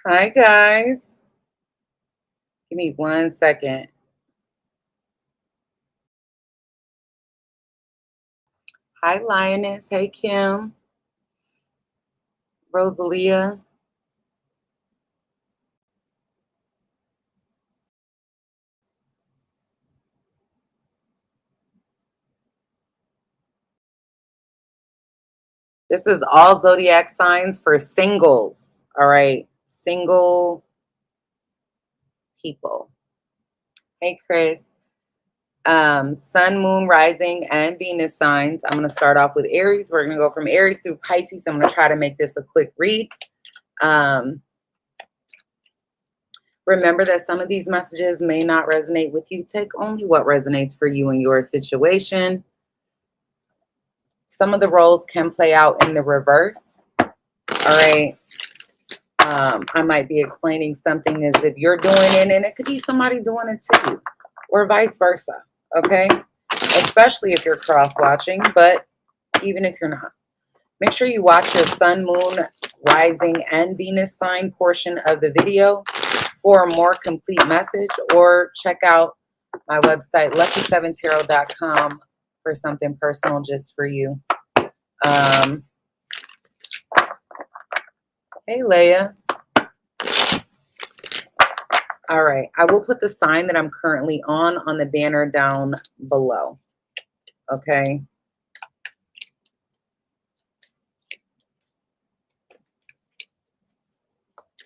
Hi, guys. Give me 1 second. Hi, Lioness. Hey, Kim. Rosalia. This is all zodiac signs for singles. All right. Single people. Hey, Chris. Sun, moon, rising, and Venus signs. I'm going to start off with Aries. We're going to go from Aries through Pisces. I'm going to try to make this a quick read. Remember that some of these messages may not resonate with you. Take only what resonates for you in your situation. Some of the roles can play out in the reverse. All right. I might be explaining something as if you're doing it, and it could be somebody doing it to you, or vice versa. Okay. Especially if you're cross-watching, but even if you're not, make sure you watch your sun, moon, rising, and Venus sign portion of the video for a more complete message, or check out my website, lucky7tarot.com, for something personal just for you. Hey, Leia. All right. I will put the sign that I'm currently on the banner down below. Okay.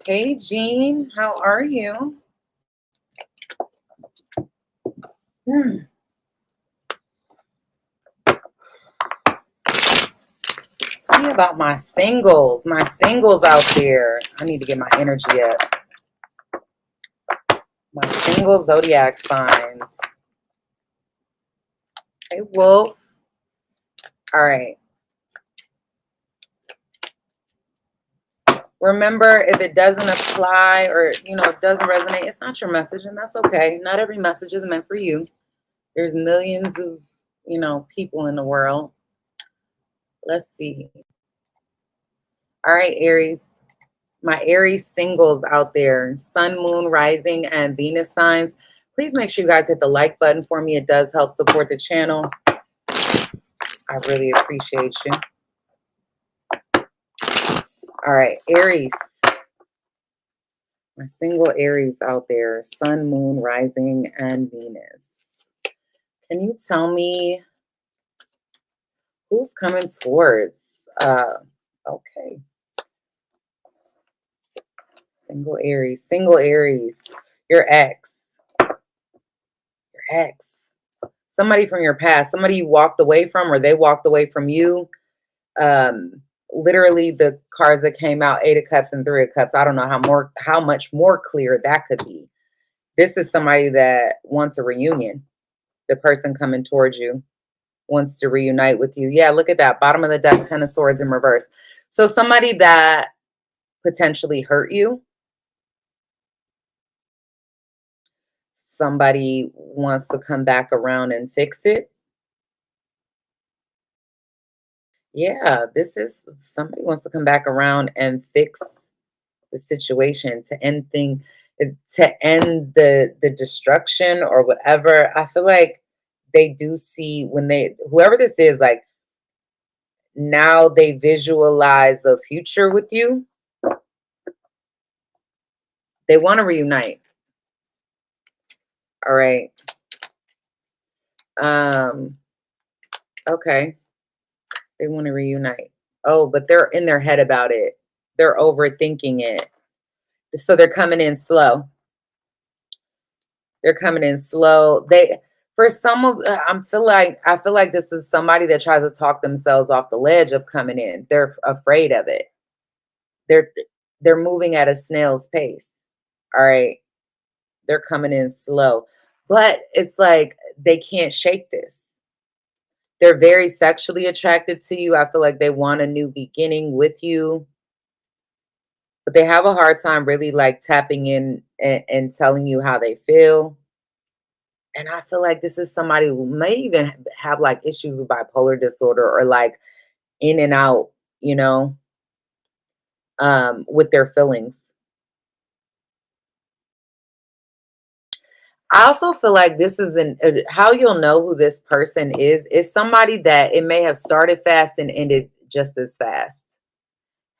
Hey, Jean. How are you? Tell me about my singles out there. I need to get my energy up. My single zodiac signs. Hey, Wolf. All right. Remember, if it doesn't apply, or, it doesn't resonate, it's not your message, and that's okay. Not every message is meant for you. There's millions of, people in the world. Let's see. All right, Aries. My Aries singles out there, sun, moon, rising, and Venus signs. Please make sure you guys hit the like button for me. It does help support the channel. I really appreciate you. All right, Aries. My single Aries out there, sun, moon, rising, and Venus. Can you tell me who's coming towards? Okay. Single Aries, your ex, somebody from your past, somebody you walked away from, or they walked away from you. Literally the cards that came out, 8 of Cups and 3 of Cups. I don't know how much more clear that could be. This is somebody that wants a reunion. The person coming towards you wants to reunite with you. Yeah, look at that. Bottom of the deck, 10 of Swords in reverse. So somebody that potentially hurt you. Somebody wants to come back around and fix it. Yeah, this is somebody wants to come back around and fix the situation, to end the destruction or whatever. I feel like they do see, whoever this is, like, now they visualize a future with you. They want to reunite. All right. Okay. They want to reunite. Oh, but they're in their head about it. They're overthinking it. So they're coming in slow. They're coming in slow. For some of, I feel like this is somebody that tries to talk themselves off the ledge of coming in. They're afraid of it. They're moving at a snail's pace. All right. They're coming in slow. But it's like they can't shake this. They're very sexually attracted to you. I feel like they want a new beginning with you. But they have a hard time really like tapping in and telling you how they feel. And I feel like this is somebody who may even have like issues with bipolar disorder or like in and out, you know, with their feelings. I also feel like this is how you'll know who this person is somebody that it may have started fast and ended just as fast.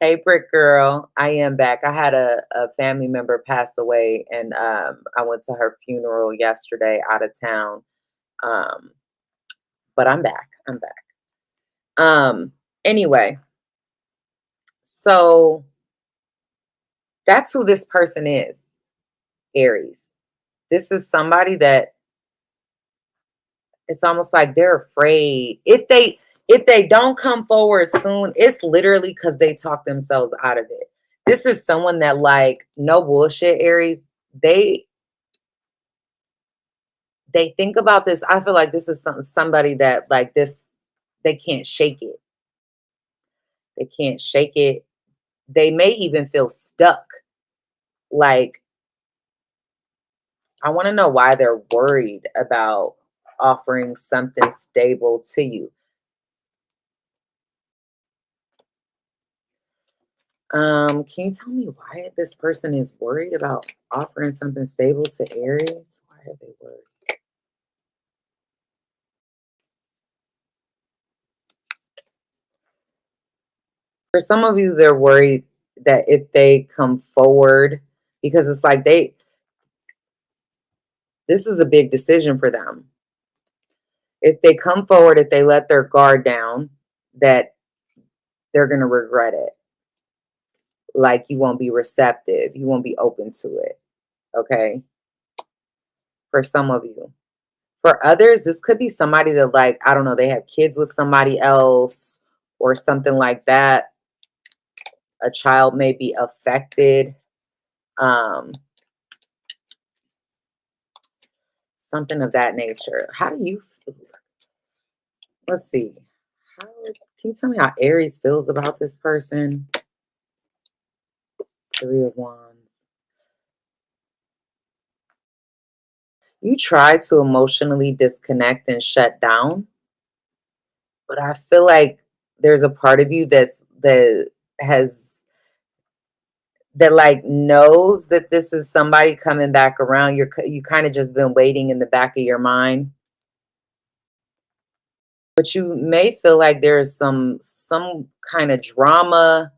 Hey, Brick Girl, I am back. I had a family member pass away, and I went to her funeral yesterday out of town. Um, but I'm back. I'm back. Anyway, so that's who this person is, Aries. This is somebody that it's almost like they're afraid. If they don't come forward soon, it's literally because they talk themselves out of it. This is someone that, like, no bullshit, Aries. They they think about this. I feel like this is somebody that like this. They can't shake it. They can't shake it. They may even feel stuck. Like, I want to know why they're worried about offering something stable to you. Can you tell me why this person is worried about offering something stable to Aries? Why are they worried? For some of you, they're worried that if they come forward, because it's like this is a big decision for them. If they come forward, if they let their guard down, that they're going to regret it. Like, you won't be receptive, you won't be open to it. Okay. For some of you. For others, this could be somebody that, like, I don't know, they have kids with somebody else or something like that. A child may be affected. Um, Something of that nature. How do you feel? Let's see. Can you tell me how Aries feels about this person? Three of Wands. You try to emotionally disconnect and shut down, but I feel like there's a part of you has that like knows that this is somebody coming back around. You kind of just been waiting in the back of your mind, but you may feel like there's some kind of drama,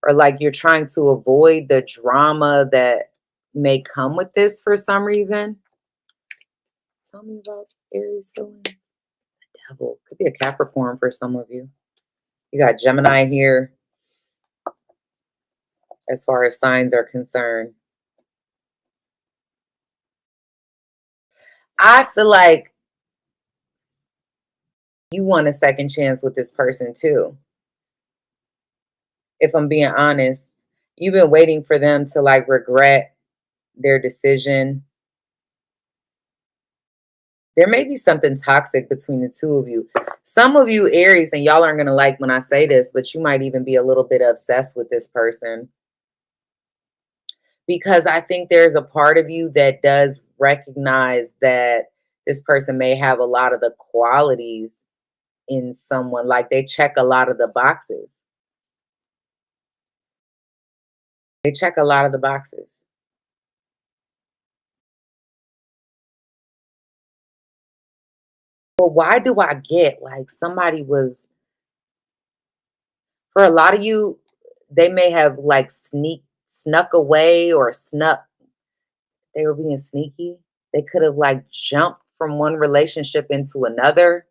or like you're trying to avoid the drama that may come with this for some reason. Tell me about Aries feelings. Devil could be a Capricorn for some of you. You got Gemini here as far as signs are concerned. I feel like you want a second chance with this person too. If I'm being honest, you've been waiting for them to like regret their decision. There may be something toxic between the two of you. Some of you Aries, and y'all aren't going to like when I say this, but you might even be a little bit obsessed with this person, because I think there's a part of you that does recognize that this person may have a lot of the qualities in someone, like they check a lot of the boxes. They check a lot of the boxes. But why do I get like somebody was, for a lot of you, they may have like snuck away or snuck, they were being sneaky. They could have like jumped from one relationship into another.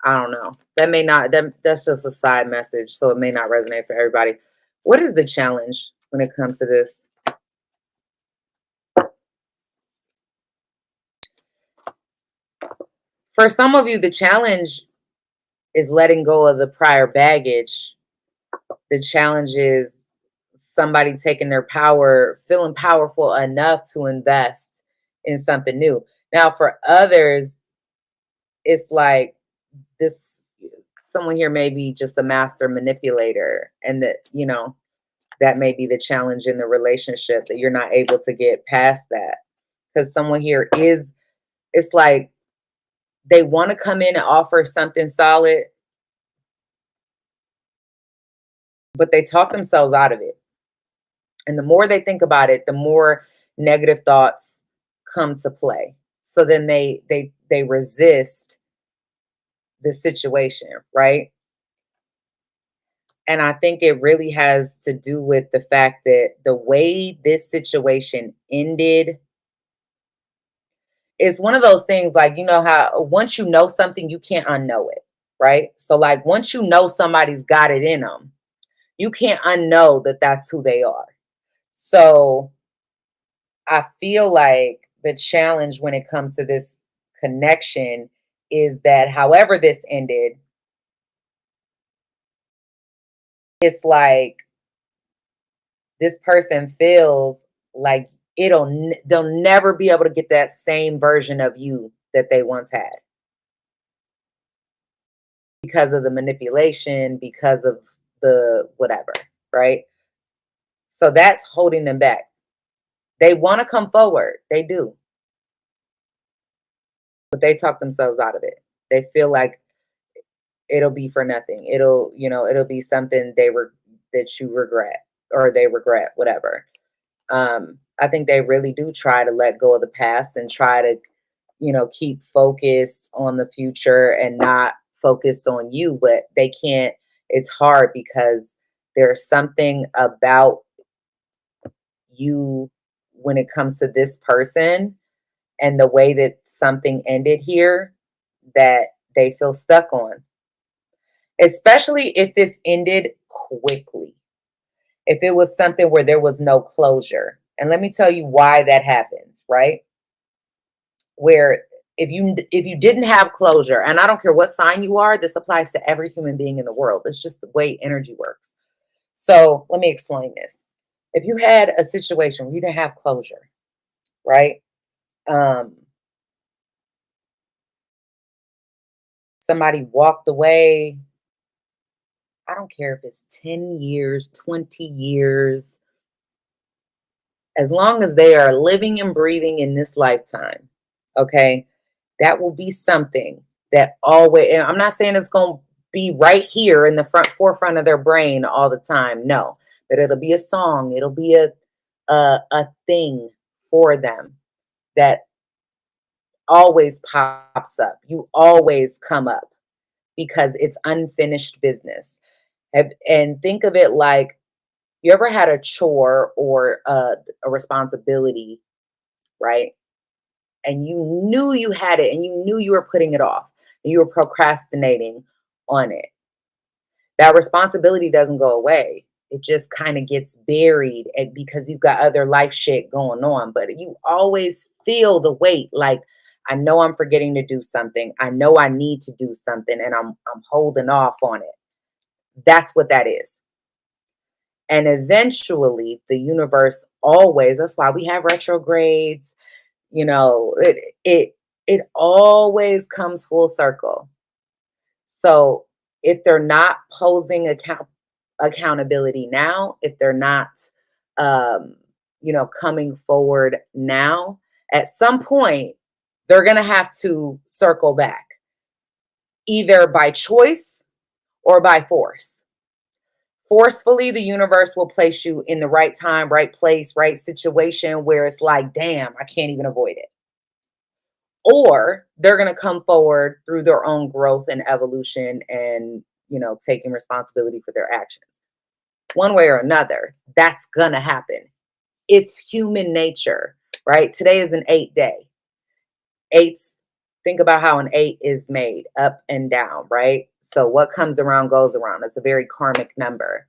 I don't know. That may not, that's just a side message, so it may not resonate for everybody. What is the challenge when it comes to this? For some of you, the challenge is letting go of the prior baggage. The challenge is somebody taking their power, feeling powerful enough to invest in something new. Now, for others, it's like this, someone here may be just a master manipulator, and that may be the challenge in the relationship, that you're not able to get past that. because someone here is, it's like they want to come in and offer something solid, but they talk themselves out of it. And the more they think about it, the more negative thoughts come to play. So then they resist the situation, right? And I think it really has to do with the fact that the way this situation ended is one of those things, like, you know how once you know something, you can't unknow it, right? So like once you know somebody's got it in them, you can't unknow that that's who they are. So I feel like the challenge when it comes to this connection is that however this ended, it's like this person feels like they'll never be able to get that same version of you that they once had because of the manipulation, because of the whatever, right? So that's holding them back. They want to come forward, they do, but they talk themselves out of it. They feel like it'll be for nothing. It'll be something that you regret, or they regret, whatever. I think they really do try to let go of the past and try to, keep focused on the future and not focused on you, but they can't. It's hard because there's something about you when it comes to this person and the way that something ended here that they feel stuck on, especially if this ended quickly. If it was something where there was no closure. And let me tell you why that happens, right? Where if you didn't have closure, and I don't care what sign you are, this applies to every human being in the world. It's just the way energy works. So let me explain this. If you had a situation where you didn't have closure, right? Um, Somebody walked away. I don't care if it's 10 years, 20 years, as long as they are living and breathing in this lifetime, okay, that will be something that always, and I'm not saying it's going to be right here in the forefront of their brain all the time. No, but it'll be a song. It'll be a thing for them that always pops up. You always come up because it's unfinished business. And think of it like, you ever had a chore or a responsibility, right? And you knew you had it and you knew you were putting it off and you were procrastinating on it. That responsibility doesn't go away. It just kind of gets buried because you've got other life shit going on. But you always feel the weight, like, I know I'm forgetting to do something. I know I need to do something and I'm holding off on it. That's what that is. And eventually the universe always, that's why we have retrogrades, it always comes full circle. So if they're not posing accountability now, if they're not coming forward now, at some point they're going to have to circle back, either by choice or by force. Forcefully, the universe will place you in the right time, right place, right situation where it's like, damn, I can't even avoid it. Or they're going to come forward through their own growth and evolution and, taking responsibility for their actions. One way or another, that's going to happen. It's human nature, right? Today is an 8-day. Eights, think about how an 8 is made, up and down, right? So what comes around goes around. It's a very karmic number.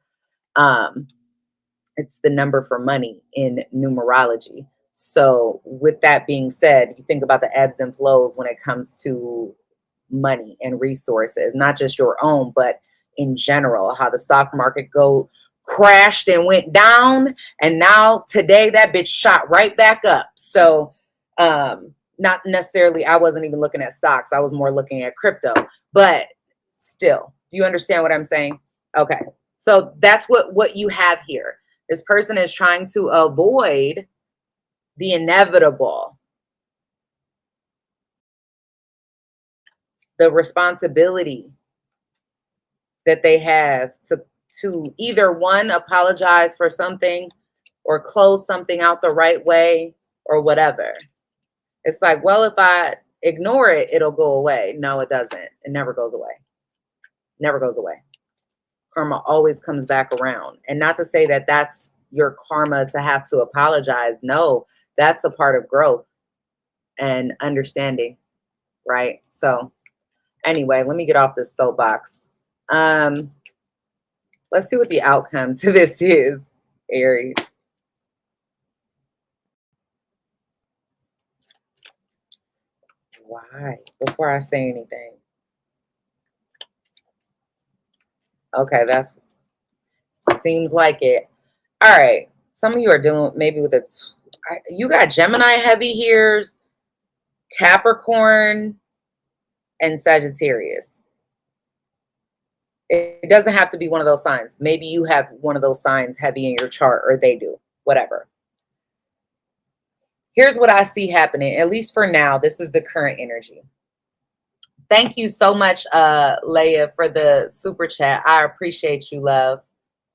It's the number for money in numerology. So with that being said, you think about the ebbs and flows when it comes to money and resources, not just your own, but in general, how the stock market crashed and went down. And now today that bitch shot right back up. So not necessarily, I wasn't even looking at stocks. I was more looking at crypto, but still, do you understand what I'm saying? Okay. So that's what you have here. This person is trying to avoid the inevitable. the responsibility that they have to either one, apologize for something or close something out the right way or whatever. It's like, well, if I ignore it, it'll go away. No, it doesn't. It never goes away. Never goes away. Karma always comes back around. And not to say that that's your karma to have to apologize. No, that's a part of growth and understanding, right? So anyway, let me get off this soapbox. Let's see what the outcome to this is, Aries. Why? Before I say anything. Okay, that's seems like it. All right. Some of you are dealing maybe with you got Gemini heavy here, Capricorn, and Sagittarius. It doesn't have to be one of those signs. Maybe you have one of those signs heavy in your chart, or they do, whatever. Here's what I see happening, at least for now. This is the current energy. Thank you so much, Leia, for the super chat. I appreciate you, love.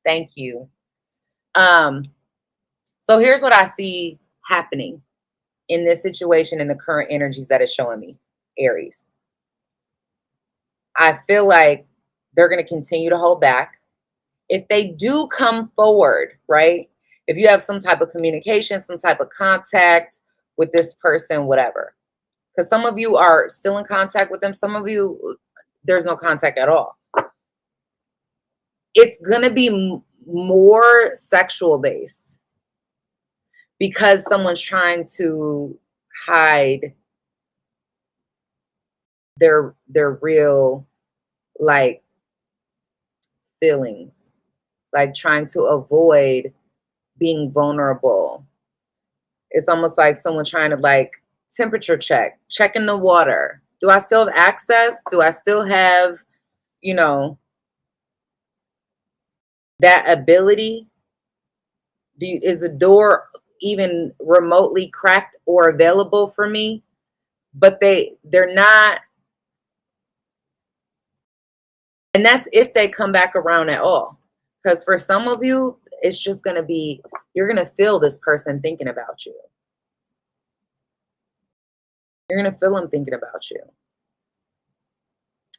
Thank you. So here's what I see happening in this situation, in the current energies that is showing me, Aries. I feel like they're going to continue to hold back. If they do come forward, right? If you have some type of communication, some type of contact with this person, whatever. Because some of you are still in contact with them. Some of you, there's no contact at all. It's going to be more sexual based because someone's trying to hide their real, like, feelings, like trying to avoid being vulnerable. It's almost like someone trying to, like, temperature checking the water. Do I still have access? Do I still have, you know, that ability? Is the door even remotely cracked or available for me? But they're not. And that's if they come back around at all. Because for some of you, it's just going to be, you're going to feel this person thinking about you. You're going to feel them thinking about you.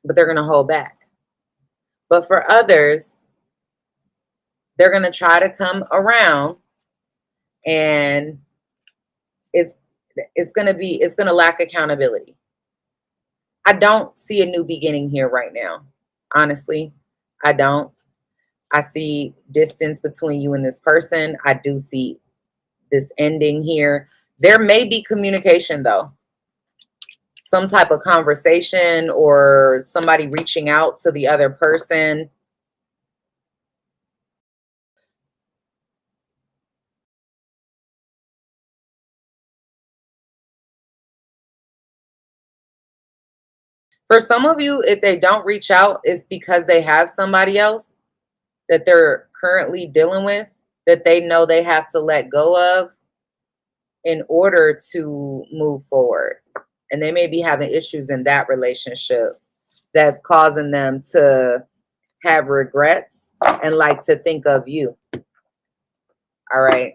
But they're going to hold back. But for others, they're going to try to come around, and it's going to lack accountability. I don't see a new beginning here right now. Honestly, I don't. I see distance between you and this person. I do see this ending here. There may be communication, though. Some type of conversation or somebody reaching out to the other person. For some of you, if they don't reach out, it's because they have somebody else that they're currently dealing with that they know they have to let go of in order to move forward. And they may be having issues in that relationship that's causing them to have regrets and like to think of you. All right.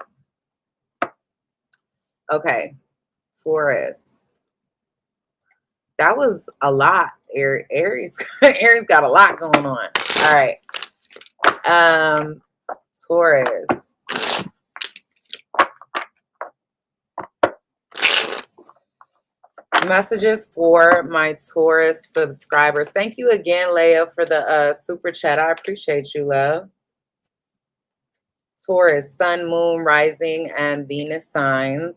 Okay. Taurus. That was a lot. Aries got a lot going on. All right. Taurus. Messages for my Taurus subscribers. Thank you again, Leia, for the super chat. I appreciate you, love. Taurus, Sun, Moon, Rising, and Venus signs.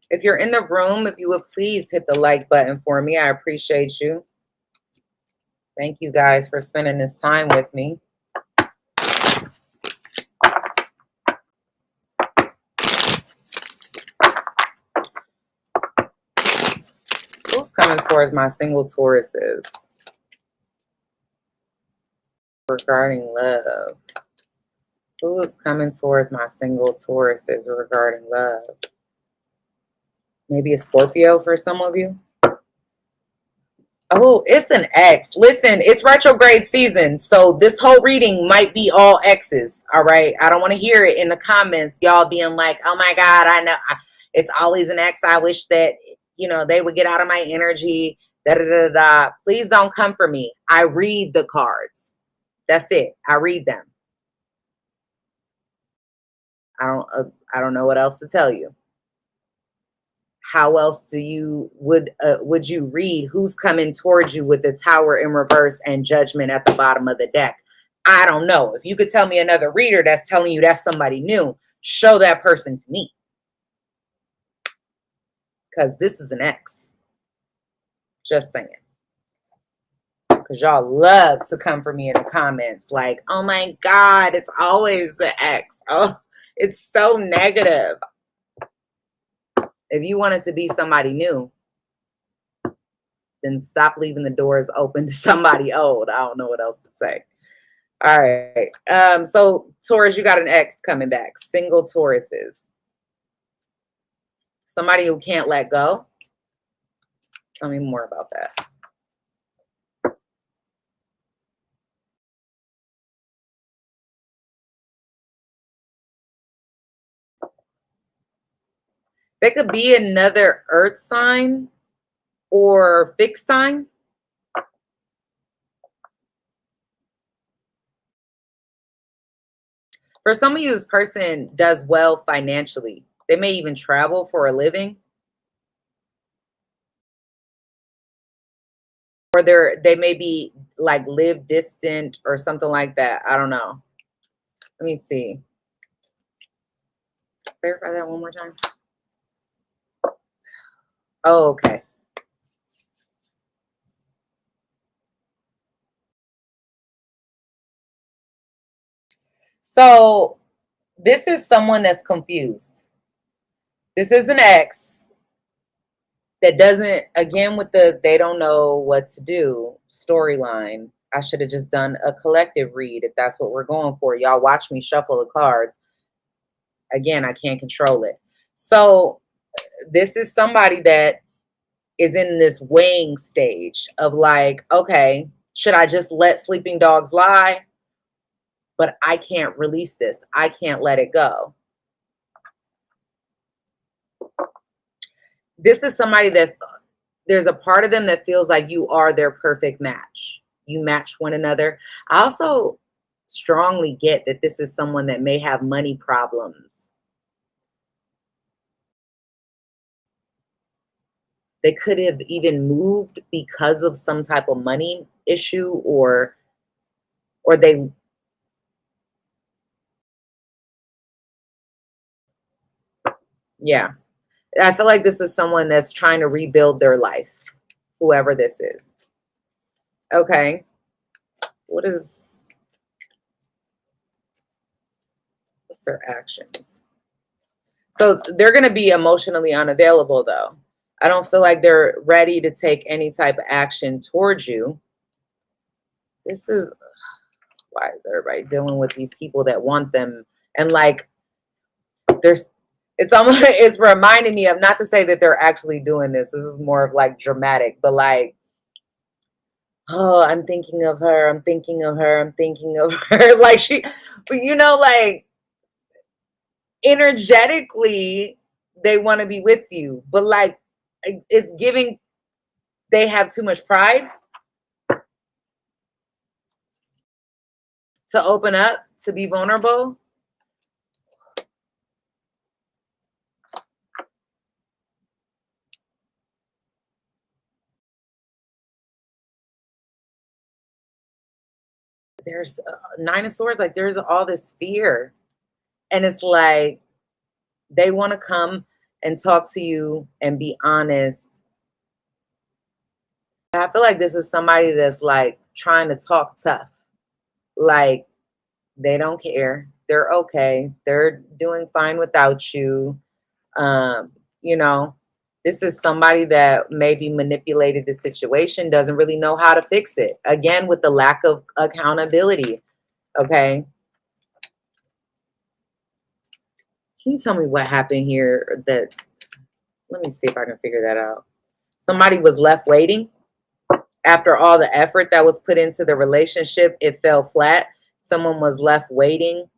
If you're in the room, if you would please hit the like button for me. I appreciate you. Thank you guys for spending this time with me. Who's coming towards my single Tauruses regarding love? Who is coming towards my single Tauruses regarding love? Maybe a Scorpio for some of you. Oh, it's an X. Listen, it's retrograde season, so this whole reading might be all X's. All right, I don't want to hear it in the comments, y'all being like, "Oh my God, I know it's always an X. I wish that they would get out of my energy." Da da da da. Please don't come for me. I read the cards. That's it. I read them. I don't know what else to tell you. How else would you read who's coming towards you with the Tower in reverse and Judgment at the bottom of the deck? I don't know. If you could tell me another reader that's telling you that's somebody new, show that person to me. Because this is an X. Just saying. Because y'all love to come for me in the comments like, oh my God, it's always the X. Oh, it's so negative. If you want it to be somebody new, then stop leaving the doors open to somebody old. I don't know what else to say. All right. So Taurus, you got an X coming back. Single Tauruses. Somebody who can't let go. Tell me more about that. They could be another earth sign or fixed sign. For some of you, this person does well financially. They may even travel for a living. Or they may be like live distant or something like that. I don't know. Let me see. Verify that one more time. Oh, okay. So this is someone that's confused. This is an ex that doesn't, again, with the they don't know what to do storyline. I should have just done a collective read if that's what we're going for. Y'all watch me shuffle the cards. Again, I can't control it. So this is somebody that is in this weighing stage of like, okay, should I just let sleeping dogs lie? But I can't release this. I can't let it go. This is somebody that there's a part of them that feels like you are their perfect match. You match one another. I also strongly get that this is someone that may have money problems. They could have even moved because of some type of money issue or they yeah. I feel like this is someone that's trying to rebuild their life, whoever this is. Okay. What's their actions? So they're going to be emotionally unavailable, though. I don't feel like they're ready to take any type of action towards you. This is why is everybody dealing with these people that want them? And like, it's almost, it's reminding me of, not to say that they're actually doing this. This is more of like dramatic, but like, oh, I'm thinking of her. I'm thinking of her. I'm thinking of her. Like like energetically, they want to be with you, but like it's giving, they have too much pride to open up, to be vulnerable. There's Nine of Swords, like there's all this fear. And it's like they want to come and talk to you and be honest. I feel like this is somebody that's like trying to talk tough. Like they don't care. They're okay. They're doing fine without you. You know, this is somebody that maybe manipulated the situation, doesn't really know how to fix it. Again, with the lack of accountability. Okay. Can you tell me what happened here? Let me see if I can figure that out. Somebody was left waiting. After all the effort that was put into the relationship, it fell flat. Someone was left waiting.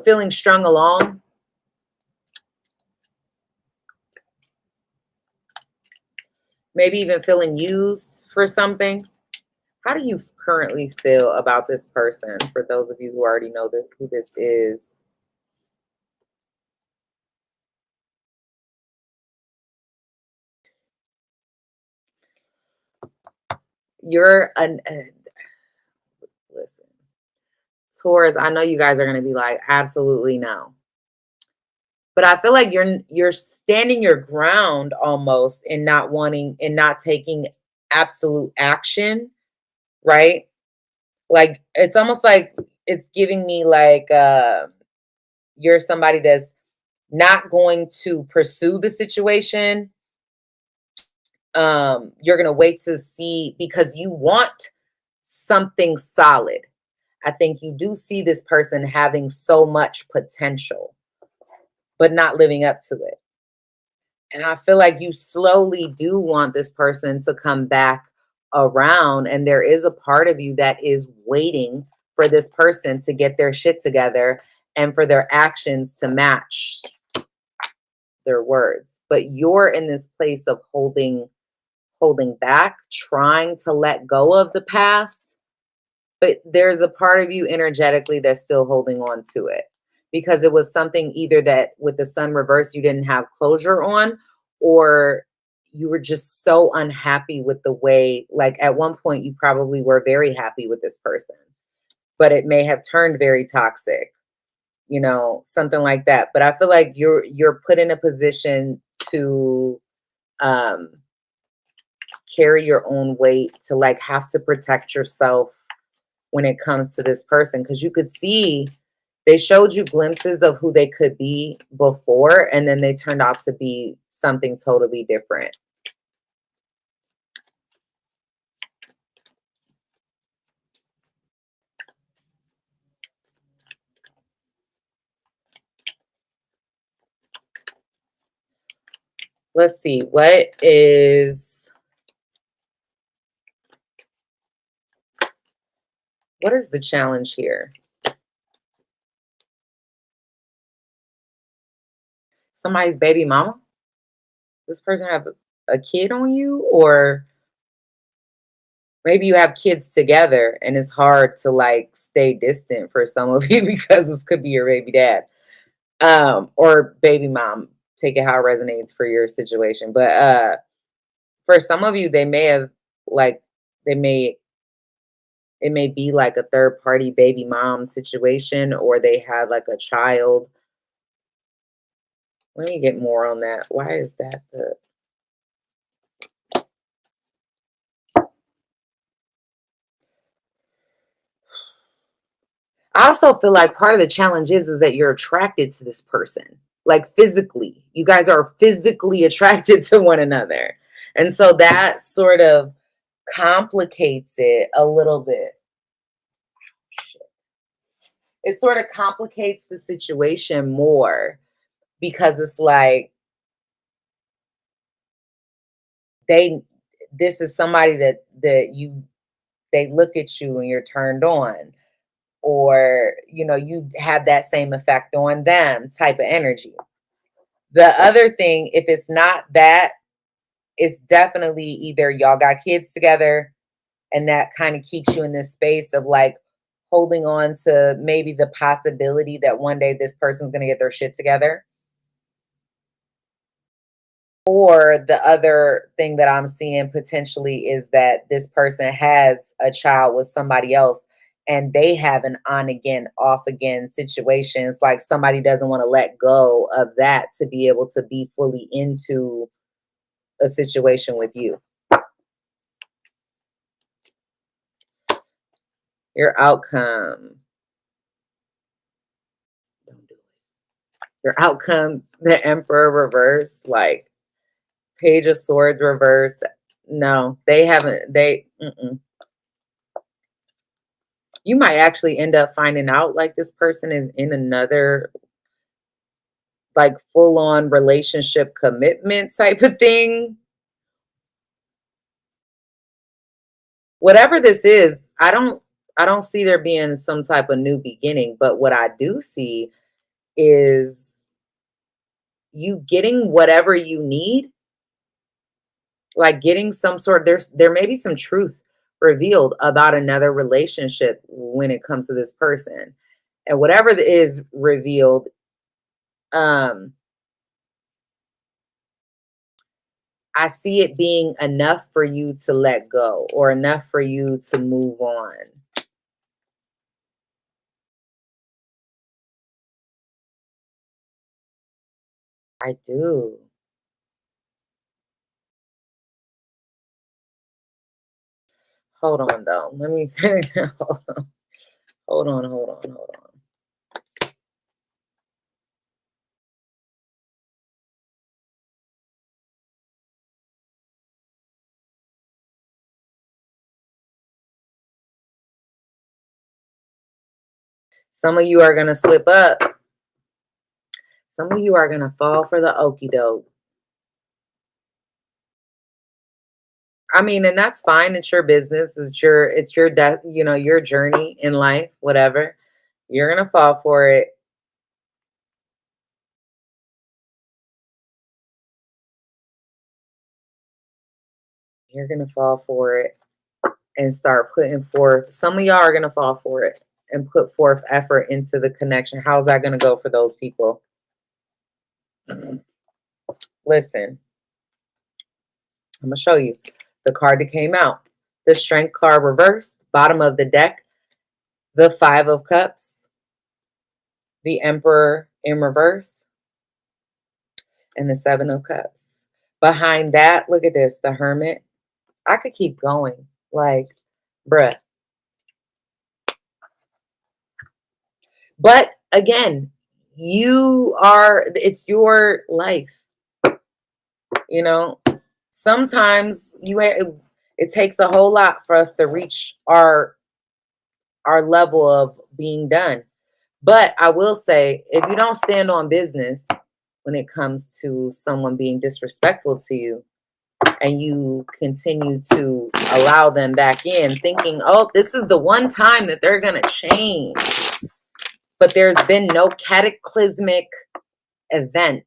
Feeling strung along. Maybe even feeling used for something. How do you currently feel about this person? For those of you who already know who this is. You're an listen, Taurus. I know you guys are going to be like, absolutely no. But I feel like you're standing your ground almost and not wanting and not taking absolute action, right? Like it's almost like it's giving me like you're somebody that's not going to pursue the situation. You're gonna wait to see because you want something solid. I think you do see this person having so much potential, but not living up to it. And I feel like you slowly do want this person to come back around. And there is a part of you that is waiting for this person to get their shit together and for their actions to match their words. But you're in this place of holding back, trying to let go of the past. But there's a part of you energetically that's still holding on to it because it was something either that with the sun reversed you didn't have closure on, or you were just so unhappy with the way, like at one point you probably were very happy with this person, but it may have turned very toxic, you know, something like that. But I feel like you're put in a position to um carry your own weight, to like have to protect yourself when it comes to this person, because you could see they showed you glimpses of who they could be before, and then they turned out to be something totally different. Let's see, what is the challenge here? Somebody's baby mama? This person have a kid on you, or maybe you have kids together and it's hard to like stay distant for some of you because this could be your baby dad, or baby mom. Take it how it resonates for your situation. But for some of you, they may have like they may it may be like a third party baby mom situation, or they have like a child. Let me get more on that. Why is that the I also feel like part of the challenge is that you're attracted to this person. Like physically. You guys are physically attracted to one another. And so that sort of complicates it a little bit. It sort of complicates the situation more because it's like they this is somebody that you they look at you and you're turned on, or you know you have that same effect on them type of energy. The other thing, if it's not that, it's definitely either y'all got kids together and that kind of keeps you in this space of like holding on to maybe the possibility that one day this person's going to get their shit together. Or the other thing that I'm seeing potentially is that this person has a child with somebody else and they have an on again, off again situations. Like somebody doesn't want to let go of that to be able to be fully into a situation with you. Your outcome. Don't do it. Your outcome, the Emperor reverse, like Page of Swords reverse. No, they haven't. You might actually end up finding out like this person is in another like full on relationship commitment type of thing. Whatever this is, I don't see there being some type of new beginning, but what I do see is you getting whatever you need, like getting some sort, there may be some truth revealed about another relationship when it comes to this person. And whatever is revealed, um I see it being enough for you to let go or enough for you to move on. I do. Hold on though. Let me hold on. Some of you are gonna slip up. Some of you are gonna fall for the okie doke. I mean, and that's fine. It's your business. It's your death, your journey in life, whatever. You're gonna fall for it. You're gonna fall for it and start putting forth. Some of y'all are gonna fall for it and put forth effort into the connection. How's that gonna go for those people? Listen, I'm gonna show you the card that came out. The Strength card reversed, bottom of the deck, the Five of Cups, the Emperor in reverse, and the Seven of Cups. Behind that, look at this, the Hermit. I could keep going. Like, bruh. But again, it's your life. Sometimes it takes a whole lot for us to reach our level of being done. But I will say, if you don't stand on business when it comes to someone being disrespectful to you, and you continue to allow them back in thinking, oh, this is the one time that they're going to change, but there's been no cataclysmic event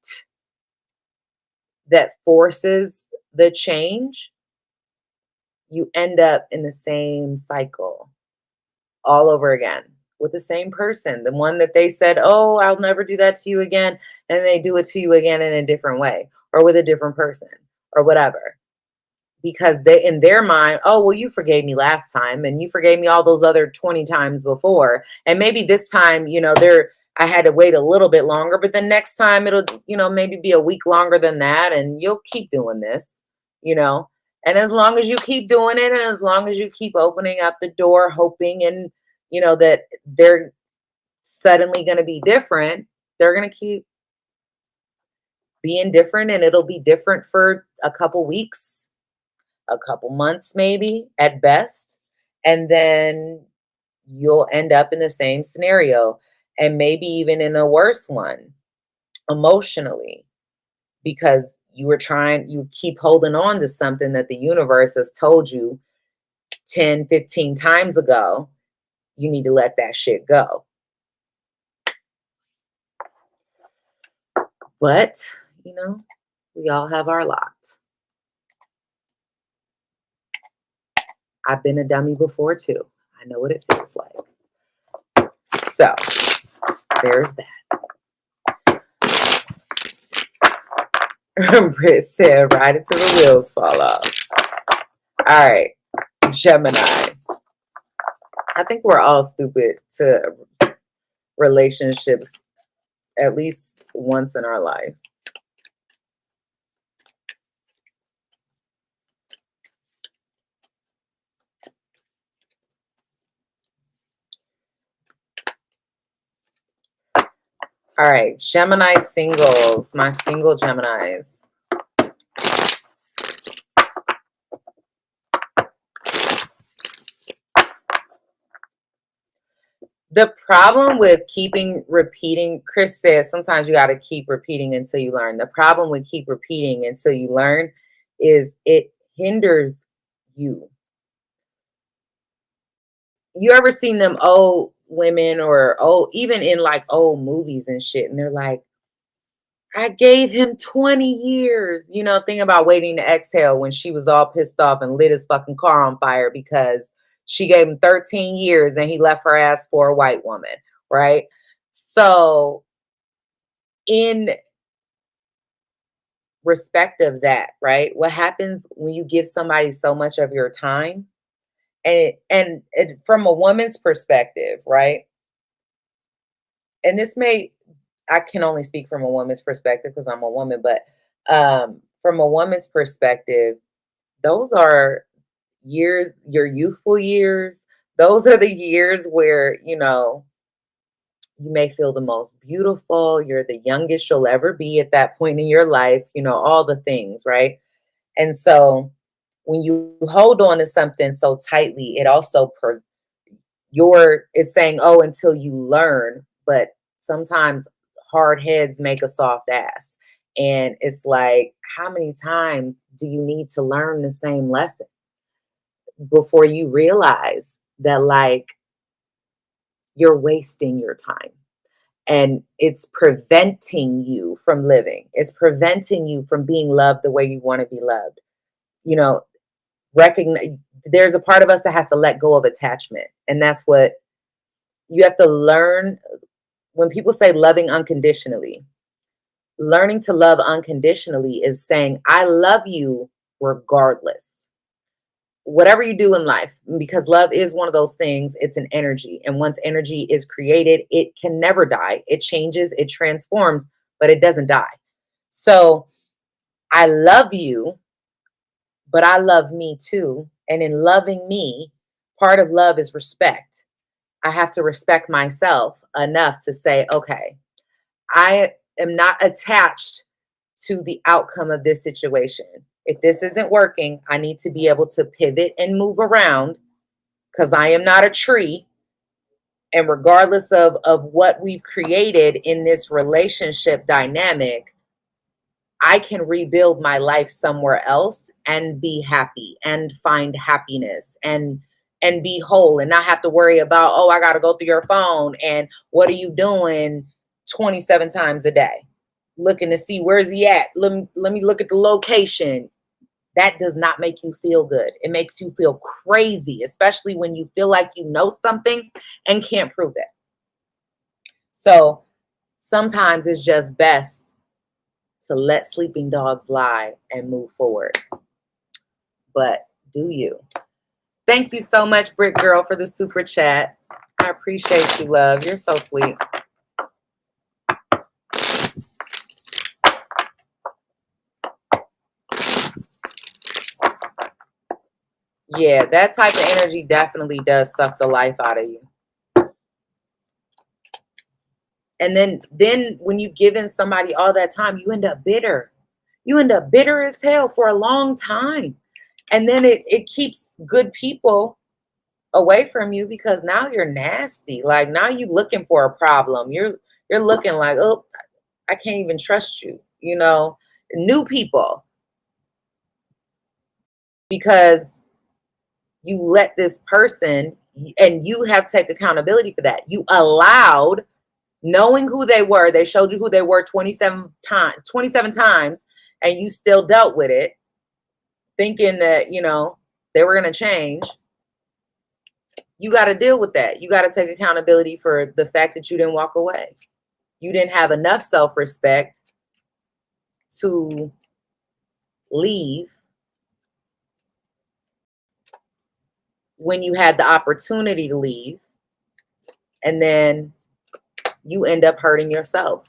that forces the change, you end up in the same cycle all over again with the same person, the one that they said, oh, I'll never do that to you again, and they do it to you again in a different way or with a different person or whatever. Because they, in their mind, oh, well, you forgave me last time and you forgave me all those other 20 times before. And maybe this time, I had to wait a little bit longer, but the next time it'll, maybe be a week longer than that. And you'll keep doing this, and as long as you keep doing it and as long as you keep opening up the door, hoping and, that they're suddenly going to be different, they're going to keep being different, and it'll be different for a couple weeks, a couple months, maybe at best. And then you'll end up in the same scenario, and maybe even in a worse one emotionally, because you keep holding on to something that the universe has told you 10, 15 times ago. You need to let that shit go. But, we all have our lot. I've been a dummy before too. I know what it feels like. So, there's that. Britt said, ride it till the wheels fall off. All right, Gemini. I think we're all stupid to relationships at least once in our lives. All right, Gemini singles, my single Geminis. The problem with repeating, Chris says, sometimes you got to keep repeating until you learn. The problem with keep repeating until you learn is it hinders you. You ever seen them old women or even in like old movies and shit, and they're like, I gave him 20 years. You know, think about Waiting to Exhale when she was all pissed off and lit his fucking car on fire because she gave him 13 years and he left her ass for a white woman, right? So in respect of that, right? What happens when you give somebody so much of your time and from a woman's perspective, right? And I can only speak from a woman's perspective because I'm a woman, but from a woman's perspective, those are years, your youthful years. Those are the years where, you know, you may feel the most beautiful. You're the youngest you'll ever be at that point in your life, you know, all the things, right? And so when you hold on to something so tightly, it also it's saying, oh, until you learn, but sometimes hard heads make a soft ass. And it's like, how many times do you need to learn the same lesson before you realize that, like, you're wasting your time and it's preventing you from living? It's preventing you from being loved the way you want to be loved. You know, recognize there's a part of us that has to let go of attachment. And that's what you have to learn. When people say loving unconditionally, learning to love unconditionally is saying, I love you regardless. Whatever you do in life, because love is one of those things, it's an energy. And once energy is created, it can never die. It changes, it transforms, but it doesn't die. So I love you, but I love me too. And in loving me, part of love is respect. I have to respect myself enough to say, okay, I am not attached to the outcome of this situation. If this isn't working, I need to be able to pivot and move around because I am not a tree. And regardless of what we've created in this relationship dynamic, I can rebuild my life somewhere else and be happy and find happiness and be whole and not have to worry about, oh, I got to go through your phone and what are you doing 27 times a day, looking to see where's he at. Let me look at the location. That does not make you feel good. It makes you feel crazy, especially when you feel like you know something and can't prove it. So sometimes it's just best to let sleeping dogs lie and move forward. But do you? Thank you so much, Brick Girl, for the super chat. I appreciate you, love. You're so sweet. Yeah, that type of energy definitely does suck the life out of you. And then when you give in somebody all that time, you end up bitter. You end up bitter as hell for a long time. And then it keeps good people away from you because now you're nasty. Like now you're looking for a problem. You're looking like, oh, I can't even trust you, you know, new people. Because you let this person, and you have to take accountability for that. You allowed, knowing who they were, they showed you who they were 27 times, and you still dealt with it, thinking that, you know, they were going to change. You got to deal with that. You got to take accountability for the fact that you didn't walk away. You didn't have enough self-respect to leave when you had the opportunity to leave, and then you end up hurting yourself.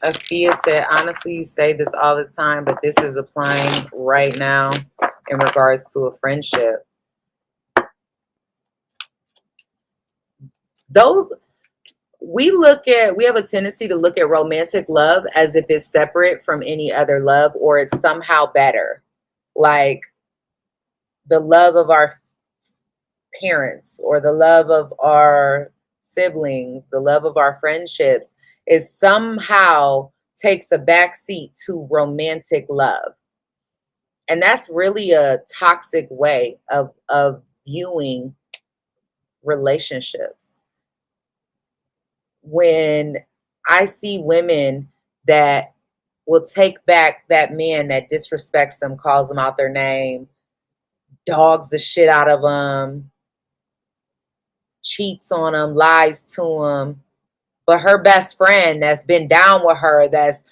Afia said, honestly, you say this all the time, but this is applying right now in regards to a friendship. we have a tendency to look at romantic love as if it's separate from any other love, or it's somehow better. Like the love of our parents or the love of our siblings, the love of our friendships is somehow takes a backseat to romantic love. And that's really a toxic way of viewing relationships. When I see women that will take back that man that disrespects them, calls them out their name, dogs the shit out of them, cheats on them, lies to them, but her best friend that's been down with her, that's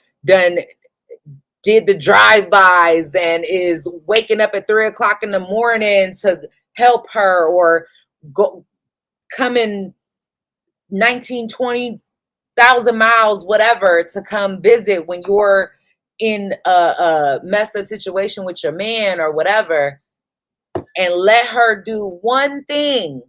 did the drive-bys and is waking up at 3 o'clock in the morning to help her, or go coming 19, 20,000 miles, whatever, to come visit when you're in a messed up situation with your man or whatever, and let her do one thing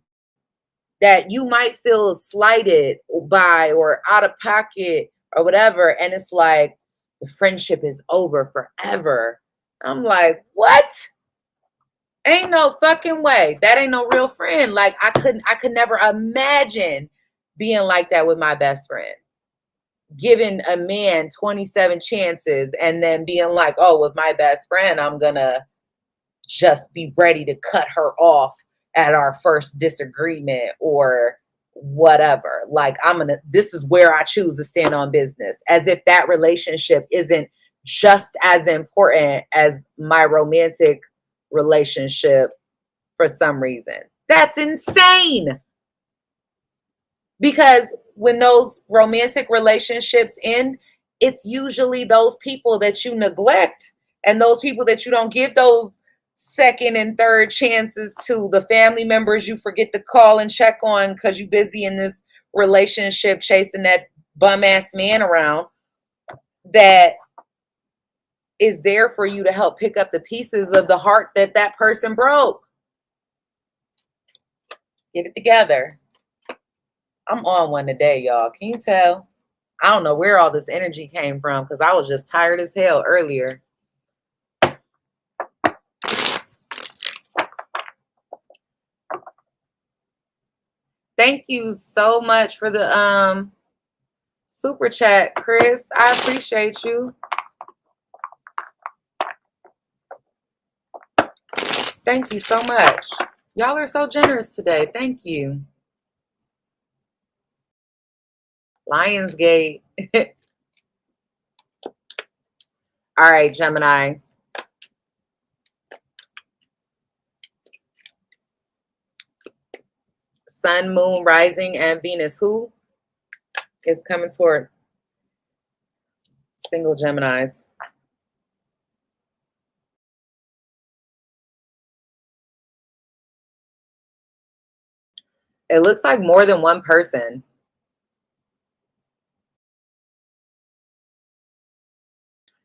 that you might feel slighted by or out of pocket or whatever, and it's like the friendship is over forever. I'm like, what? Ain't no fucking way. That ain't no real friend. Like I could never imagine being like that with my best friend. Giving a man 27 chances and then being like, oh, with my best friend, I'm gonna just be ready to cut her off at our first disagreement or whatever. Like this is where I choose to stand on business, as if that relationship isn't just as important as my romantic relationship for some reason. That's insane. Because when those romantic relationships end, it's usually those people that you neglect and those people that you don't give those second and third chances to, the family members you forget to call and check on because you're busy in this relationship chasing that bum ass man around, that is there for you to help pick up the pieces of the heart that person broke. Get it together. I'm on one today, y'all. Can you tell? I don't know where all this energy came from because I was just tired as hell earlier. Thank you so much for the super chat, Chris. I appreciate you. Thank you so much. Y'all are so generous today. Thank you. Lionsgate. All right, Gemini. Sun, Moon, Rising, and Venus. Who is coming toward single Geminis? It looks like more than one person.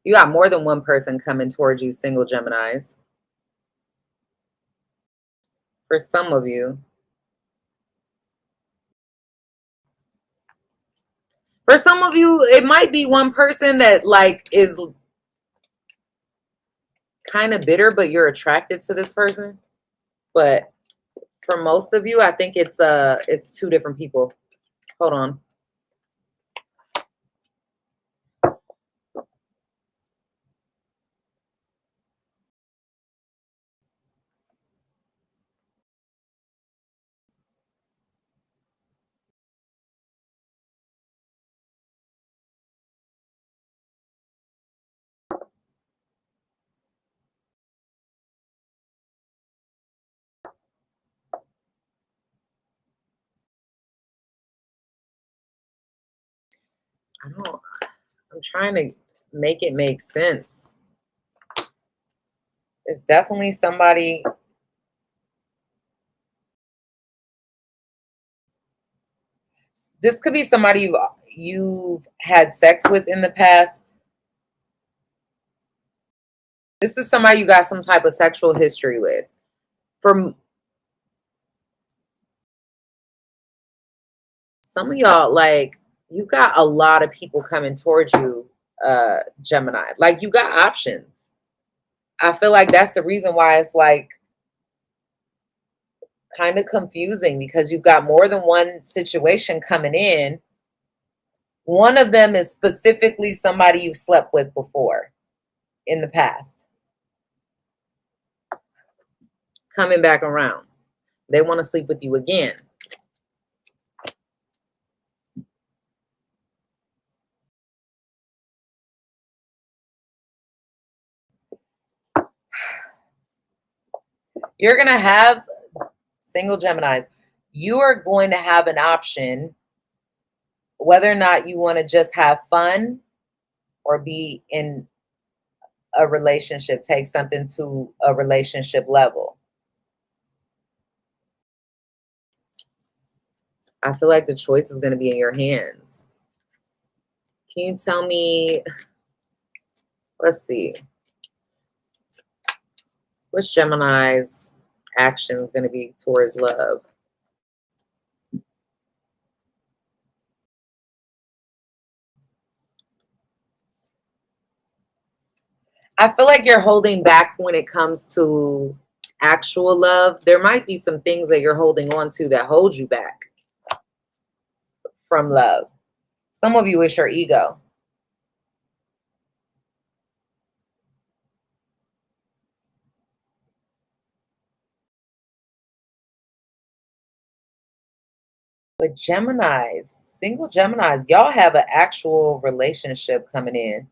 You got more than one person coming towards you, single Geminis. For some of you. For some of you, it might be one person that like is kind of bitter, but you're attracted to this person. But for most of you, I think it's two different people. Hold on. I'm trying to make it make sense. It's definitely somebody. This could be somebody you've had sex with in the past. This is somebody you got some type of sexual history with. For Some of y'all, like, you got a lot of people coming towards you, Gemini. Like, you got options. I feel like that's the reason why it's like kind of confusing, because you've got more than one situation coming in. One of them is specifically somebody you've slept with before in the past, coming back around. They want to sleep with you again. You're going to have, single Geminis, you are going to have an option whether or not you want to just have fun or be in a relationship, take something to a relationship level. I feel like the choice is going to be in your hands. Can you tell me, let's see, which Gemini's action is going to be towards love? I feel like you're holding back when it comes to actual love. There might be some things that you're holding on to that hold you back from love. Some of you, it's your ego. But Geminis, single Geminis, y'all have an actual relationship coming in.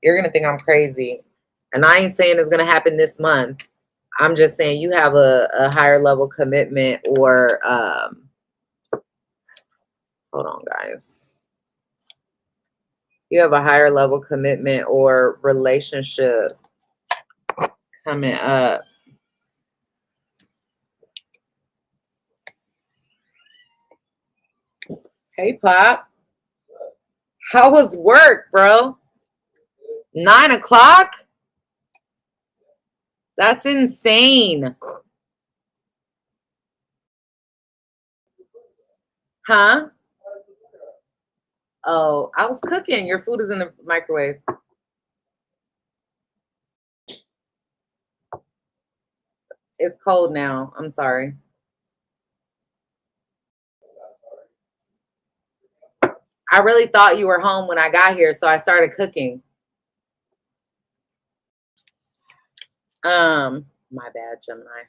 You're going to think I'm crazy. And I ain't saying it's going to happen this month. I'm just saying you have a higher level commitment or, hold on, guys. You have a higher level commitment or relationship coming up. Hey, Pop. How was work, bro? 9 o'clock? That's insane. Huh? Oh, I was cooking. Your food is in the microwave. It's cold now. I'm sorry. I really thought you were home when I got here, so I started cooking. My bad, Gemini.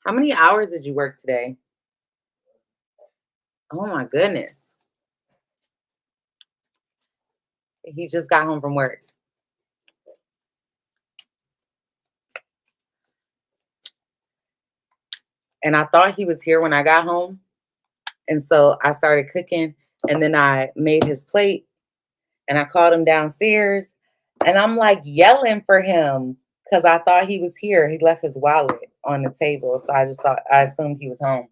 How many hours did you work today? Oh my goodness. He just got home from work. And I thought he was here when I got home. And so I started cooking, and then I made his plate, and I called him downstairs, and I'm like yelling for him because I thought he was here. He left his wallet on the table. So I assumed he was home.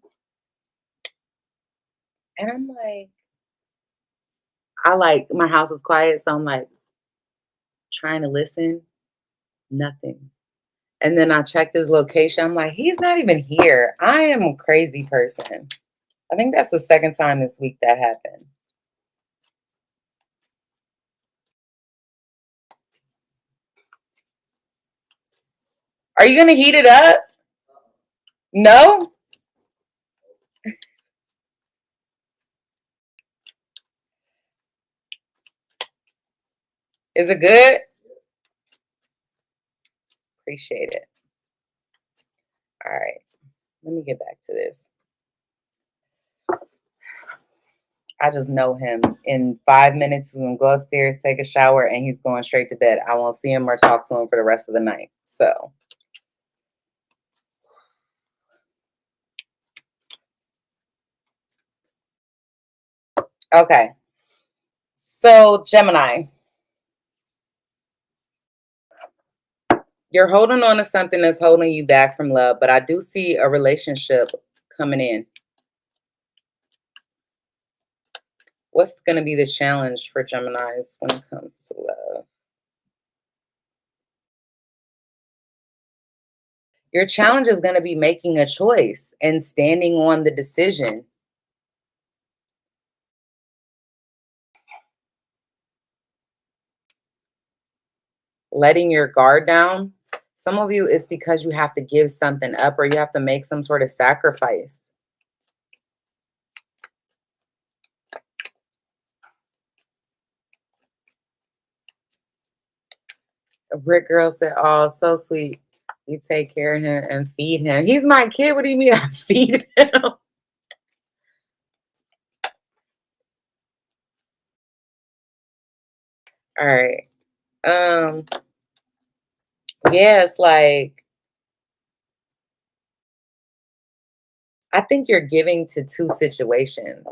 And I'm like, my house was quiet. So I'm like trying to listen, nothing. And then I checked his location. I'm like, he's not even here. I am a crazy person. I think that's the second time this week that happened. Are you going to heat it up? No? Is it good? Appreciate it. All right. Let me get back to this. I just know him. In 5 minutes, he's going to go upstairs, take a shower, and he's going straight to bed. I won't see him or talk to him for the rest of the night. So. Okay. So, Gemini. You're holding on to something that's holding you back from love, but I do see a relationship coming in. What's going to be the challenge for Geminis when it comes to love? Your challenge is going to be making a choice and standing on the decision. Letting your guard down. Some of you, it's because you have to give something up or you have to make some sort of sacrifice. A brick girl said, "Oh, so sweet. You take care of him and feed him." He's my kid. What do you mean I feed him? All right. Yeah, it's like, I think you're giving to two situations.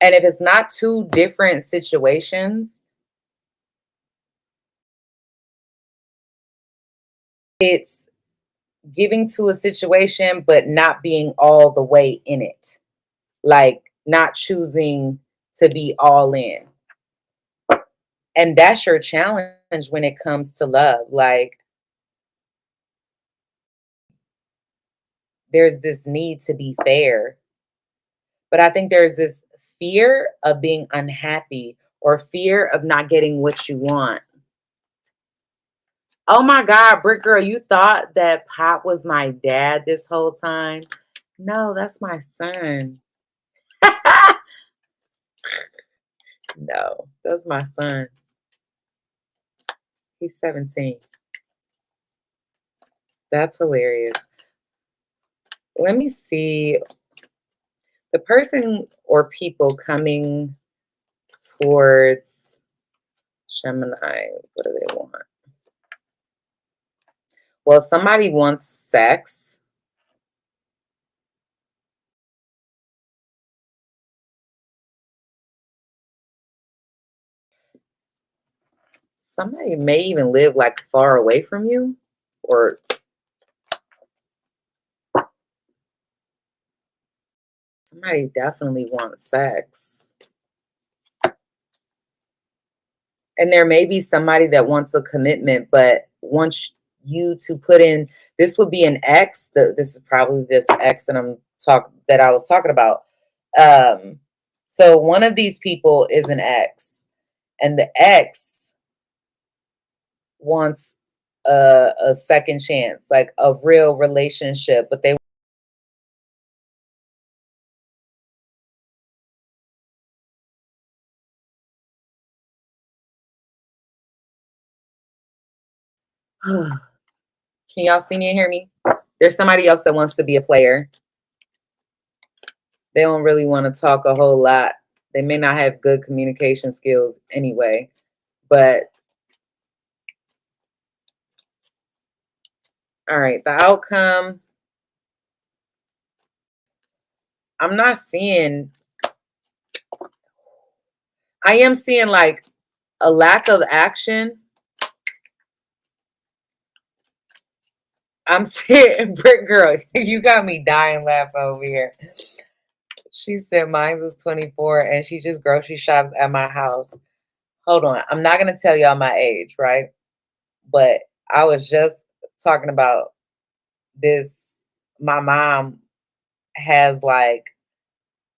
And if it's not two different situations, it's giving to a situation, but not being all the way in it. Like not choosing to be all in. And that's your challenge when it comes to love. Like there's this need to be fair, but I think there's this fear of being unhappy or fear of not getting what you want. Oh my God, Brick Girl, you thought that Pop was my dad this whole time? No, that's my son. No, that's my son. He's 17. That's hilarious. Let me see. The person or people coming towards Gemini, what do they want? Well, somebody wants sex. Somebody may even live like far away from you, or somebody definitely wants sex. And there may be somebody that wants a commitment, but wants you to put in, this would be an ex. This is probably this ex that I was talking about. So one of these people is an ex, and the ex wants a second chance, like a real relationship, but they can y'all see me and hear me? There's somebody else that wants to be a player. They don't really want to talk a whole lot. They may not have good communication skills anyway, but all right, the outcome, I'm not seeing, I am seeing like a lack of action. I'm seeing, Brick Girl, you got me dying laughing over here. She said mine was 24 and she just grocery shops at my house. Hold on. I'm not going to tell y'all my age, right? But I was just talking about this. My mom has like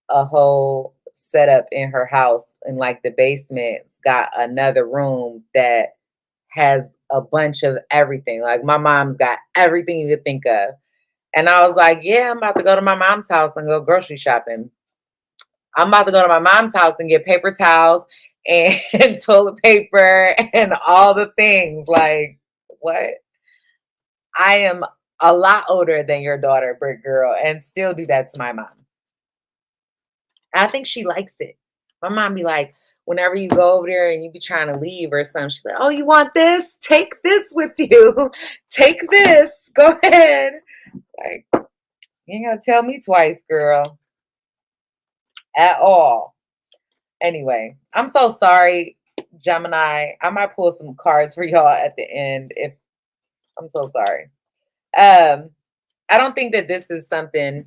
a whole setup in her house, and like the basement's got another room that has a bunch of everything. Like my mom's got everything you could think of. And I was like, yeah, I'm about to go to my mom's house and go grocery shopping. I'm about to go to my mom's house and get paper towels and toilet paper and all the things. Like, what? I am a lot older than your daughter, Brick Girl, and still do that to my mom. I think she likes it. My mom be like, whenever you go over there and you be trying to leave or something, she's like, oh, you want this? Take this with you. Take this. Go ahead. Like, you ain't gotta tell me twice, girl. At all. Anyway, I'm so sorry, Gemini. I might pull some cards for y'all at the end. If I'm so sorry. I don't think that this is something.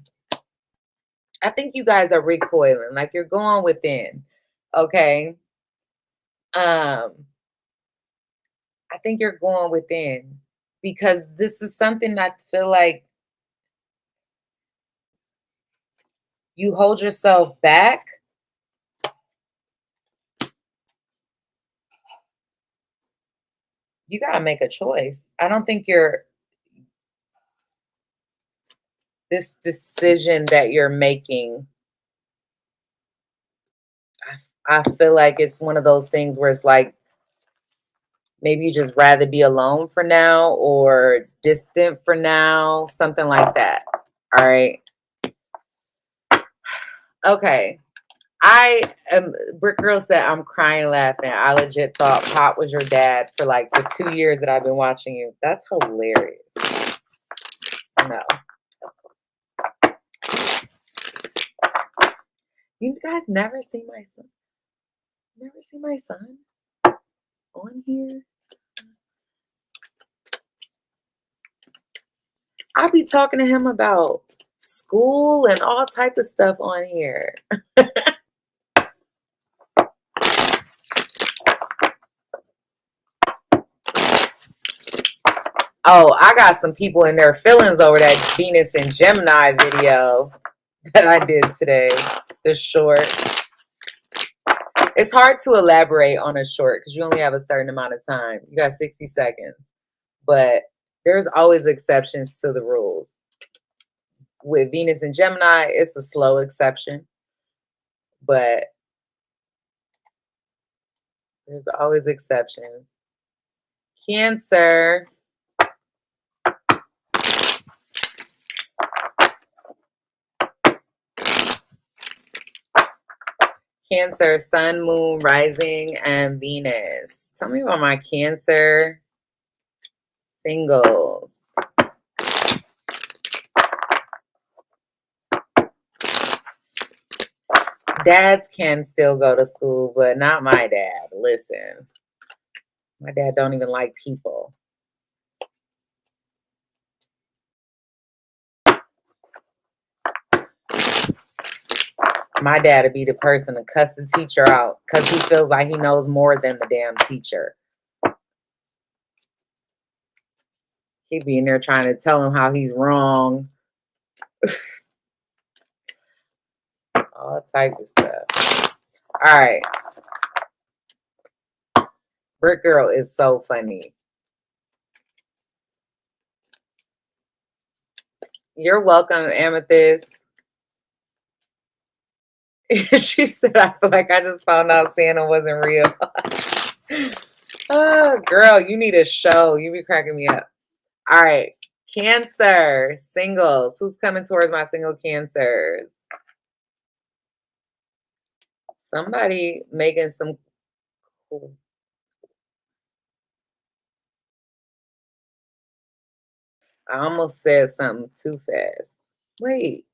I think you guys are recoiling, like you're going within. Okay. Um, I think you're going within because this is something I feel like you hold yourself back. You got to make a choice. I don't think this decision that you're making, I feel like it's one of those things where it's like maybe you just rather be alone for now or distant for now, something like that. All right. Okay. Brick Girl said, I'm crying laughing. I legit thought Pop was your dad for like the 2 years that I've been watching you. That's hilarious. No. You guys never see my son? Never see my son on here? I'll be talking to him about school and all type of stuff on here. Oh, I got some people in their feelings over that Venus and Gemini video that I did today. The short. It's hard to elaborate on a short because you only have a certain amount of time. You got 60 seconds. But there's always exceptions to the rules. With Venus and Gemini, it's a slow exception. But there's always exceptions. Cancer. Cancer, Sun, Moon, Rising, and Venus. Tell me about my Cancer singles. Dads can still go to school, but not my dad. Listen, my dad don't even like people. My dad would be the person to cuss the teacher out because he feels like he knows more than the damn teacher. He'd be in there trying to tell him how he's wrong. All type of stuff. All right. Brick Girl is so funny. You're welcome, Amethyst. She said, I feel like I just found out Santa wasn't real. Oh, girl, you need a show. You be cracking me up. All right. Cancer, singles. Who's coming towards my single Cancers? Somebody making some cool. I almost said something too fast. Wait.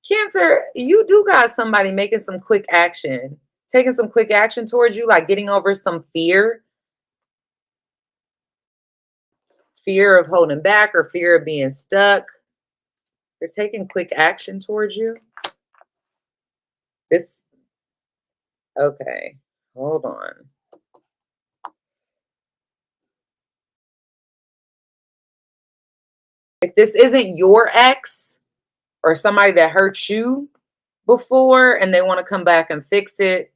Cancer, you do got somebody making some quick action, taking some quick action towards you, like getting over some fear of holding back or fear of being stuck. They're taking quick action towards you. This, okay, hold on. If this isn't your ex or somebody that hurt you before and they want to come back and fix it,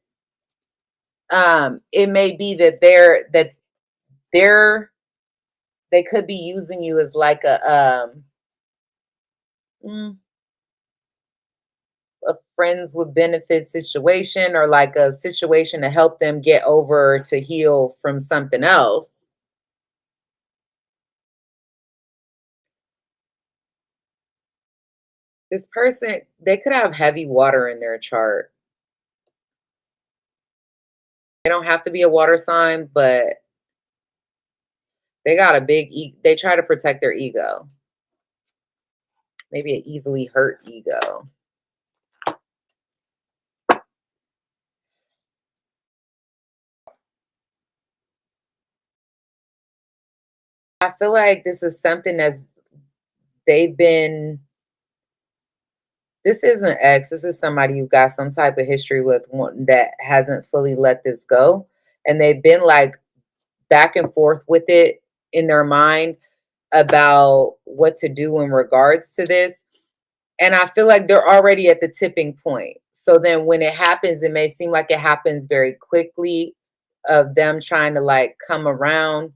it may be that they could be using you as like a friends with benefit situation or like a situation to help them get over to heal from something else. This person, they could have heavy water in their chart. They don't have to be a water sign, but they got a big they try to protect their ego. Maybe an easily hurt ego. I feel like this is something they've been This isn't ex. This is somebody you've got some type of history with that hasn't fully let this go. And they've been like back and forth with it in their mind about what to do in regards to this. And I feel like they're already at the tipping point. So then when it happens, it may seem like it happens very quickly of them trying to like come around,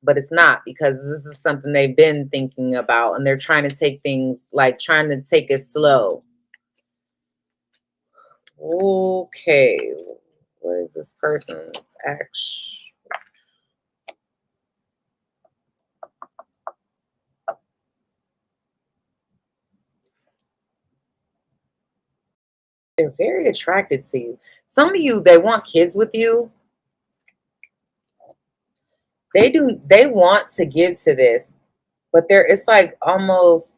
but it's not, because this is something they've been thinking about and they're trying to take things like trying to take it slow. Okay. What is this person's action? They're very attracted to you. Some of you, they want kids with you. They want to get to this, but it's like almost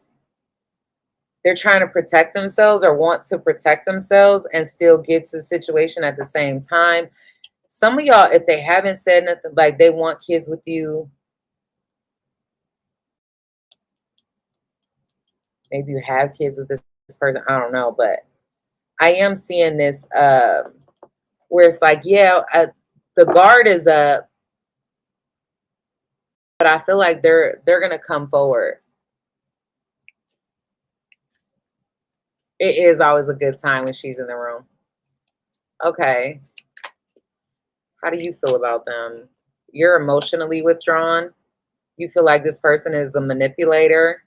they're trying to protect themselves or want to protect themselves and still get to the situation at the same time. Some of y'all, if they haven't said nothing, like they want kids with you, maybe you have kids with this person, I don't know, but I am seeing this where it's like, yeah, the guard is up, but I feel like they're gonna come forward. It is always a good time when she's in the room. Okay. How do you feel about them? You're emotionally withdrawn. You feel like this person is a manipulator.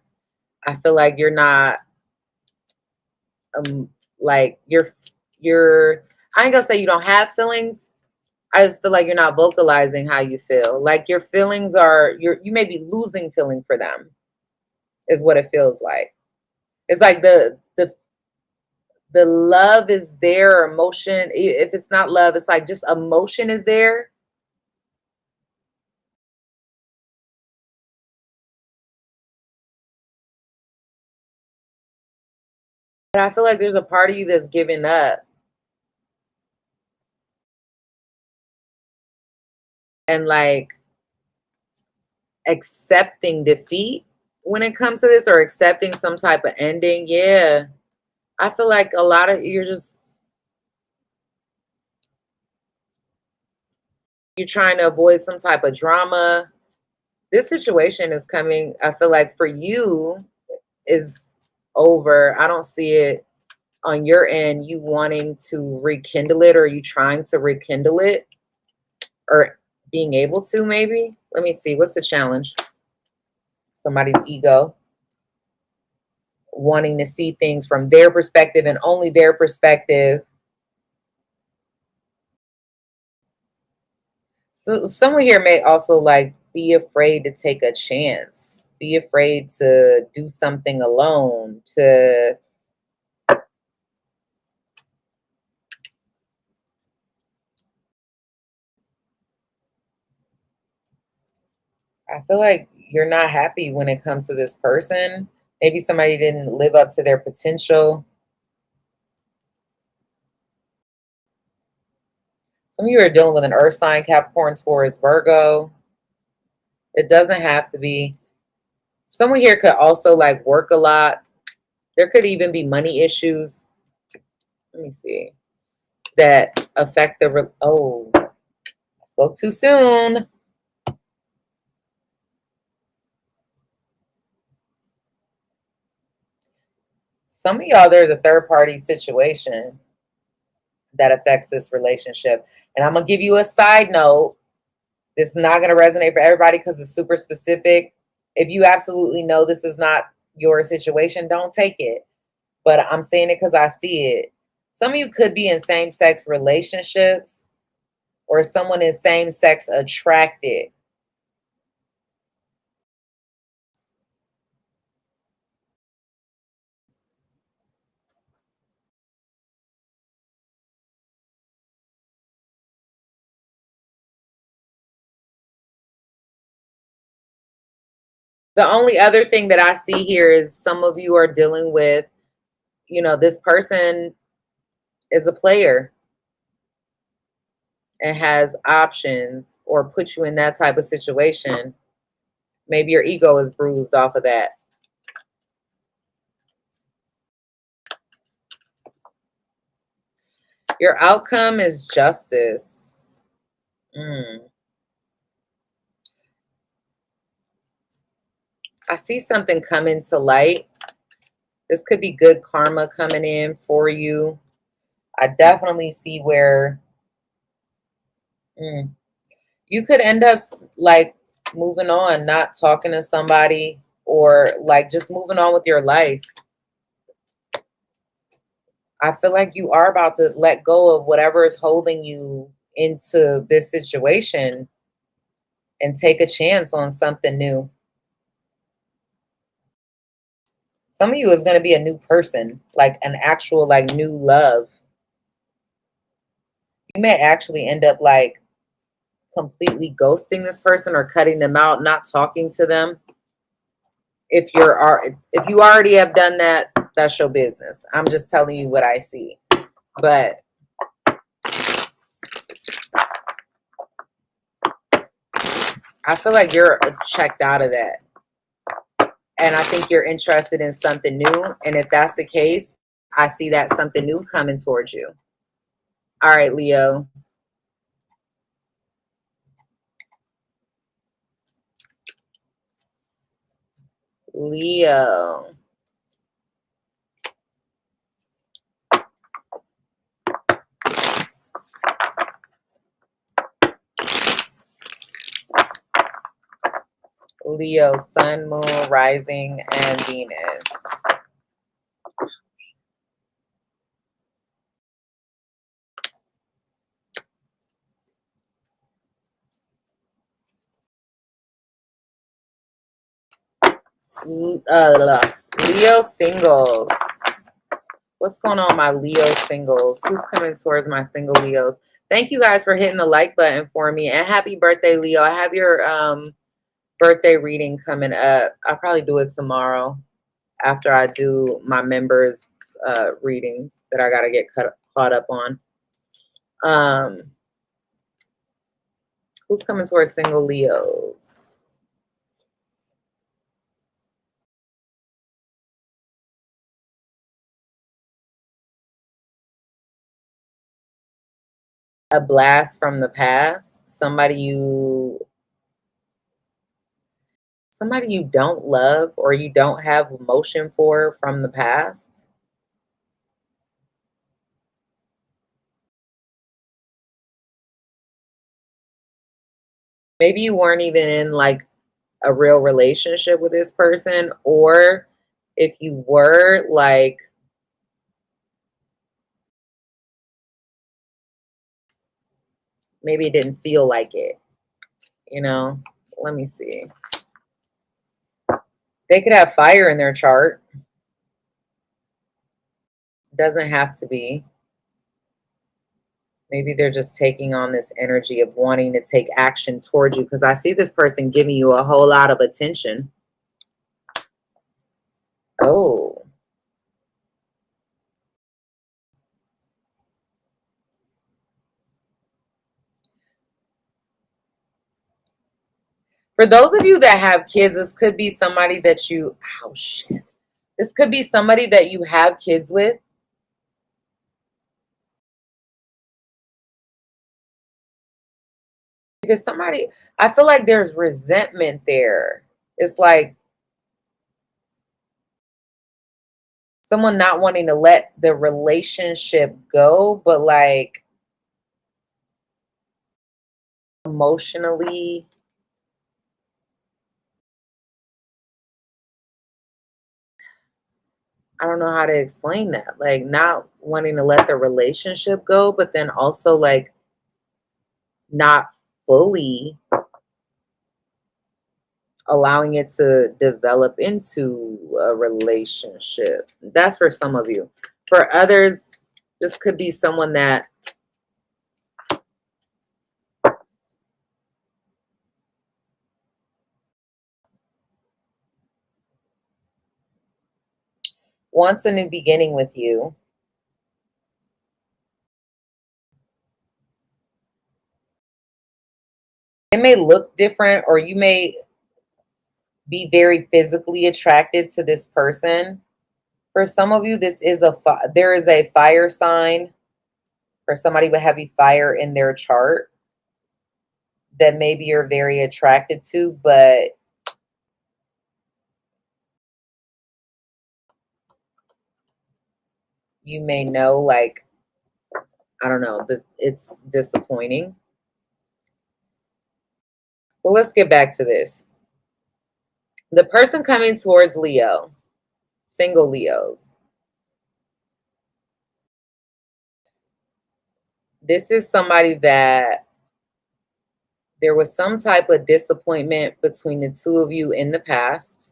I feel like you're not like you're I ain't gonna say you don't have feelings. I just feel like you're not vocalizing how you feel. Like your feelings are you may be losing feeling for them is what it feels like. It's like the love is there, emotion. If it's not love, it's like just emotion is there. But I feel like there's a part of you that's giving up and like accepting defeat when it comes to this, or accepting some type of ending. Yeah. I feel like a lot of you're trying to avoid some type of drama. This situation is coming, I feel like for you is over. I don't see it on your end, you wanting to rekindle it, or you trying to rekindle it, or being able to maybe. Let me see. What's the challenge? Somebody's ego. Wanting to see things from their perspective and only their perspective. So someone here may also like be afraid to take a chance, be afraid to do something alone, to I feel like you're not happy when it comes to this person. Maybe somebody didn't live up to their potential. Some of you are dealing with an earth sign, Capricorn, Taurus, Virgo. It doesn't have to be. Someone here could also like work a lot. There could even be money issues. Let me see. That affect oh, I spoke too soon. Some of y'all, there's a third party situation that affects this relationship. And I'm going to give you a side note. This is not going to resonate for everybody because it's super specific. If you absolutely know this is not your situation, don't take it. But I'm saying it because I see it. Some of you could be in same-sex relationships, or someone is same-sex attracted. The only other thing that I see here is some of you are dealing with, this person is a player and has options, or put you in that type of situation. Maybe your ego is bruised off of that. Your outcome is justice. I see something coming to light. This could be good karma coming in for you. I definitely see where you could end up like moving on, not talking to somebody, or like just moving on with your life. I feel like you are about to let go of whatever is holding you into this situation and take a chance on something new. Some of you is going to be a new person, like an actual like new love. You may actually end up like completely ghosting this person or cutting them out, not talking to them. If you already have done that, that's your business. I'm just telling you what I see. But I feel like you're checked out of that. And I think you're interested in something new. And if that's the case, I see that something new coming towards you. All right, Leo. Leo. Leo, sun, moon, rising, and Venus. Leo singles. What's going on, my Leo singles? Who's coming towards my single Leos? Thank you guys for hitting the like button for me. And happy birthday, Leo. I have your birthday reading coming up. I'll probably do it tomorrow after I do my members readings that I got to get caught up on. Who's coming towards single Leos? A blast from the past. Somebody you don't love or you don't have emotion for from the past. Maybe you weren't even in like a real relationship with this person, or if you were, like, maybe it didn't feel like it, you know? Let me see. They could have fire in their chart. Doesn't have to be. Maybe they're just taking on this energy of wanting to take action towards you, because I see this person giving you a whole lot of attention. Oh. For those of you that have kids, this could be somebody that you, oh shit. This could be somebody that you have kids with. Because somebody, I feel like there's resentment there. It's like someone not wanting to let the relationship go, but like emotionally, I don't know how to explain that. Like not wanting to let the relationship go, but then also like not fully allowing it to develop into a relationship. That's for some of you. For others, this could be someone that wants a new beginning with you. It may look different, or you may be very physically attracted to this person. For some of you, this is there is a fire sign For somebody with heavy fire in their chart that maybe you're very attracted to, but you may know, like, I don't know, that it's disappointing. Well, let's get back to this. The person coming towards Leo, single Leos, this is somebody that there was some type of disappointment between the two of you in the past.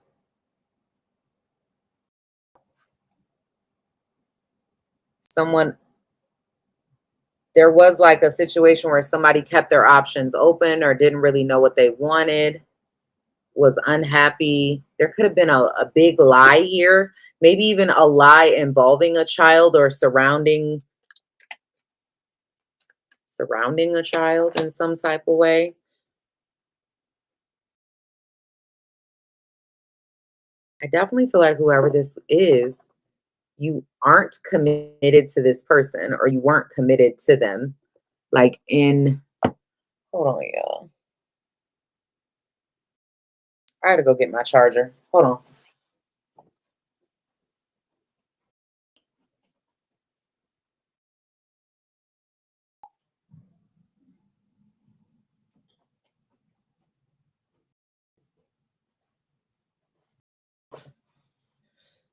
There was like a situation where somebody kept their options open or didn't really know what they wanted, was unhappy. There could have been a big lie here, maybe even a lie involving a child or surrounding a child in some type of way. I definitely feel like whoever this is, you aren't committed to this person, or you weren't committed to them. Like in, hold on, y'all. I had to go get my charger. Hold on.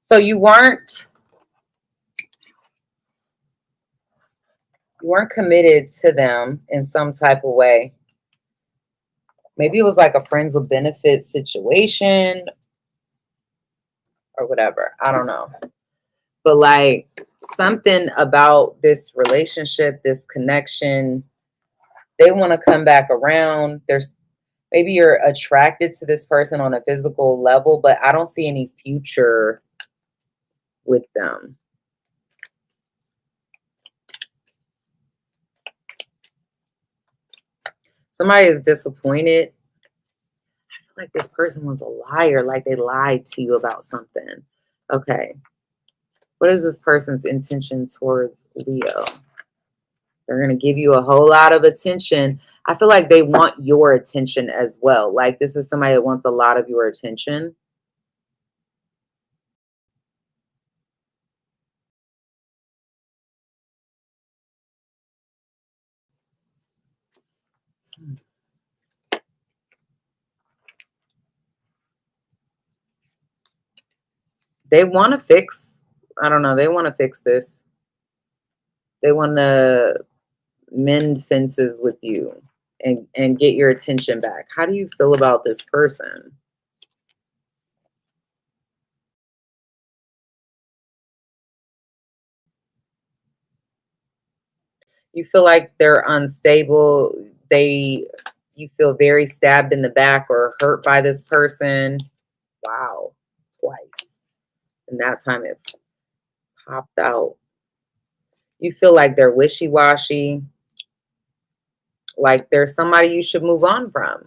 So you weren't committed to them in some type of way. Maybe it was like a friends with benefits situation or whatever. I don't know. But like something about this relationship, this connection, they want to come back around. There's maybe you're attracted to this person on a physical level, but I don't see any future with them. Somebody is disappointed. I feel like this person was a liar, like they lied to you about something. Okay. What is this person's intention towards Leo? They're going to give you a whole lot of attention. I feel like they want your attention as well. Like this is somebody that wants a lot of your attention. They want to fix, I don't know, they want to fix this. They want to mend fences with you and get your attention back. How do you feel about this person? You feel like they're unstable. You feel very stabbed in the back or hurt by this person. Wow, twice. And that time it popped out. You feel like they're wishy-washy, like there's somebody you should move on from.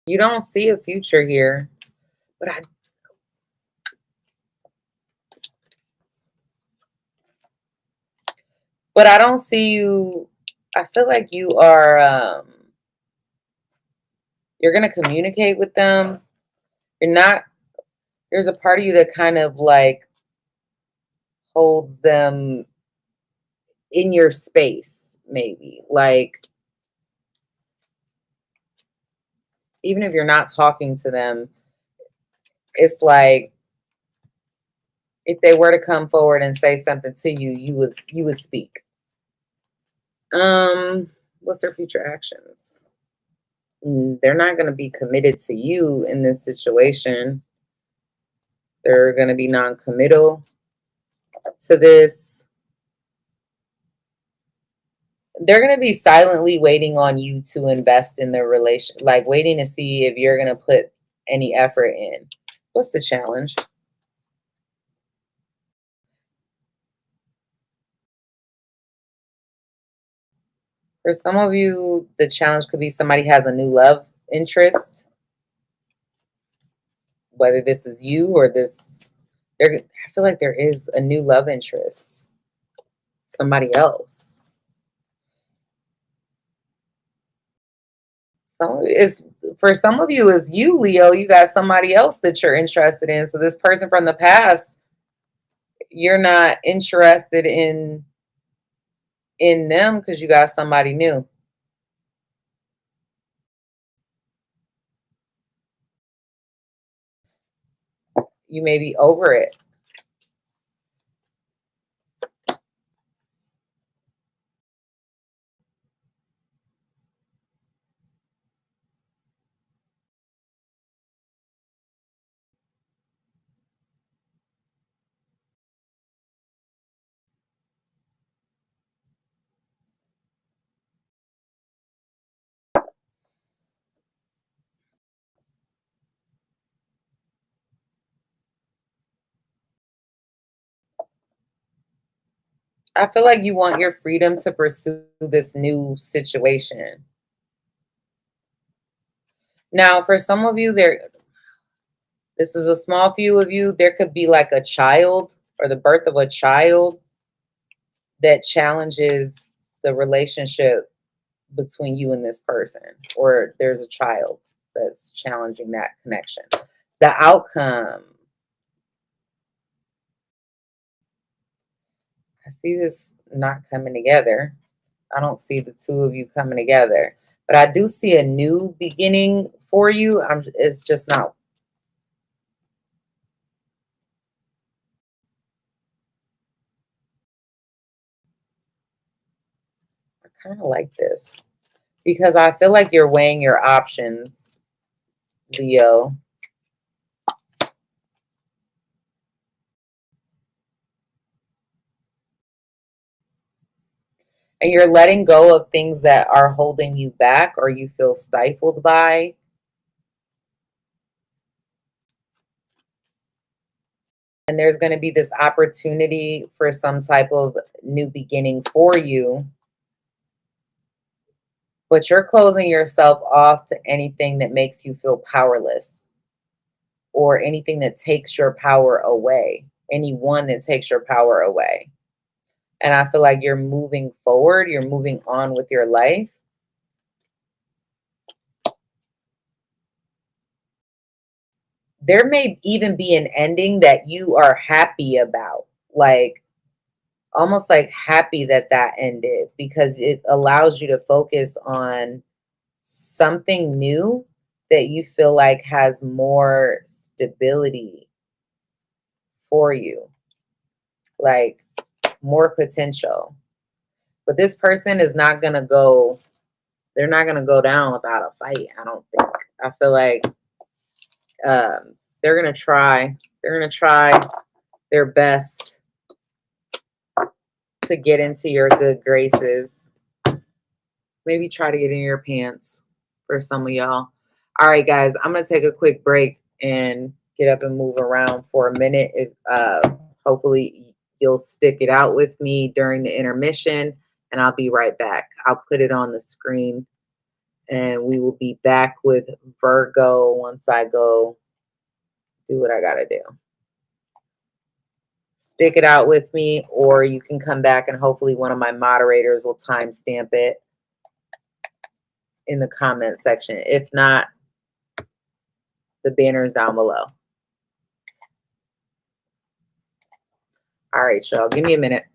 You don't see a future here, but I don't see you. I feel like you are you're going to communicate with them. You're not, there's a part of you that kind of like holds them in your space, maybe. Like, even if you're not talking to them, it's like if they were to come forward and say something to you, you would speak. What's their future actions? They're not going to be committed to you in this situation. They're going to be non-committal to this. They're going to be silently waiting on you to invest in their relation, like waiting to see if you're going to put any effort in. What's the challenge? For some of you, the challenge could be somebody has a new love interest, whether this is you or this. I feel like there is a new love interest, somebody else. So it's for some of you is you, Leo. You got somebody else that you're interested in. So this person from the past, you're not interested in them because you got somebody new. You may be over it. I feel like you want your freedom to pursue this new situation. Now, for some of you, this is a small few of you, there could be like a child or the birth of a child that challenges the relationship between you and this person, or there's a child that's challenging that connection. The outcome, I see this not coming together. I don't see the two of you coming together, but I do see a new beginning for you. It's just not. I kind of like this because I feel like you're weighing your options, Leo. And you're letting go of things that are holding you back or you feel stifled by. And there's going to be this opportunity for some type of new beginning for you. But you're closing yourself off to anything that makes you feel powerless or anything that takes your power away, anyone that takes your power away. And I feel like you're moving forward, you're moving on with your life. There may even be an ending that you are happy about, like almost like happy that that ended because it allows you to focus on something new that you feel like has more stability for you, like more potential. But this person is not going to go, they're not going to go down without a fight, I don't think. I feel like they're going to try. They're going to try their best to get into your good graces. Maybe try to get in your pants for some of y'all. All right, guys, I'm going to take a quick break and get up and move around for a minute. Hopefully you'll stick it out with me during the intermission, and I'll be right back. I'll put it on the screen, and we will be back with Virgo once I go do what I got to do. Stick it out with me, or you can come back and hopefully one of my moderators will timestamp it in the comment section. If not, the banner is down below. All right, y'all, give me a minute.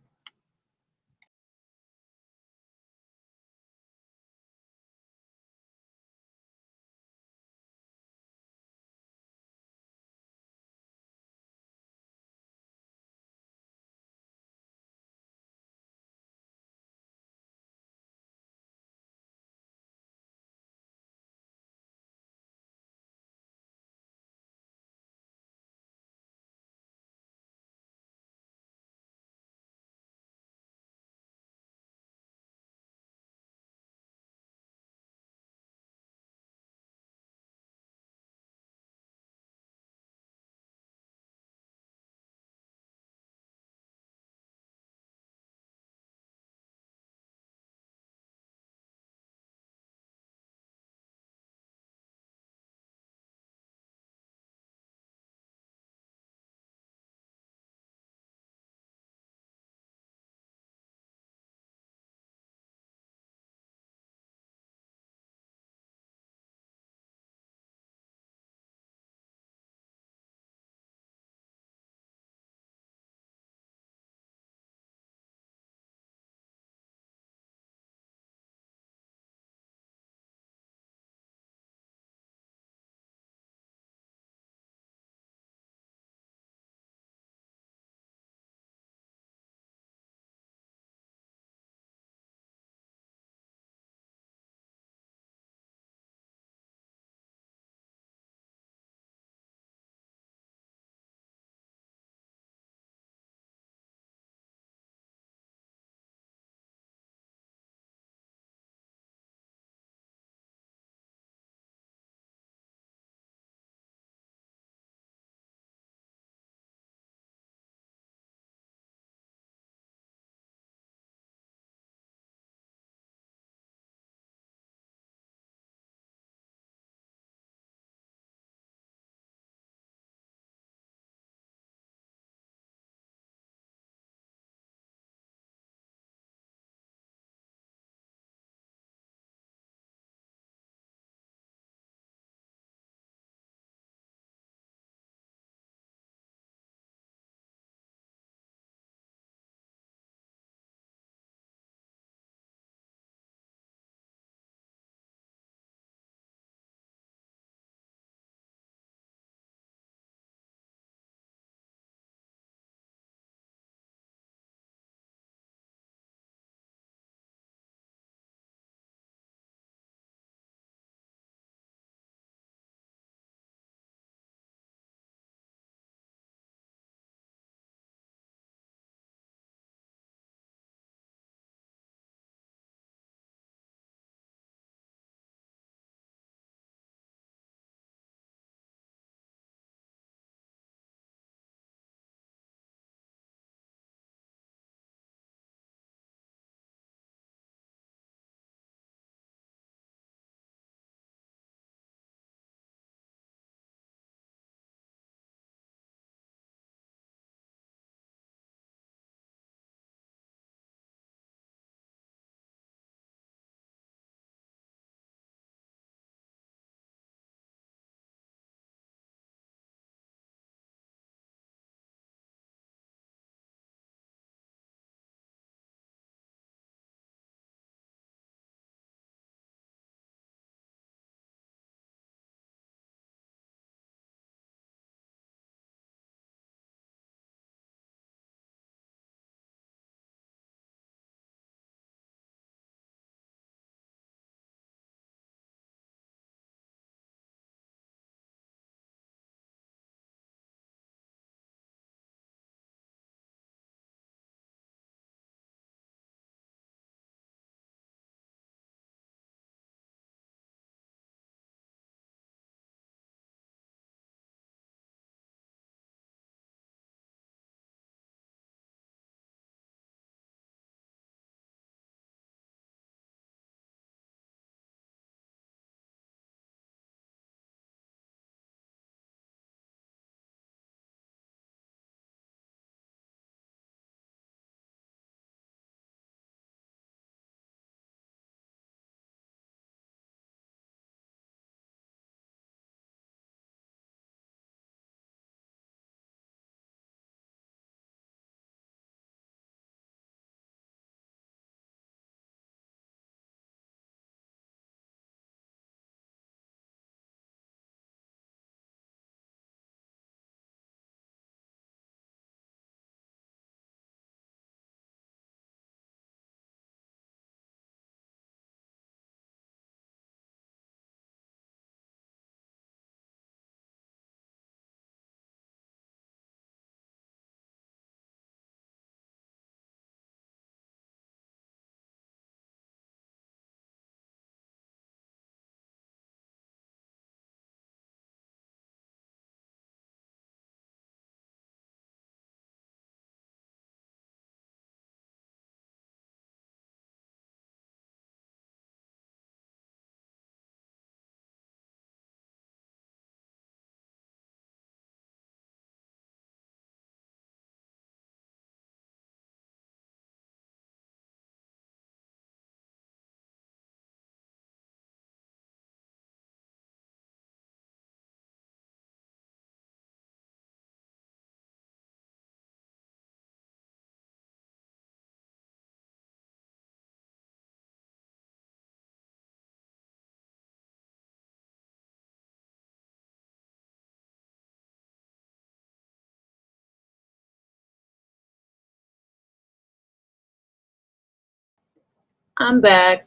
I'm back.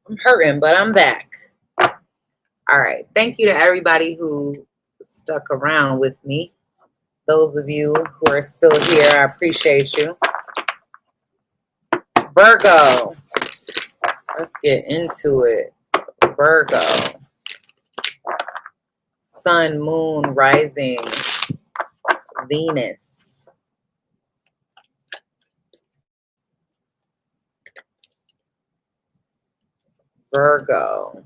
I'm hurting, but I'm back. All right. Thank you to everybody who stuck around with me. Those of you who are still here, I appreciate you. Virgo. Let's get into it. Virgo. Sun, moon, rising, Venus. Virgo.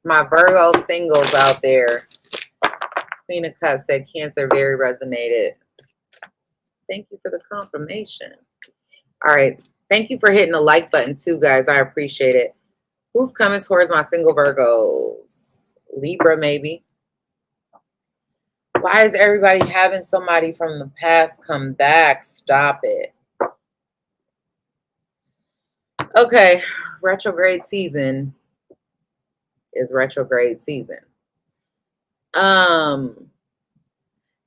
My Virgo singles out there. Queen of Cups said Cancer very resonated. Thank you for the confirmation. All right. Thank you for hitting the like button too, guys. I appreciate it. Who's coming towards my single Virgos? Libra, maybe. Why is everybody having somebody from the past come back? Stop it. Okay. Retrograde season is retrograde season.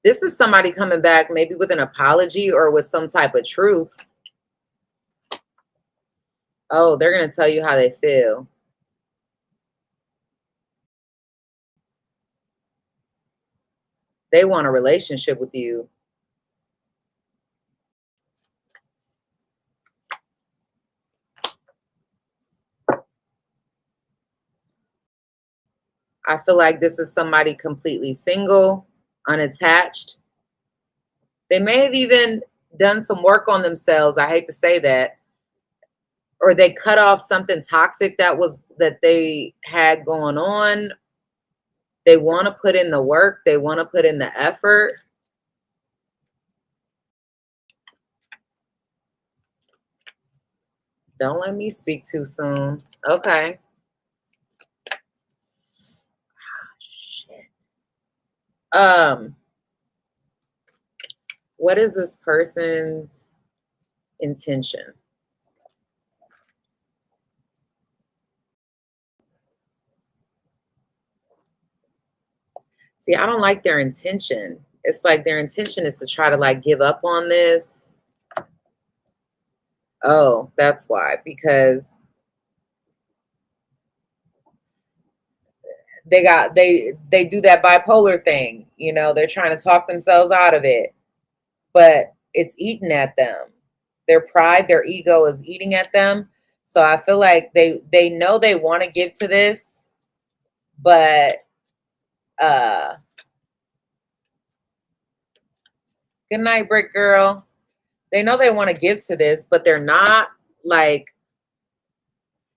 This is somebody coming back maybe with an apology or with some type of truth. Oh, they're going to tell you how they feel. They want a relationship with you. I feel like this is somebody completely single, unattached. They may have even done some work on themselves. I hate to say that. Or they cut off something toxic that they had going on. They want to put in the work. They want to put in the effort. Don't let me speak too soon. Okay. What is this person's intention? See, I don't like their intention. It's like their intention is to try to like give up on this. Oh, that's why. Because they do that bipolar thing. You know, they're trying to talk themselves out of it. But it's eating at them. Their pride, their ego is eating at them. So I feel like they know they want to give to this, but good night, Brick Girl. They know they want to give to this, but they're not like,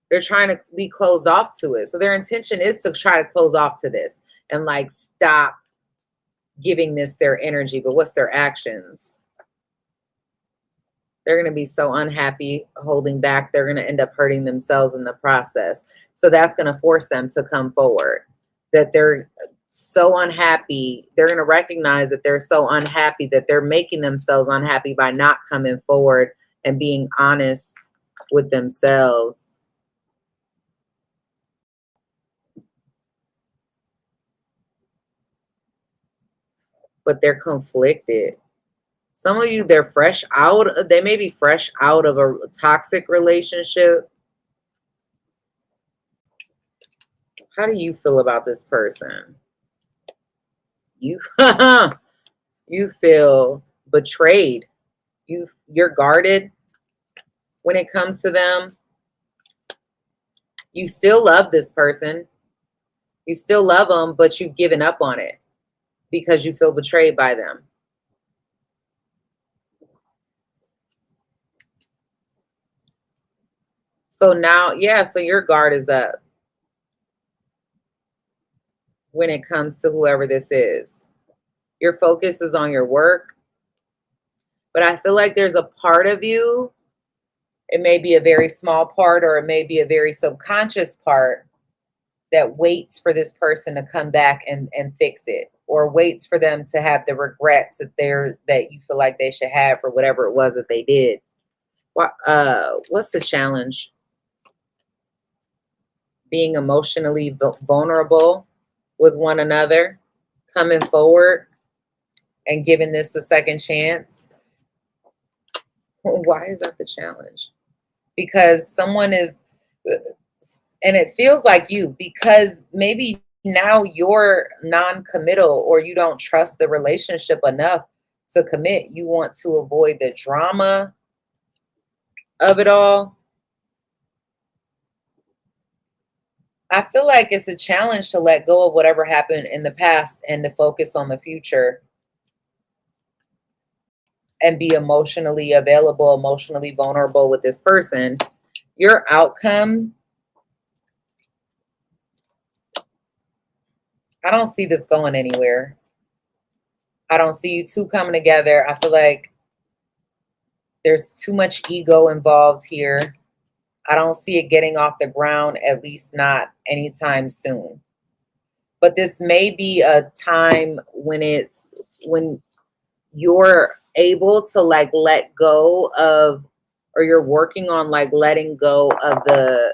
they're trying to be closed off to it. So their intention is to try to close off to this and like stop giving this their energy. But what's their actions? They're going to be so unhappy holding back. They're going to end up hurting themselves in the process. So that's going to force them to come forward. That they're so unhappy. They're going to recognize that they're so unhappy that they're making themselves unhappy by not coming forward and being honest with themselves. But they're conflicted. Some of you, they may be fresh out of a toxic relationship. How do you feel about this person? You feel betrayed. You're guarded when it comes to them. You still love this person. You still love them, but you've given up on it because you feel betrayed by them. So now, yeah, so your guard is up when it comes to whoever this is. Your focus is on your work. But I feel like there's a part of you, it may be a very small part or it may be a very subconscious part, that waits for this person to come back and fix it, or waits for them to have the regrets that you feel like they should have for whatever it was that they did. What's the challenge? Being emotionally vulnerable with one another, coming forward and giving this a second chance. Why is that the challenge? Because someone is, and it feels like you, because maybe now you're non-committal, or you don't trust the relationship enough to commit. You want to avoid the drama of it all. I feel like it's a challenge to let go of whatever happened in the past and to focus on the future and be emotionally available, emotionally vulnerable with this person. Your outcome, I don't see this going anywhere. I don't see you two coming together. I feel like there's too much ego involved here. I don't see it getting off the ground, at least not anytime soon. But this may be a time when you're able to like let go of, or you're working on like letting go of the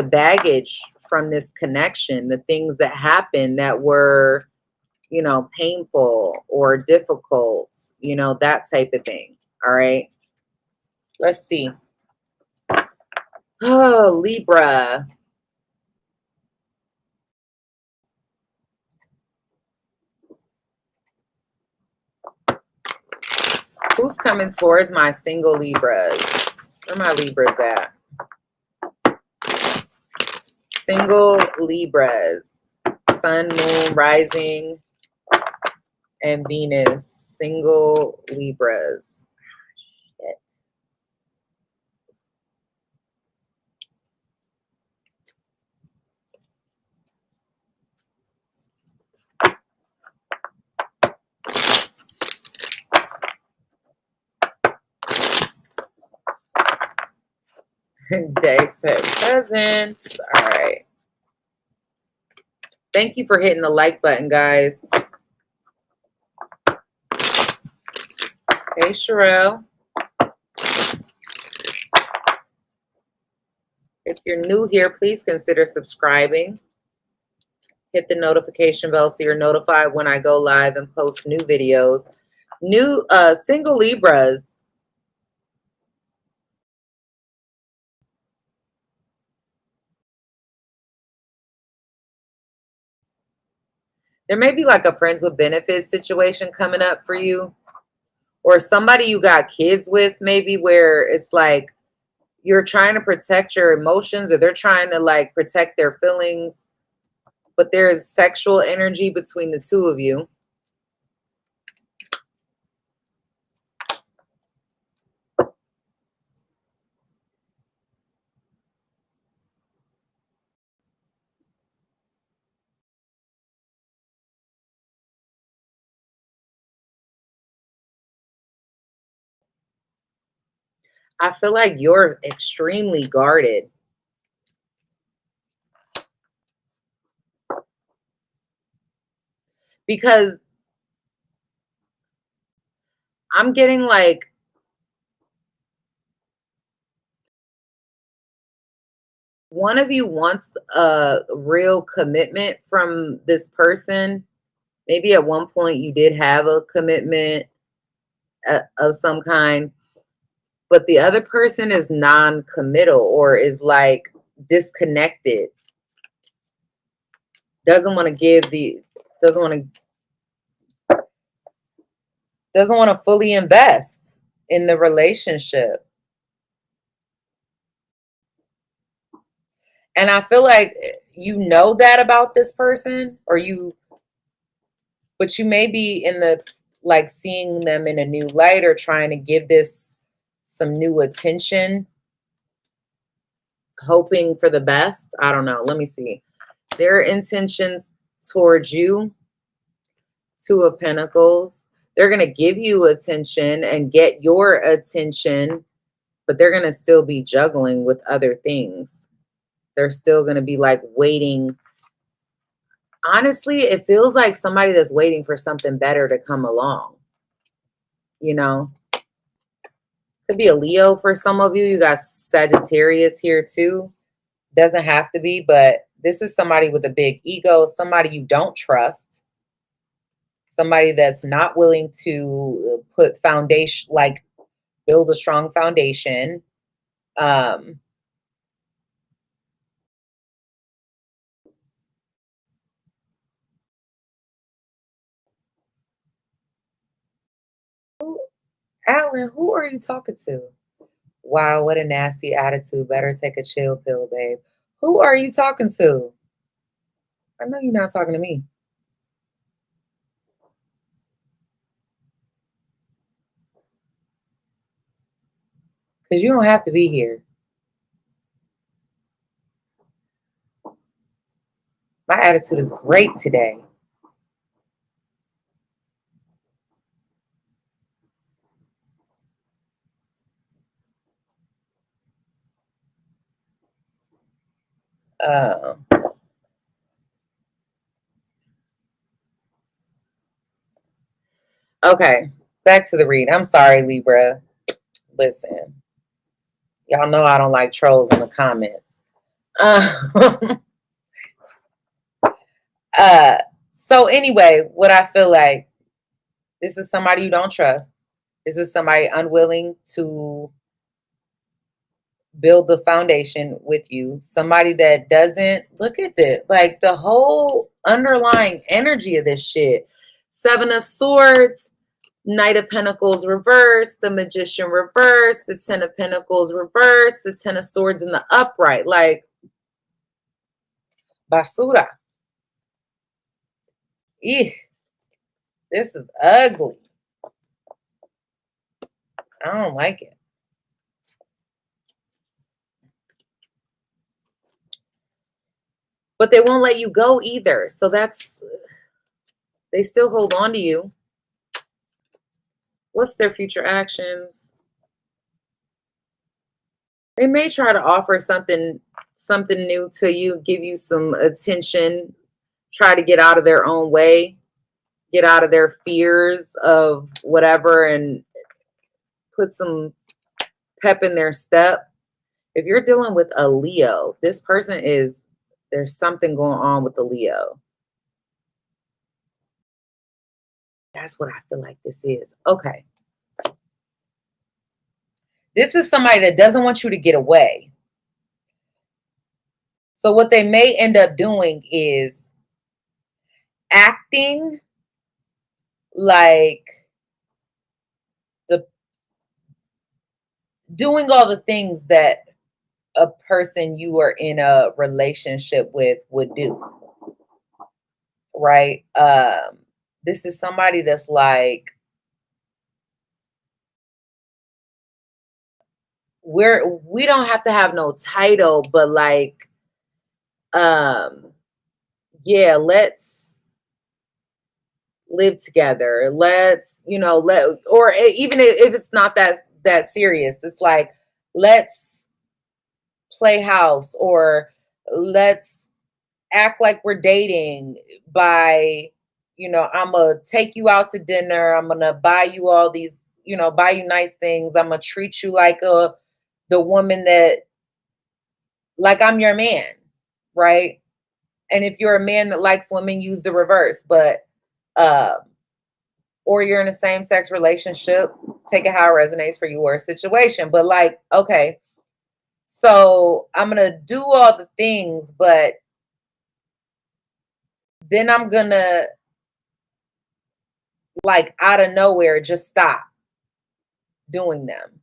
baggage from this connection, the things that happened that were, you know, painful or difficult, you know, that type of thing. All right. Let's see. Oh, Libra. Who's coming towards my single Libras? Where my Libras at? Single Libras. Sun, moon, rising, and Venus. Single Libras. Shit. Day said present. All right. Thank you for hitting the like button, guys. Hey, Sherelle. If you're new here, please consider subscribing. Hit the notification bell so you're notified when I go live and post new videos. New single Libras. There may be like a friends with benefits situation coming up for you, or somebody you got kids with, maybe, where it's like you're trying to protect your emotions, or they're trying to like protect their feelings, but there's sexual energy between the two of you. I feel like you're extremely guarded. Because I'm getting like one of you wants a real commitment from this person. Maybe at one point you did have a commitment of some kind, but the other person is non-committal, or is like disconnected. Doesn't want to fully invest in the relationship. And I feel like you know that about this person, but you may be in the like seeing them in a new light, or trying to give this some new attention, hoping for the best. I don't know. Let me see. Their intentions towards you, Two of Pentacles. They're going to give you attention and get your attention, but they're going to still be juggling with other things. They're still going to be like waiting. Honestly, it feels like somebody that's waiting for something better to come along. You know, could be a Leo for some of you. You got Sagittarius here too. Doesn't have to be, but this is somebody with a big ego, somebody you don't trust, somebody that's not willing to put foundation, like build a strong foundation. Alan, who are you talking to? Wow, what a nasty attitude. Better take a chill pill, babe. Who are you talking to? I know you're not talking to me. Because you don't have to be here. My attitude is great today. Okay, back to the read. I'm sorry, Libra. Listen, y'all know I don't like trolls in the comments. So anyway, what I feel like, this is somebody you don't trust. This is somebody unwilling to build the foundation with you. Somebody that doesn't look at it. Like the whole underlying energy of this shit. 7 of Swords, Knight of Pentacles reversed, the Magician reversed, the 10 of Pentacles reversed, the 10 of Swords in the upright. Like basura. Eeh, this is ugly. I don't like it. But they won't let you go either. So that's, they still hold on to you. What's their future actions? They may try to offer something new to you, give you some attention, try to get out of their own way, get out of their fears of whatever, and put some pep in their step. If you're dealing with a Leo, this person is, there's something going on with the Leo. That's what I feel like this is. Okay. This is somebody that doesn't want you to get away. So what they may end up doing is acting like doing all the things that a person you are in a relationship with would do. Right? This is somebody that's like, we don't have to have no title, but like, yeah, let's live together. Let's, or even if it's not that serious, it's like, let's play house, or let's act like we're dating by, I'm gonna take you out to dinner. I'm gonna buy you all these, buy you nice things. I'm gonna treat you like the woman that, like I'm your man, right? And if you're a man that likes women, use the reverse. But or you're in a same-sex relationship, take it how it resonates for you or a situation. But like, okay, so I'm gonna do all the things, but then I'm gonna, like, out of nowhere, just stop doing them.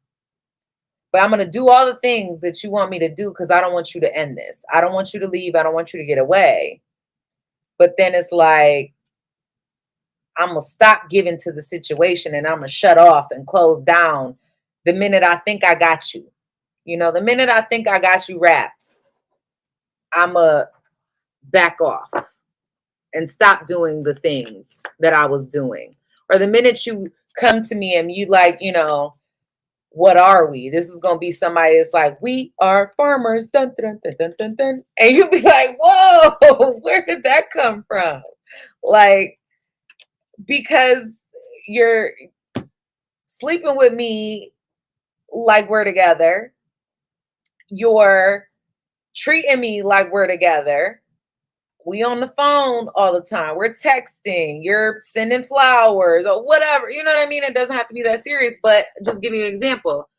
But I'm going to do all the things that you want me to do because I don't want you to end this. I don't want you to leave. I don't want you to get away. But then it's like, I'm going to stop giving to the situation, and I'm going to shut off and close down the minute I think I got you. The minute I think I got you wrapped, I'm going to back off and stop doing the things that I was doing. Or the minute you come to me and you like, what are we? This is going to be somebody that's like, we are farmers. Dun, dun, dun, dun, dun, dun. And you'll be like, whoa, where did that come from? Like, because you're sleeping with me like we're together. You're treating me like we're together. We on the phone all the time. We're texting. You're sending flowers or whatever. You know what I mean? It doesn't have to be that serious, but just give you an example.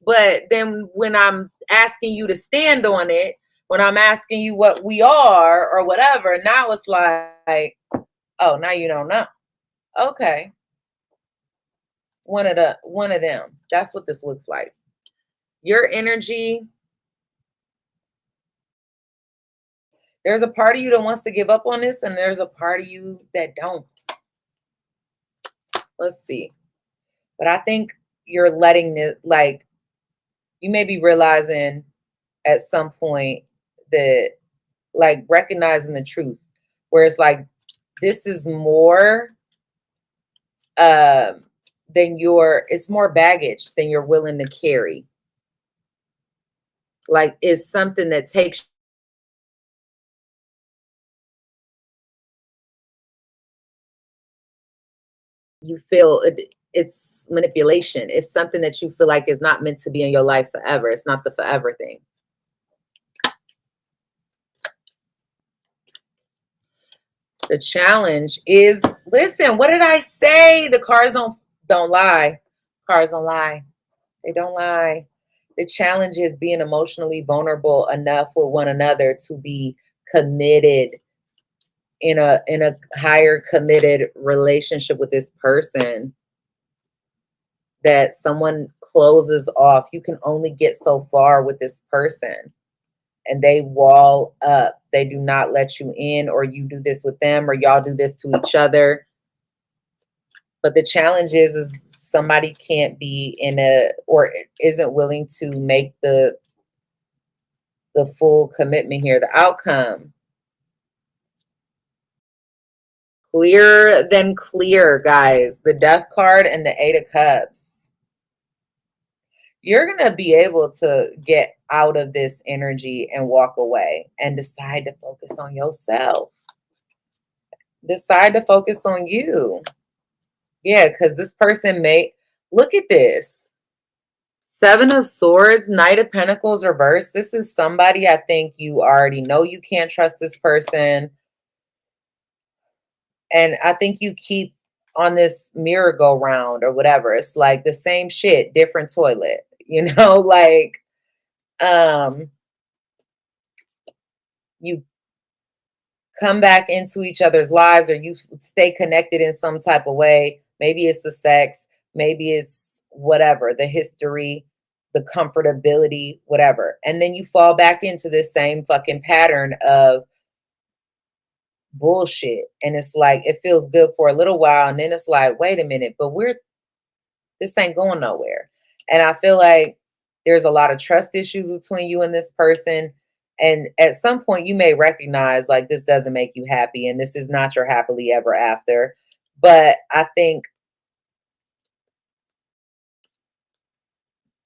But then when I'm asking you to stand on it, when I'm asking you what we are or whatever, now it's like, oh, now you don't know. Okay. One of them. That's what this looks like. Your energy. There's a part of you that wants to give up on this, and there's a part of you that don't. Let's see. But I think you're letting it, like, you may be realizing at some point that, like, recognizing the truth, where it's like, this is more it's more baggage than you're willing to carry. Like, it's something that takes you feel it's manipulation. It's something that you feel like is not meant to be in your life forever. It's not the forever thing. The challenge is, listen, what did I say? The cards don't lie. Cards don't lie. They don't lie. The challenge is being emotionally vulnerable enough with one another to be committed in a higher committed relationship with this person, that someone closes off. You can only get so far with this person, and they wall up. They do not let you in, or you do this with them, or y'all do this to each other. But the challenge is somebody can't be in or isn't willing to make the full commitment here. The outcome. Clearer than clear, guys. The Death card and the Eight of Cups. You're going to be able to get out of this energy and walk away and decide to focus on yourself. Decide to focus on you. Yeah, because this person may, look at this. Seven of Swords, Knight of Pentacles reversed. This is somebody I think you already know you can't trust this person. And I think you keep on this merry-go-round or whatever. It's like the same shit, different toilet. You know, like, you come back into each other's lives, or you stay connected in some type of way. Maybe it's the sex, maybe it's whatever, the history, the comfortability, whatever. And then you fall back into this same fucking pattern of bullshit. And it's like, it feels good for a little while, and then it's like, wait a minute, but this ain't going nowhere. And I feel like there's a lot of trust issues between you and this person. And at some point you may recognize, like, this doesn't make you happy, and this is not your happily ever after. But I think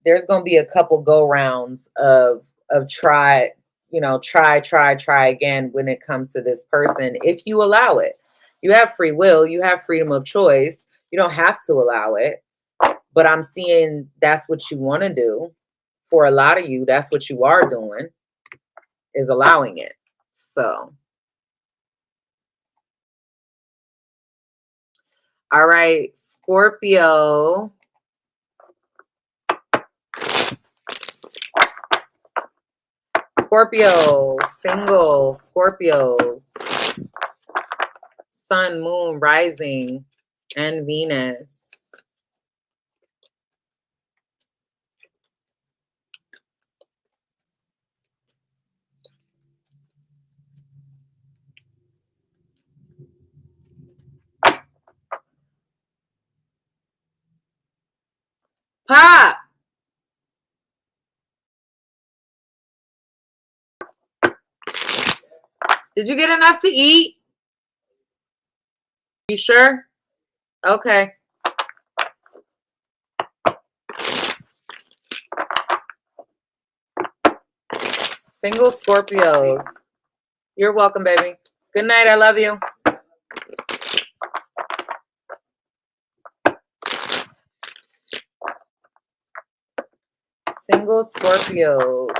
there's going to be a couple go rounds of try again when it comes to this person, if you allow it. You have free will, you have freedom of choice. You don't have to allow it, but I'm seeing that's what you want to do. For a lot of you, that's what you are doing, is allowing it. So, all right, Scorpio. Scorpio, single Scorpios, Sun, Moon, Rising, and Venus. Pop! Did you get enough to eat? You sure? Okay. Single Scorpios. You're welcome, baby. Good night. I love you. Single Scorpios.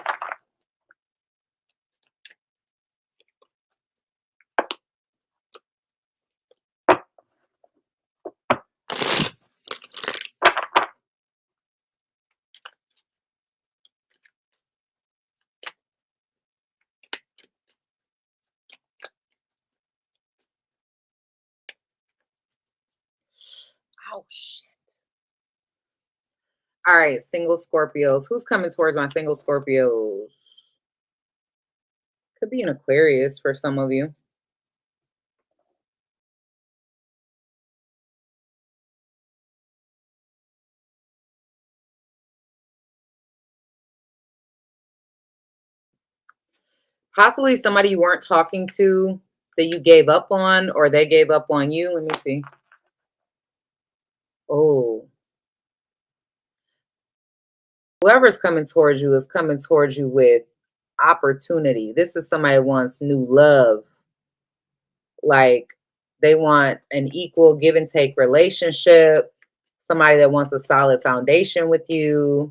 Oh, shit. All right, single Scorpios. Who's coming towards my single Scorpios? Could be an Aquarius for some of you. Possibly somebody you weren't talking to that you gave up on, or they gave up on you. Let me see. Oh. Whoever's coming towards you is coming towards you with opportunity. This is somebody who wants new love. Like they want an equal give and take relationship. Somebody that wants a solid foundation with you.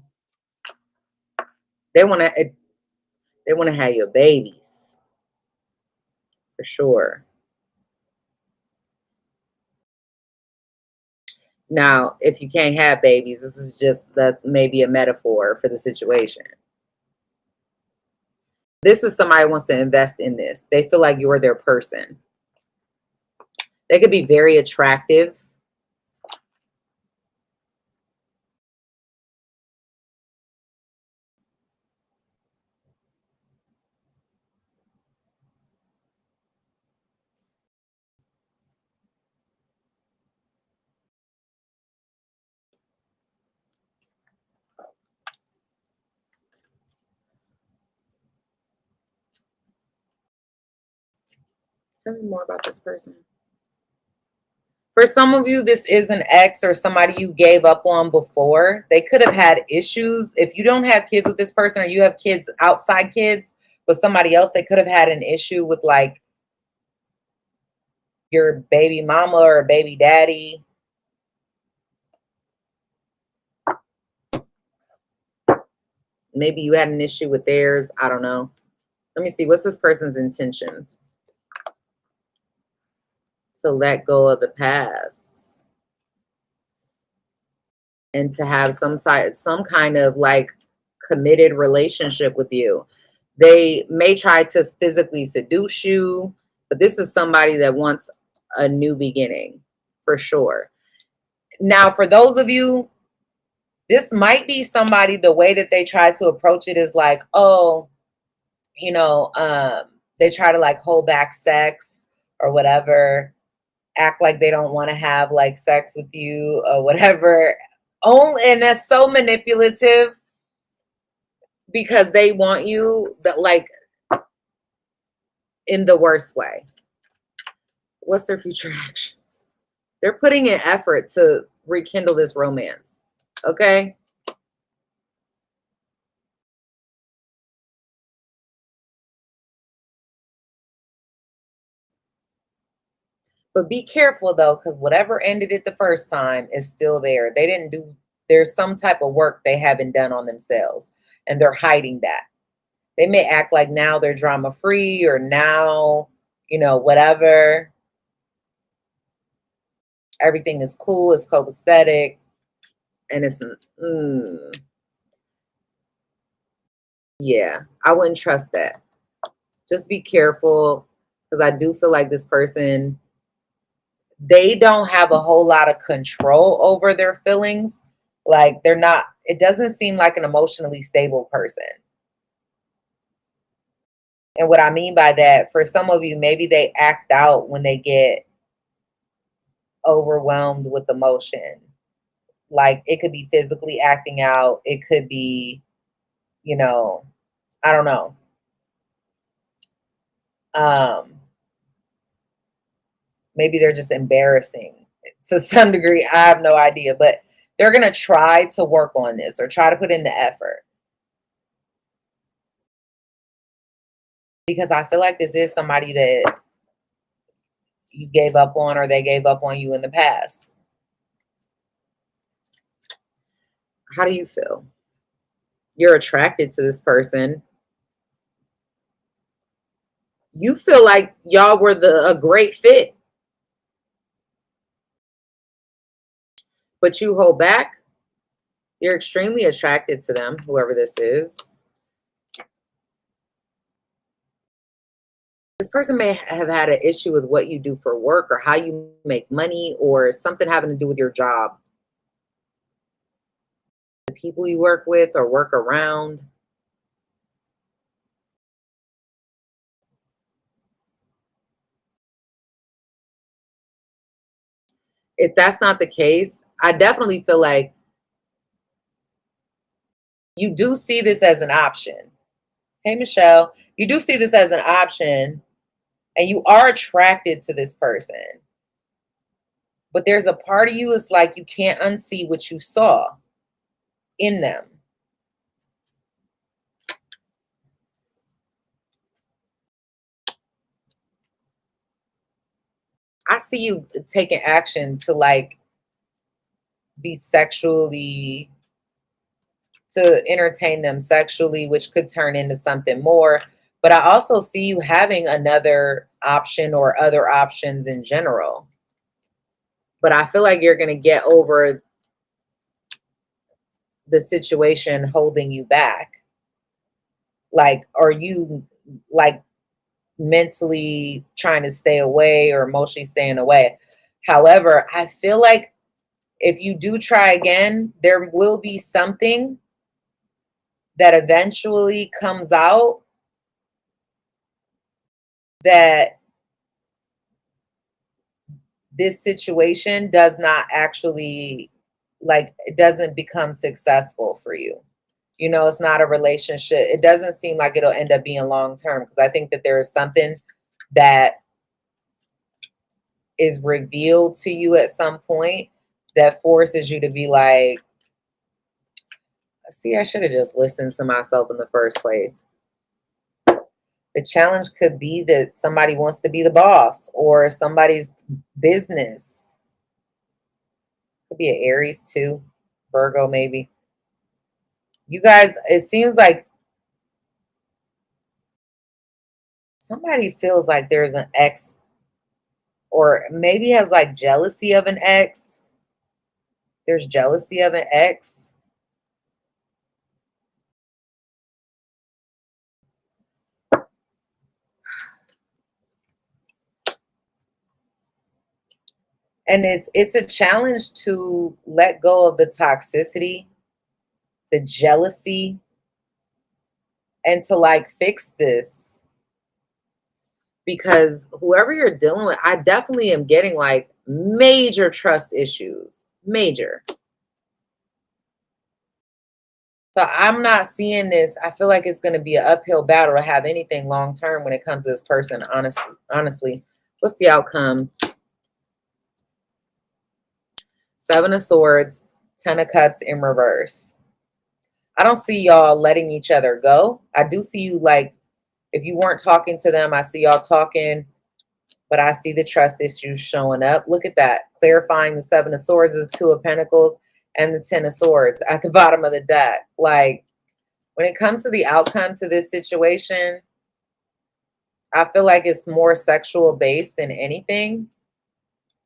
They want to have your babies. For sure. Now, if you can't have babies, that's maybe a metaphor for the situation. This is somebody who wants to invest in this. They feel like you're their person. They could be very attractive. Tell me more about this person. For some of you, this is an ex or somebody you gave up on before. They could have had issues. If you don't have kids with this person, or you have kids, outside kids with somebody else, they could have had an issue with like your baby mama or baby daddy. Maybe you had an issue with theirs. I don't know. Let me see. What's this person's intentions? To let go of the past and to have some kind of like committed relationship with you. They may try to physically seduce you, but this is somebody that wants a new beginning for sure. Now, for those of you, this might be somebody, the way that they try to approach it is like, oh, they try to like hold back sex or whatever, act like they don't want to have like sex with you or whatever. And that's so manipulative because they want you, that like in the worst way. What's their future actions? They're putting in effort to rekindle this romance. Okay. But be careful though, because whatever ended it the first time is still there. There's some type of work they haven't done on themselves and they're hiding that. They may act like now they're drama free or now, whatever. Everything is cool, it's copacetic, and yeah, I wouldn't trust that. Just be careful because I do feel like this person, they don't have a whole lot of control over their feelings. Like it doesn't seem like an emotionally stable person. And what I mean by that, for some of you, maybe they act out when they get overwhelmed with emotion. Like it could be physically acting out. It could be, I don't know. Maybe they're just embarrassing to some degree. I have no idea, but they're going to try to work on this or try to put in the effort. Because I feel like this is somebody that you gave up on or they gave up on you in the past. How do you feel? You're attracted to this person. You feel like y'all were a great fit. But you hold back. You're extremely attracted to them, whoever this is. This person may have had an issue with what you do for work or how you make money or something having to do with your job. The people you work with or work around. If that's not the case, I definitely feel like you do see this as an option. Hey, Michelle, you do see this as an option and you are attracted to this person. But there's a part of you is like you can't unsee what you saw in them. I see you taking action to like be sexually, to entertain them sexually, which could turn into something more. But I also see you having another option or other options in general. But I feel like you're going to get over the situation holding you back. Like, are you like mentally trying to stay away or emotionally staying away? However, I feel like if you do try again, there will be something that eventually comes out that this situation does not actually, like, it doesn't become successful for you. You know, it's not a relationship. It doesn't seem like it'll end up being long term because I think that there is something that is revealed to you at some point that forces you to be like, see, I should have just listened to myself in the first place. The challenge could be that somebody wants to be the boss or somebody's business. Could be an Aries too, Virgo maybe. You guys, it seems like somebody feels like there's an ex or maybe has like jealousy of an ex. There's jealousy of an ex. And it's a challenge to let go of the toxicity, the jealousy, and to like fix this. Because whoever you're dealing with, I definitely am getting like major trust issues. Major. So I'm not seeing this. I feel like it's going to be an uphill battle to have anything long term when it comes to this person, honestly. What's the outcome? Seven of Swords, Ten of Cups in reverse. I don't see y'all letting each other go. I do see you like, if you weren't talking to them, I see y'all talking, but I see the trust issues showing up. Look at that. Clarifying the Seven of Swords, the Two of Pentacles, and the Ten of Swords at the bottom of the deck. Like, when it comes to the outcome to this situation, I feel like it's more sexual based than anything.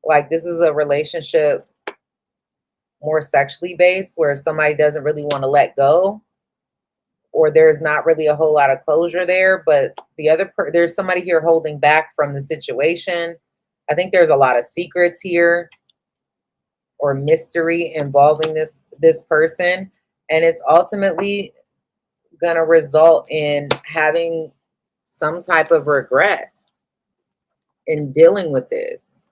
Like, this is a relationship more sexually based where somebody doesn't really want to let go, or there's not really a whole lot of closure there, but there's somebody here holding back from the situation. I think there's a lot of secrets here or mystery involving this person, and it's ultimately going to result in having some type of regret in dealing with this.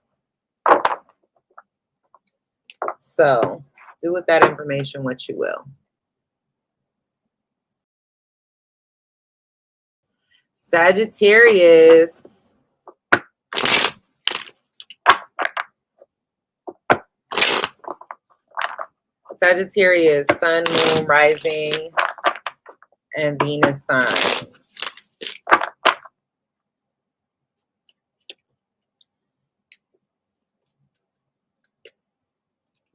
So do with that information what you will. Sagittarius. Sagittarius, Sun, Moon, Rising, and Venus signs.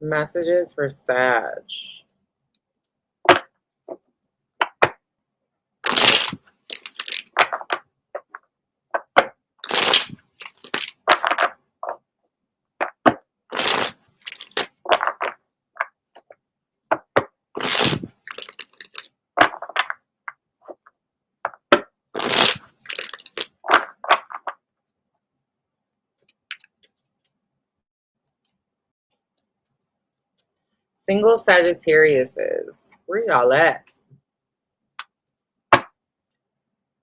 Messages for Sag. Single Sagittariuses. Where y'all at?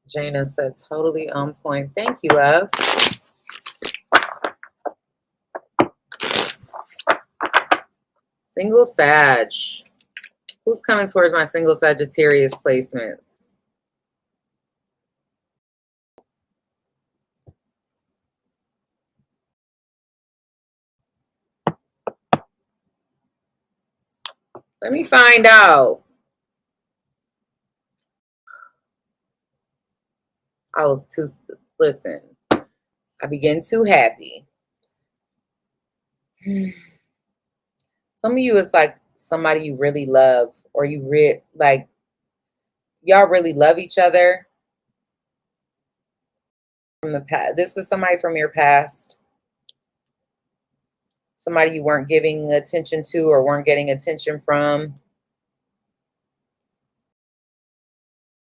Jana said totally on point. Thank you, love. Single Sag. Who's coming towards my single Sagittarius placements? Let me find out. I was too, listen, I began too happy. Some of you is like somebody you really love, or you like y'all really love each other from the past. This is somebody from your past. Somebody you weren't giving attention to or weren't getting attention from.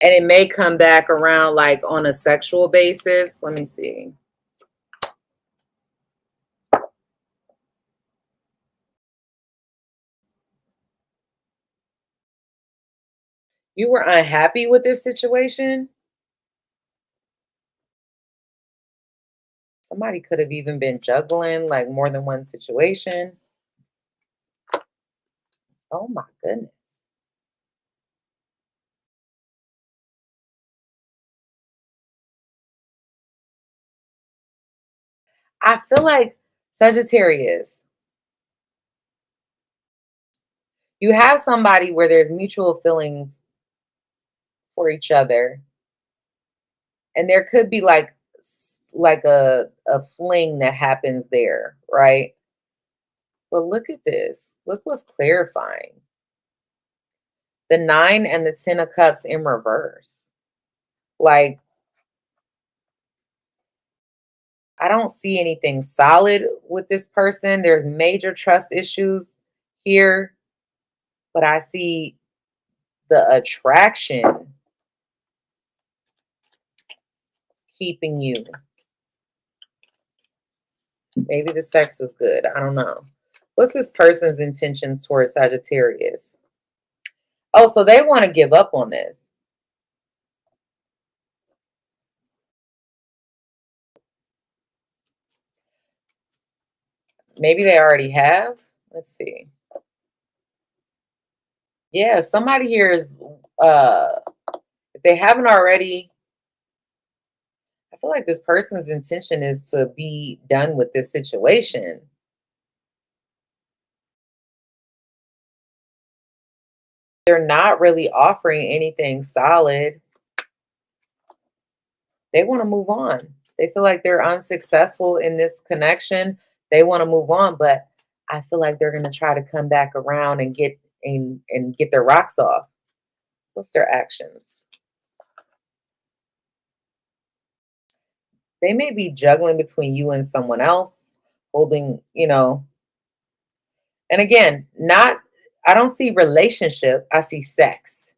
And it may come back around like on a sexual basis. Let me see. You were unhappy with this situation. Somebody could have even been juggling like more than one situation. Oh my goodness. I feel like Sagittarius, you have somebody where there's mutual feelings for each other. And there could be like a fling that happens there, right? But look at this. Look what's clarifying. The 9 and the 10 of Cups in reverse. Like, I don't see anything solid with this person. There's major trust issues here, but I see the attraction keeping you. Maybe the sex is good. I don't know. What's this person's intentions towards Sagittarius? Oh, so they want to give up on this. Maybe they already have. Let's see. Yeah, somebody here is, if they haven't already, I feel like this person's intention is to be done with this situation. They're not really offering anything solid. They want to move on. They feel like they're unsuccessful in this connection. They want to move on, but I feel like they're going to try to come back around and get their rocks off. What's their actions? They may be juggling between you and someone else, holding, and again, I don't see relationship, I see sex.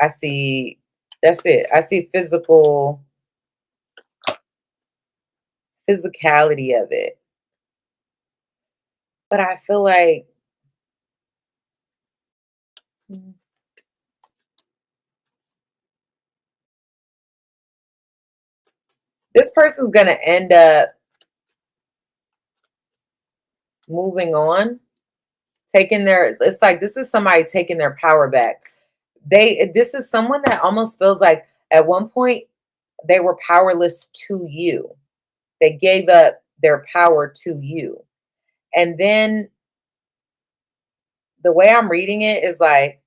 That's it. I see physicality of it. But I feel like this person's going to end up moving on, it's like this is somebody taking their power back. This is someone that almost feels like at one point they were powerless to you. They gave up their power to you. And then the way I'm reading it is like,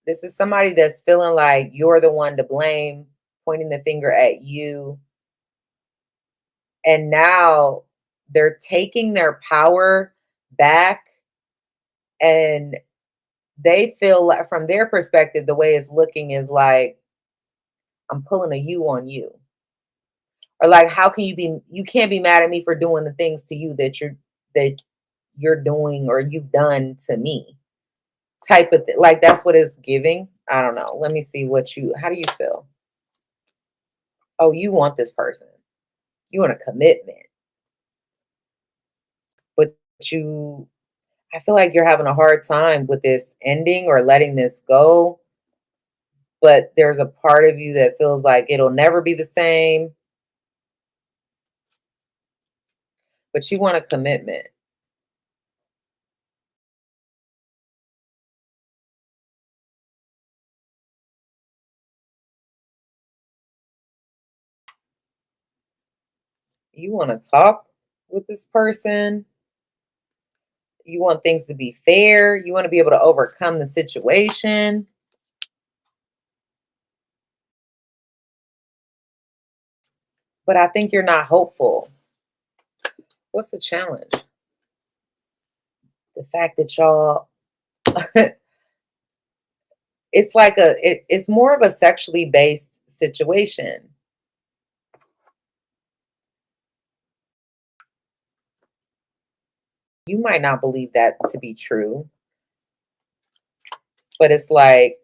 this is somebody that's feeling like you're the one to blame, pointing the finger at you. And now they're taking their power back And they feel like, from their perspective, the way it's looking is like, I'm pulling a you on you. Or like, how can you can't be mad at me for doing the things to you that you're doing or you've done to me, type of thing. Like, that's what it's giving. I don't know. Let me see how do you feel? Oh, you want this person. You want a commitment. But you, I feel like you're having a hard time with this ending or letting this go. But there's a part of you that feels like it'll never be the same. But you want a commitment. You want to talk with this person. You want things to be fair. You want to be able to overcome the situation. But I think you're not hopeful. What's the challenge? The fact that y'all, it's like it's more of a sexually based situation. You might not believe that to be true, but it's like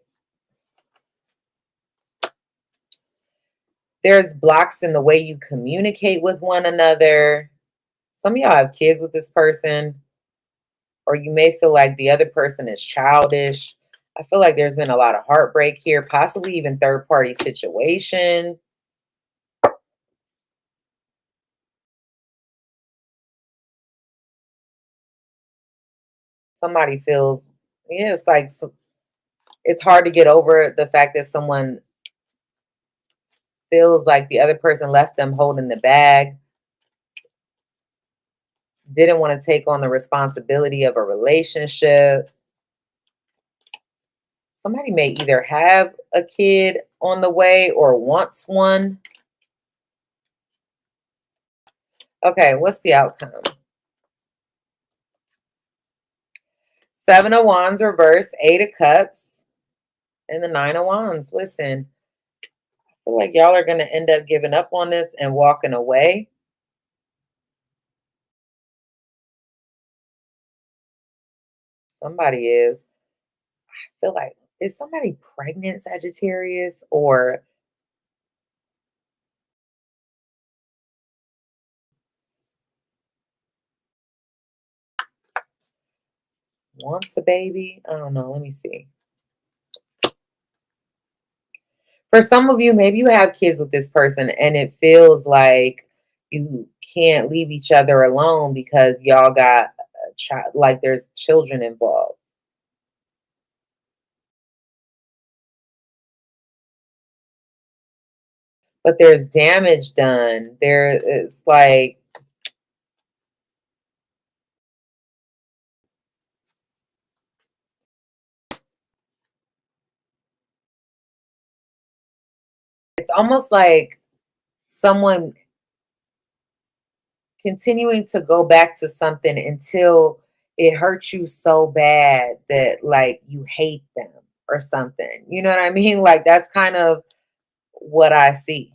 there's blocks in the way you communicate with one another. Some of y'all have kids with this person, or you may feel like the other person is childish. I feel like there's been a lot of heartbreak here, possibly even third party situation. Somebody feels, yeah, it's like it's hard to get over the fact that someone feels like the other person left them holding the bag, didn't want to take on the responsibility of a relationship. Somebody may either have a kid on the way or wants one. Okay, what's the outcome? Seven of Wands reversed, Eight of Cups, and the Nine of Wands. Listen, I feel like y'all are going to end up giving up on this and walking away. Somebody is. I feel like, is somebody pregnant, Sagittarius? Or wants a baby? I don't know. Let me see. For some of you, maybe you have kids with this person and it feels like you can't leave each other alone because y'all got a child, like there's children involved. But there's damage done. There is like, it's almost like someone continuing to go back to something until it hurts you so bad that like you hate them or something. You know what I mean? Like that's kind of what I see.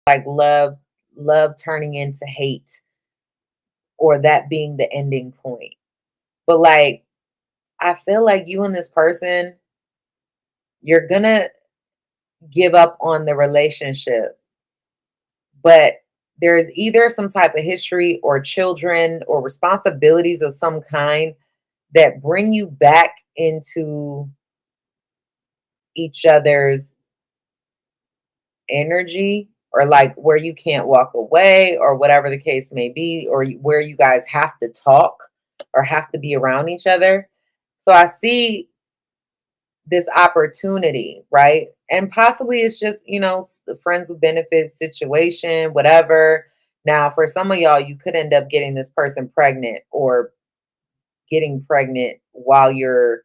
Like love turning into hate, or that being the ending point. But like I feel like you and this person, you're gonna give up on the relationship, but there's either some type of history or children or responsibilities of some kind that bring you back into each other's energy, or like where you can't walk away or whatever the case may be, or where you guys have to talk or have to be around each other. So I see this opportunity, right? And possibly it's just, the friends with benefits situation, whatever. Now, for some of y'all, you could end up getting this person pregnant or getting pregnant while you're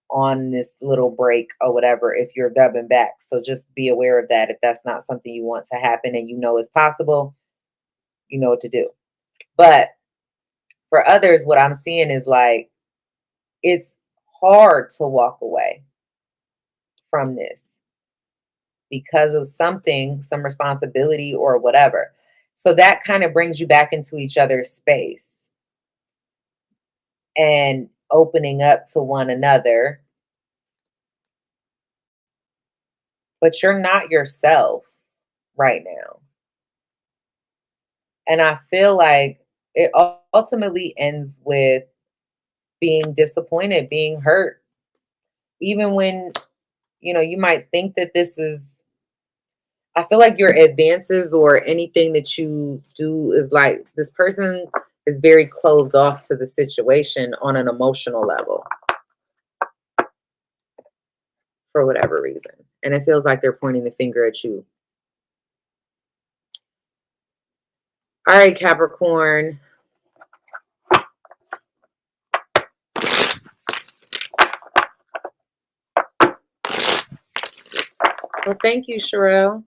on this little break or whatever, if you're dubbing back. So just be aware of that. If that's not something you want to happen and you know it's possible, you know what to do. But For others, what I'm seeing is like, it's hard to walk away from this because of something, some responsibility or whatever. So that kind of brings you back into each other's space and opening up to one another. But you're not yourself right now. And I feel like it ultimately ends with being disappointed, being hurt. Even when, you might think that this is, I feel like your advances or anything that you do is like, this person is very closed off to the situation on an emotional level for whatever reason. And it feels like they're pointing the finger at you. All right, Capricorn. Well, thank you, Sherelle.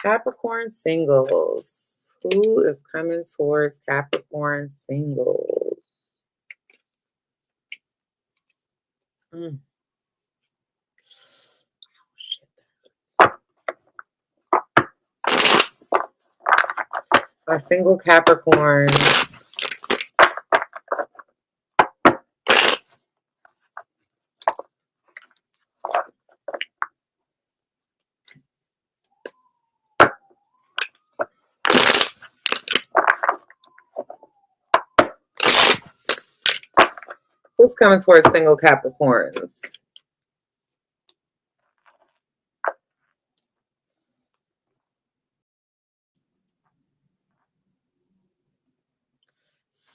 Capricorn singles. Who is coming towards Capricorn singles? Our single Capricorns. Who's coming towards single Capricorns?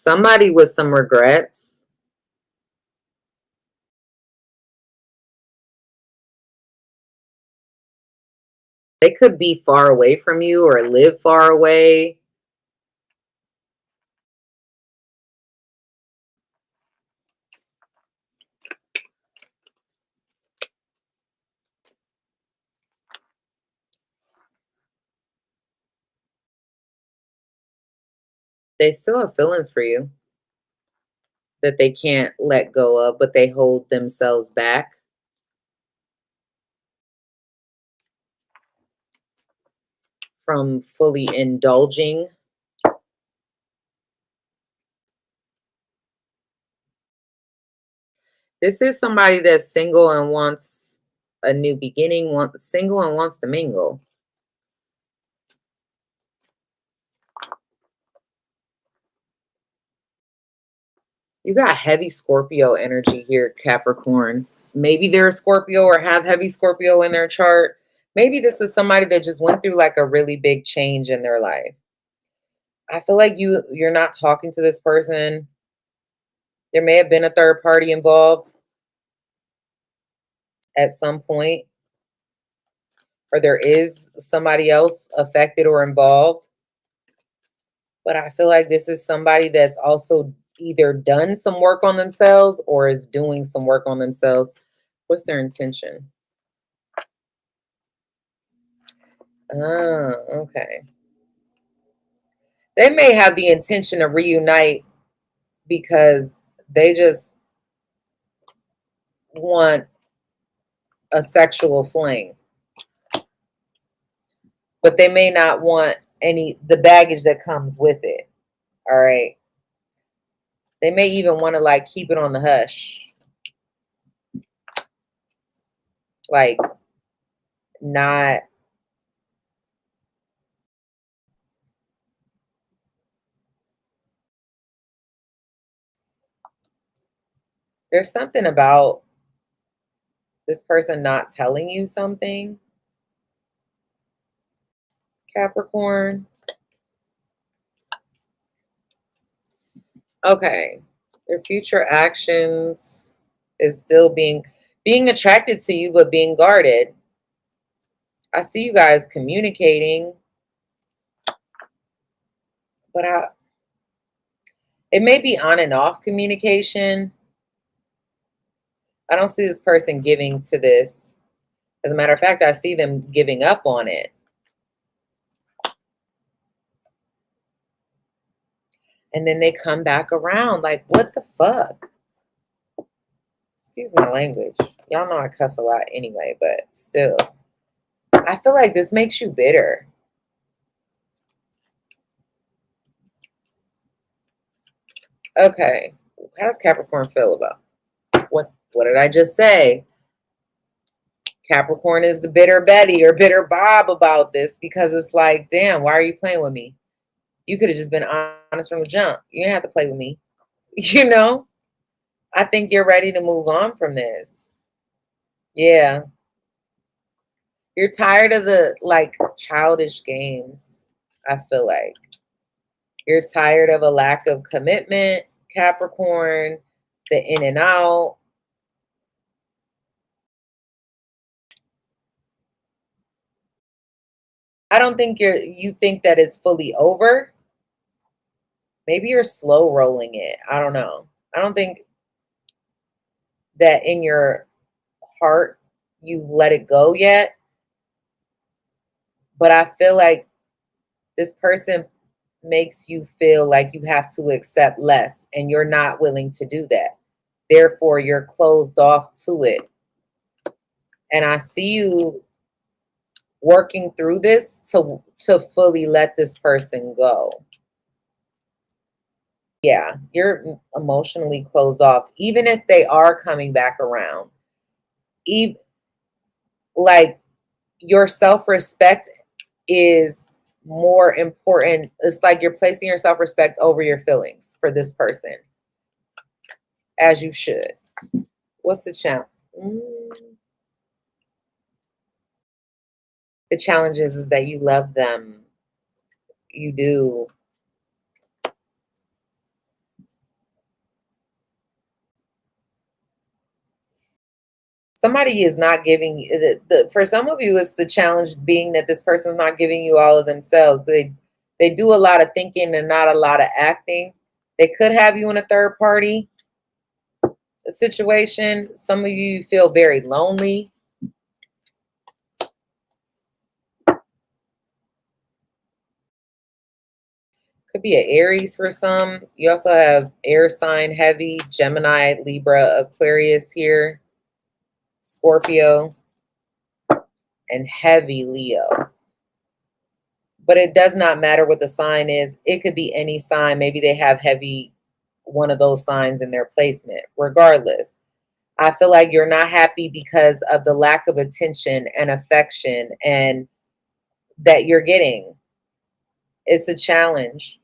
Somebody with some regrets. They could be far away from you or live far away. They still have feelings for you that they can't let go of, but they hold themselves back from fully indulging. This is somebody that's single and wants a new beginning, single and wants to mingle. You got heavy Scorpio energy here, Capricorn. Maybe they're a Scorpio or have heavy Scorpio in their chart. Maybe this is somebody that just went through like a really big change in their life. I feel like you're not talking to this person. There may have been a third party involved at some point, or there is somebody else affected or involved. But I feel like this is somebody that's also either done some work on themselves or is doing some work on themselves. What's their intention? Oh, okay. They may have the intention to reunite because they just want a sexual fling. But they may not want the baggage that comes with it. All right. They may even want to like keep it on the hush. Like not. There's something about this person not telling you something, Capricorn. Okay. Their future actions is still being attracted to you, but being guarded. I see you guys communicating, but it may be on and off communication. I don't see this person giving to this. As a matter of fact, I see them giving up on it. And then they come back around. Like, what the fuck? Excuse my language. Y'all know I cuss a lot anyway, but still. I feel like this makes you bitter. Okay. How does Capricorn feel about what did I just say? Capricorn is the bitter Betty or bitter Bob about this because it's like, damn, why are you playing with me? You could have just been honest from the jump. You didn't have to play with me. You know? I think you're ready to move on from this. Yeah. You're tired of the like childish games, I feel like. You're tired of a lack of commitment, Capricorn, the in and out. I don't think you think that it's fully over. Maybe you're slow rolling it. I don't know. I don't think that in your heart you've let it go yet. But I feel like this person makes you feel like you have to accept less and you're not willing to do that. Therefore, you're closed off to it. And I see you working through this to fully let this person go. Yeah, you're emotionally closed off, even if they are coming back around. Even like your self-respect is more important. It's like you're placing your self-respect over your feelings for this person, as you should. What's the challenge? The challenge is that you love them. You do. Somebody is not giving for some of you, it's the challenge being that this person's not giving you all of themselves. They do a lot of thinking and not a lot of acting. They could have you in a third party situation. Some of you feel very lonely. Could be an Aries for some. You also have air sign heavy, Gemini, Libra, Aquarius here, Scorpio, and heavy Leo. But it does not matter what the sign is. It could be any sign. Maybe they have heavy, one of those signs in their placement. Regardless, I feel like you're not happy because of the lack of attention and affection and that you're getting. It's a challenge.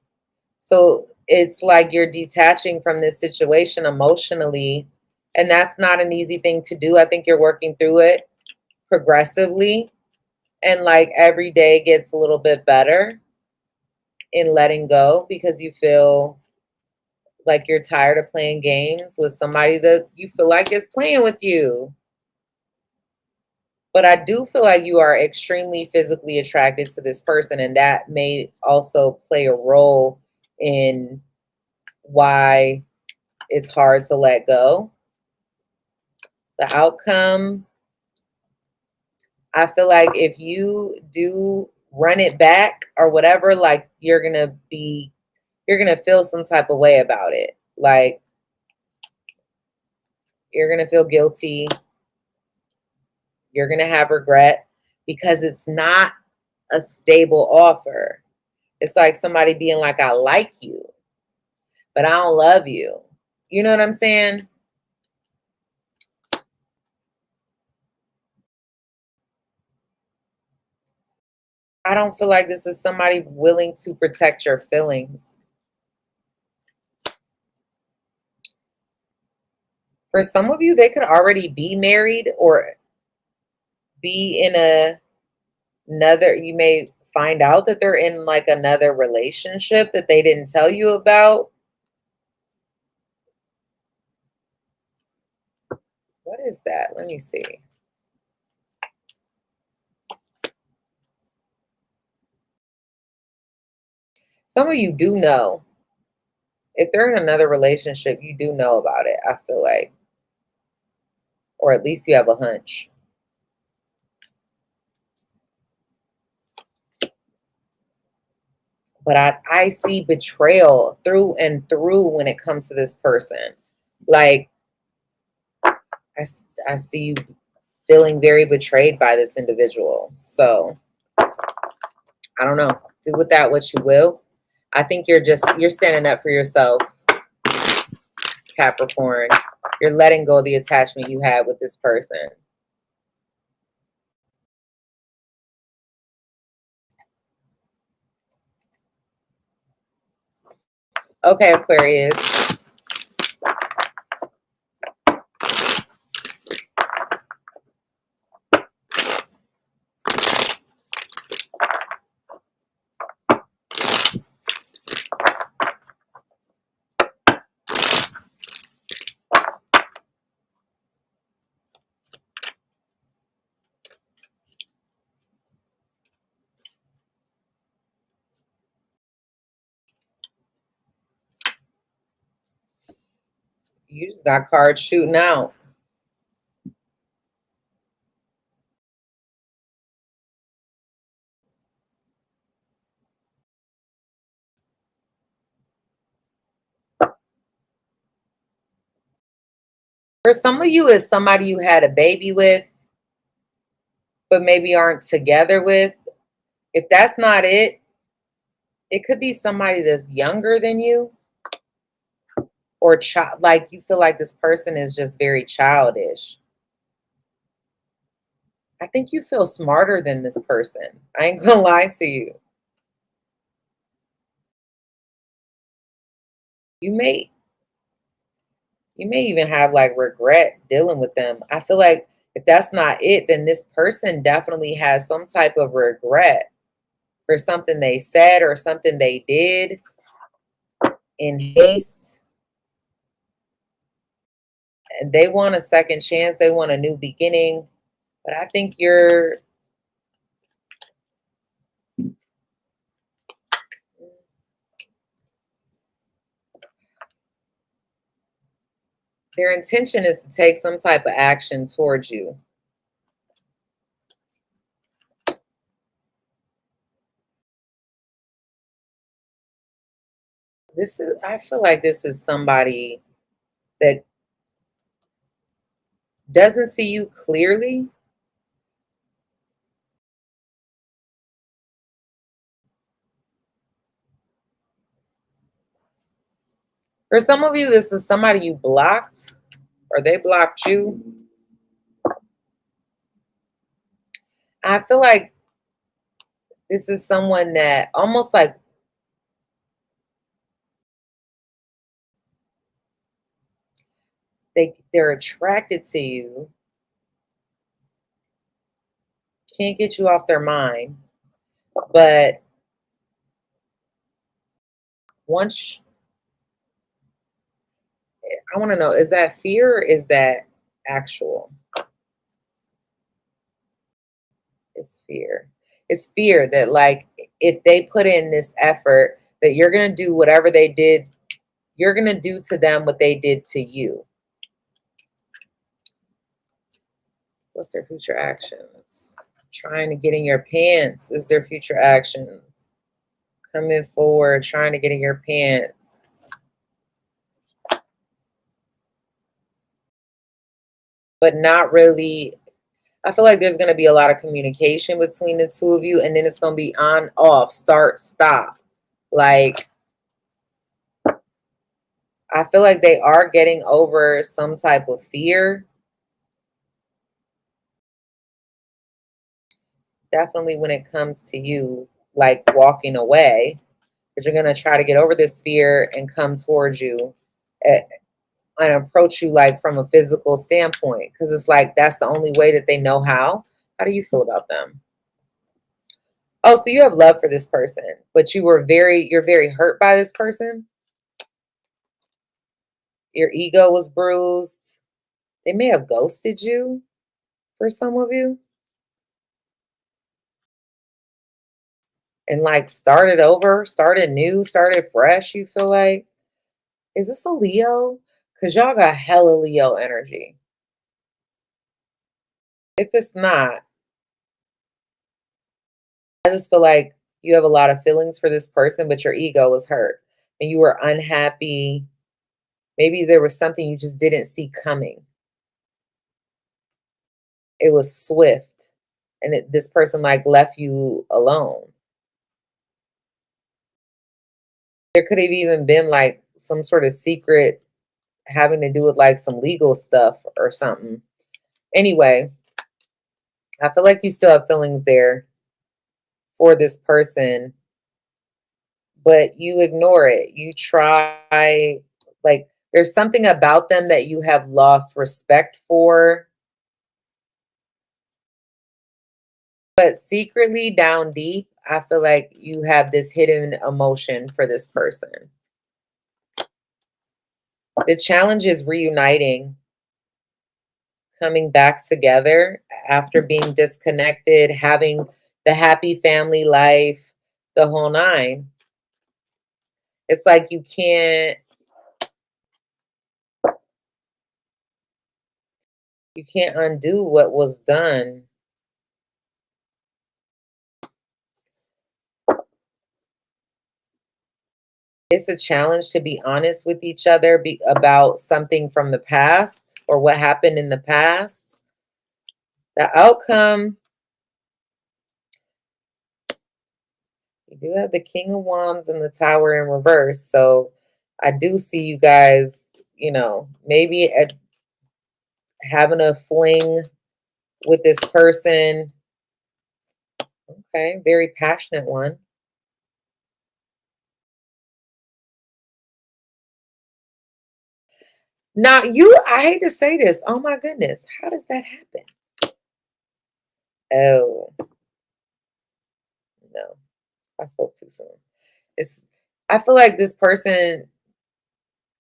So it's like you're detaching from this situation emotionally. And that's not an easy thing to do. I think you're working through it progressively. And like every day gets a little bit better in letting go because you feel like you're tired of playing games with somebody that you feel like is playing with you. But I do feel like you are extremely physically attracted to this person, and that may also play a role in why it's hard to let go. The outcome, I feel like if you do run it back or whatever, like you're going to feel some type of way about it. Like you're going to feel guilty. You're going to have regret because it's not a stable offer. It's like somebody being like, I like you, but I don't love you. You know what I'm saying? I don't feel like this is somebody willing to protect your feelings. For some of you, they could already be married or be in another, you may find out that they're in like another relationship that they didn't tell you about. What is that? Let me see. Some of you do know. If they're in another relationship, you do know about it, I feel like. Or at least you have a hunch. But I see betrayal through and through when it comes to this person. Like, I, I see you feeling very betrayed by this individual. So, I don't know. Do with that what you will. I think you're standing up for yourself, Capricorn. You're letting go of the attachment you had with this person. Okay, Aquarius. You just got cards shooting out. For some of you, it's somebody you had a baby with, but maybe aren't together with. If that's not it, it could be somebody that's younger than you, or child. Like, you feel like this person is just very childish. I think you feel smarter than this person. I ain't gonna lie to you. You may even have like regret dealing with them. I feel like if that's not it, then this person definitely has some type of regret for something they said or something they did in haste. And they want a second chance. They want a new beginning. But I think their intention is to take some type of action towards you. I feel like this is somebody that doesn't see you clearly. For some of you, this is somebody you blocked or they blocked you. I feel like this is someone that almost like they're attracted to you, can't get you off their mind. But once, I want to know, is that fear or is that actual? It's fear. It's fear that, like, if they put in this effort, that you're going to do whatever they did, you're going to do to them what they did to you. What's their future actions? Trying to get in your pants is their future actions. Coming forward, trying to get in your pants. But not really. I feel like there's going to be a lot of communication between the two of you, and then it's going to be on, off, start, stop. Like, I feel like they are getting over some type of fear. Definitely when it comes to you, like walking away, but you're going to try to get over this fear and come towards you and approach you like from a physical standpoint, because it's like that's the only way that they know how. How do you feel about them? Oh, so you have love for this person, but you're very hurt by this person. Your ego was bruised. They may have ghosted you for some of you and like started over, started new, started fresh. You feel like, is this a Leo? Because y'all got hella Leo energy. If it's not, I just feel like You have a lot of feelings for this person, but your ego was hurt and you were unhappy. Maybe there was something you just didn't see coming. It was swift, and this person like left you alone. There could have even been like some sort of secret having to do with like some legal stuff or something. Anyway, I feel like you still have feelings there for this person, but you ignore it. You try, like, there's something about them that you have lost respect for, but secretly down deep, I feel like you have this hidden emotion for this person. The challenge is reuniting, coming back together after being disconnected, having the happy family life, the whole nine. It's like you can't undo what was done. It's a challenge to be honest with each other about something from the past or what happened in the past. The outcome, you do have the King of Wands and the Tower in reverse. So I do see you guys, maybe having a fling with this person. Okay, very passionate one. Now, I hate to say this. Oh my goodness. How does that happen? Oh, no. I spoke too soon. I feel like this person,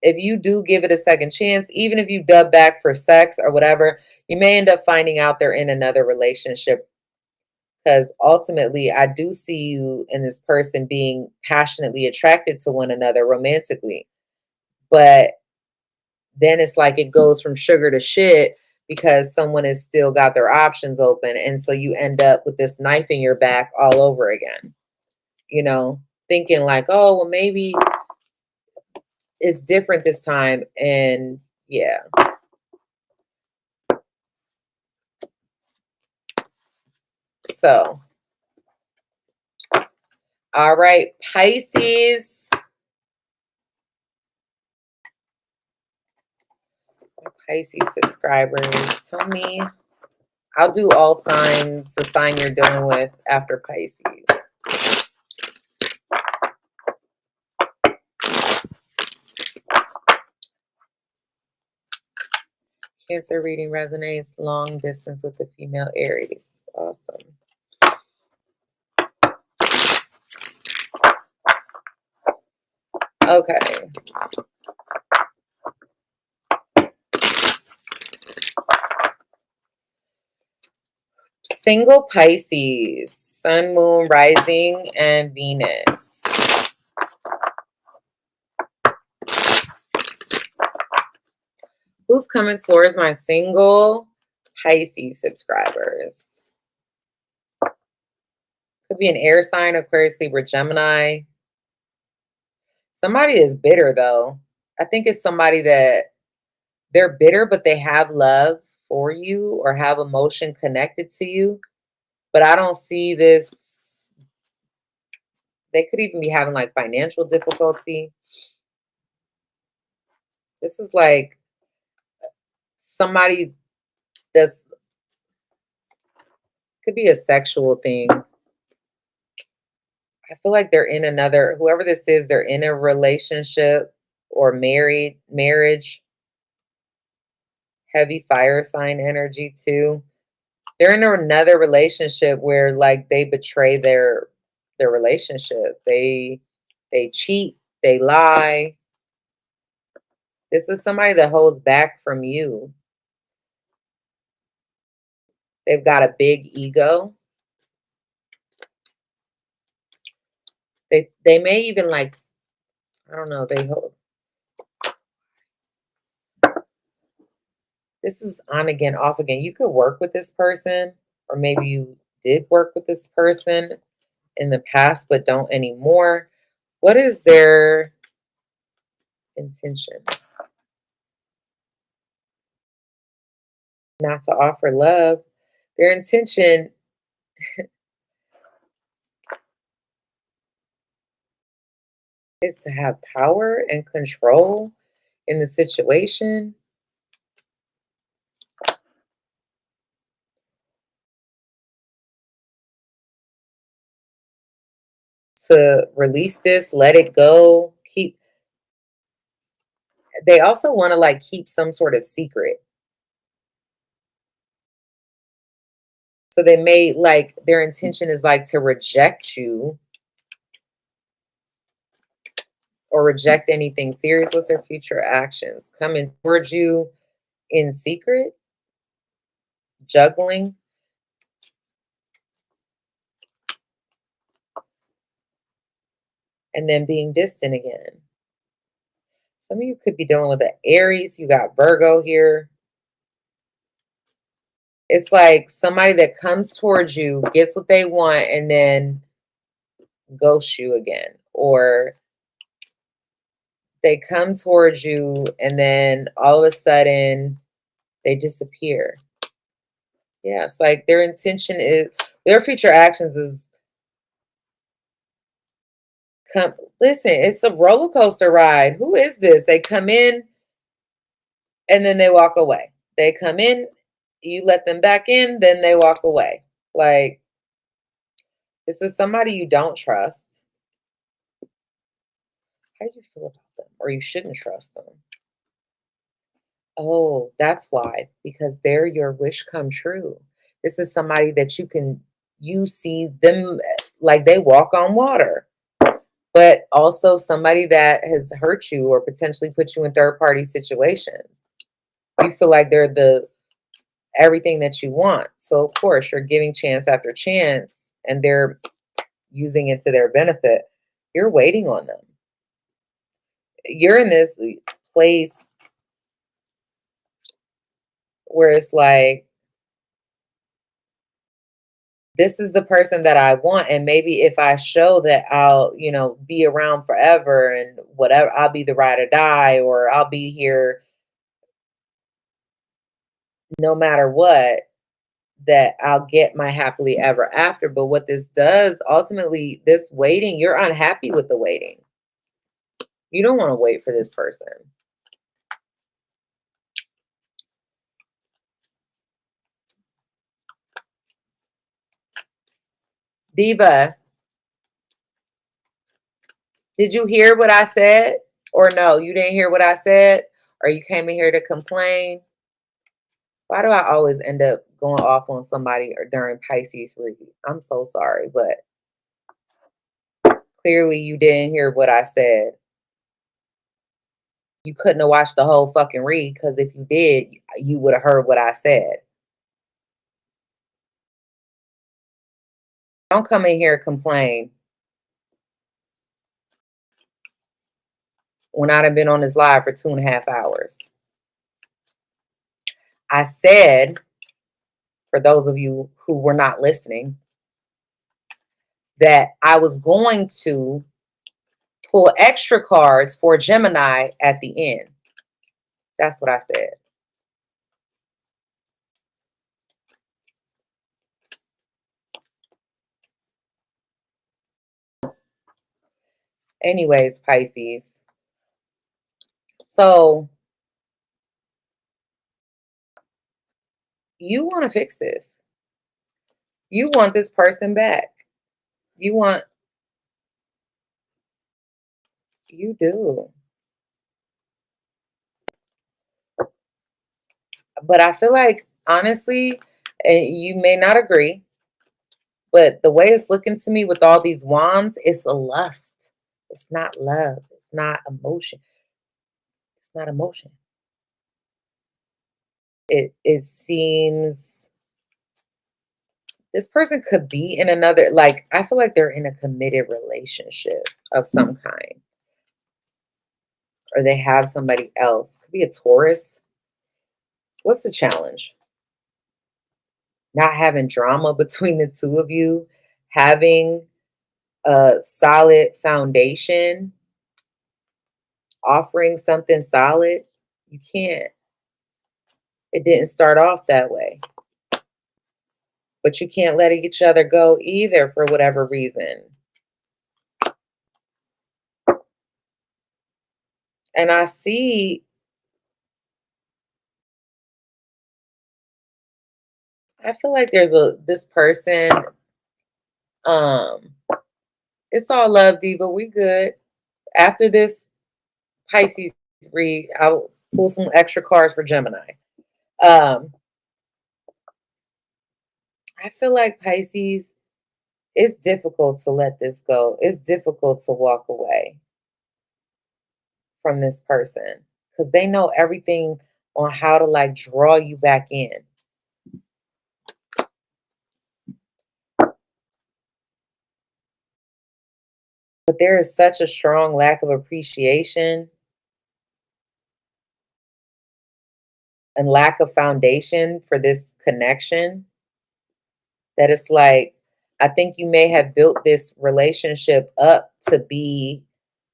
if you do give it a second chance, even if you dub back for sex or whatever, you may end up finding out they're in another relationship. Because ultimately, I do see you and this person being passionately attracted to one another romantically. But then it's like it goes from sugar to shit because someone has still got their options open. And so you end up with this knife in your back all over again, thinking like, oh, well, maybe it's different this time. And yeah. So, all right, Pisces. Pisces subscribers, tell me. I'll do all signs, the sign you're dealing with after Pisces. Cancer reading resonates long distance with the female Aries. Awesome. Okay. Single Pisces, Sun, Moon, Rising, and Venus. Who's coming towards my single Pisces subscribers? Could be an air sign, Aquarius, Libra, Gemini. Somebody is bitter, though. I think it's somebody that they're bitter, but they have love for you or have emotion connected to you. But I don't see this. They could even be having like financial difficulty. This is like somebody that's, could be a sexual thing. I feel like they're in whoever this is, they're in a relationship or marriage. Heavy fire sign energy too. They're in another relationship where like they betray their relationship. They cheat, they lie. This is somebody that holds back from you. They've got a big ego. They may even like, I don't know, they hold. This is on again, off again. You could work with this person, or maybe you did work with this person, in the past but don't anymore. What is their intentions? Not to offer love. Their intention is to have power and control in the situation. To release this, let it go, keep. They also want to like keep some sort of secret. So they may like their intention is like to reject you or reject anything serious. What's their future actions? Coming towards you in secret, juggling, and then being distant again. Some of you could be dealing with an Aries. You got Virgo here. It's like somebody that comes towards you, gets what they want, and then ghosts you again. Or they come towards you and then all of a sudden they disappear. Yeah, it's like their intention is, their future actions is come. Listen, it's a roller coaster ride. Who is this? They come in and then they walk away. They come in, you let them back in, then they walk away. Like, this is somebody you don't trust. How do you feel about them? Or you shouldn't trust them. Oh, that's why. Because they're your wish come true. This is somebody that you see them like they walk on water. But also somebody that has hurt you or potentially put you in third party situations. You feel like they're the everything that you want. So of course you're giving chance after chance and they're using it to their benefit. You're waiting on them. You're in this place where it's like, this is the person that I want. And maybe if I show that I'll, be around forever and whatever, I'll be the ride or die, or I'll be here no matter what, that I'll get my happily ever after. But what this does, ultimately, this waiting, you're unhappy with the waiting. You don't want to wait for this person. Diva, did you hear what I said? Or no, you didn't hear what I said? Or you came in here to complain? Why do I always end up going off on somebody or during Pisces read? I'm so sorry, but clearly you didn't hear what I said. You couldn't have watched the whole fucking read, because if you did, you would have heard what I said. Don't come in here and complain when I've been on this live for 2.5 hours. I said, for those of you who were not listening, that I was going to pull extra cards for Gemini at the end. That's what I said. Anyways, Pisces. So you want to fix this. You want this person back. You do. But I feel like, honestly, and you may not agree, but the way it's looking to me with all these wands, it's a lust. It's not love. It's not emotion. It's not emotion. It seems this person could be in another, like, I feel like they're in a committed relationship of some kind. Or they have somebody else. Could be a Taurus. What's the challenge? Not having drama between the two of you, having a solid foundation, offering something solid. You can't. It didn't start off that way. But you can't let each other go either for whatever reason. And I see, I feel like there's this person, it's all love, diva. We good. After this Pisces read, I'll pull some extra cards for Gemini. I feel like Pisces, it's difficult to let this go. It's difficult to walk away from this person because they know everything on how to like draw you back in. But there is such a strong lack of appreciation and lack of foundation for this connection that it's like, I think you may have built this relationship up to be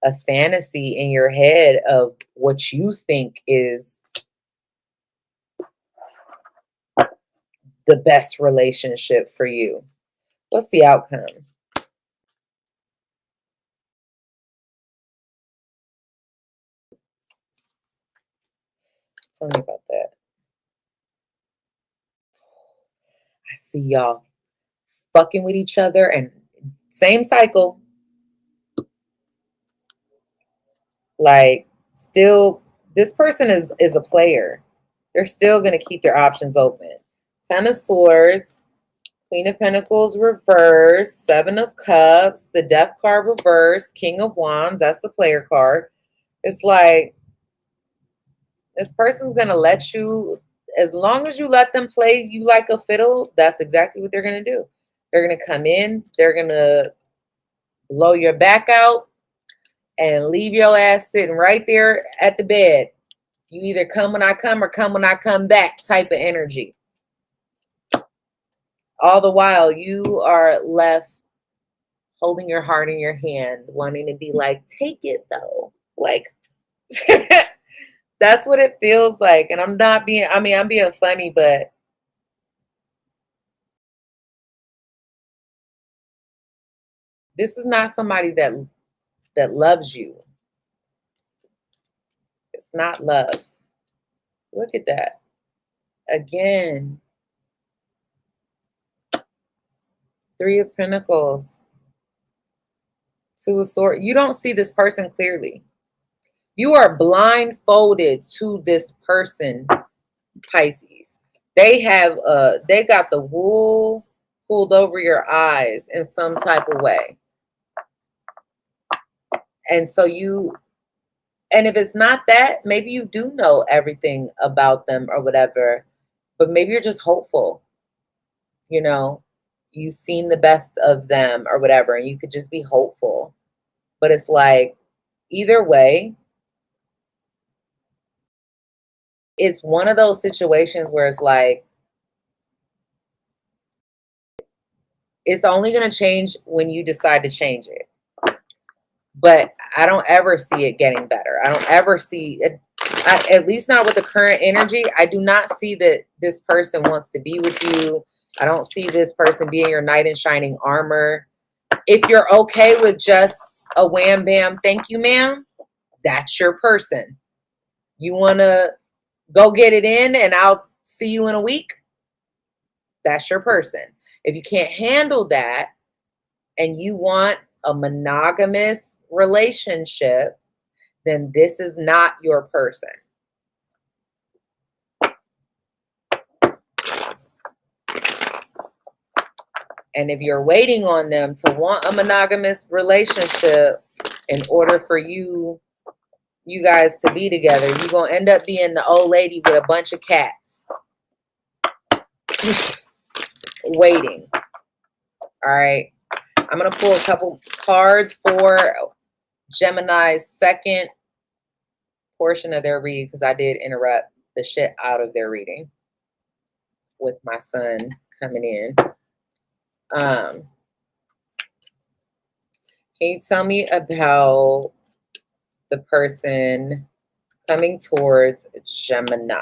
a fantasy in your head of what you think is the best relationship for you. What's the outcome? Tell me about that. I see y'all fucking with each other and same cycle. Like, still, this person is a player. They're still going to keep their options open. 10 of Swords, Queen of Pentacles reverse, 7 of Cups, the Death card reverse, King of Wands, that's the player card. It's like, this person's going to let you, as long as you let them play you like a fiddle, that's exactly what they're going to do. They're going to come in, they're going to blow your back out and leave your ass sitting right there at the bed. You either come when I come or come when I come back type of energy. All the while, you are left holding your heart in your hand, wanting to be like, take it though. Like, that's what it feels like. And I'm not being, I mean, I'm being funny, but this is not somebody that loves you. It's not love. Look at that. Again, 3 of Pentacles, 2 of Swords. You don't see this person clearly. You are blindfolded to this person, Pisces. They got the wool pulled over your eyes in some type of way. And so and if it's not that, maybe you do know everything about them or whatever, but maybe you're just hopeful. You know, you've seen the best of them or whatever, and you could just be hopeful. But it's like, either way, it's one of those situations where it's like, it's only going to change when you decide to change it. But I don't ever see it getting better. I don't ever see it, at least not with the current energy. I do not see that this person wants to be with you. I don't see this person being your knight in shining armor. If you're okay with just a wham bam, thank you, ma'am, that's your person. You want to go get it in and I'll see you in a week? That's your person. If you can't handle that and you want a monogamous relationship, then this is not your person. And if you're waiting on them to want a monogamous relationship in order for you guys to be together, you're going to end up being the old lady with a bunch of cats. Waiting. All right. I'm going to pull a couple cards for Gemini's second portion of their read, because I did interrupt the shit out of their reading with my son coming in. Can you tell me about the person coming towards Gemini?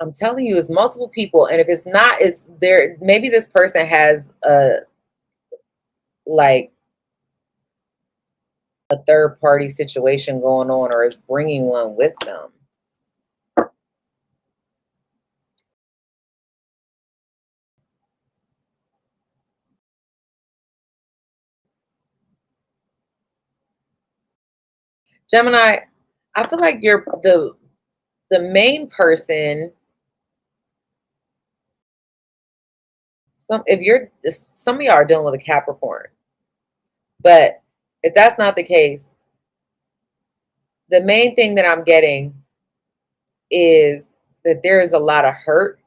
I'm telling you, it's multiple people. And if it's not, it's there. Maybe this person has like a third party situation going on, or is bringing one with them. Gemini, I feel like you're the main person. Some of y'all are dealing with a Capricorn, but if that's not the case, the main thing that I'm getting is that there is a lot of hurt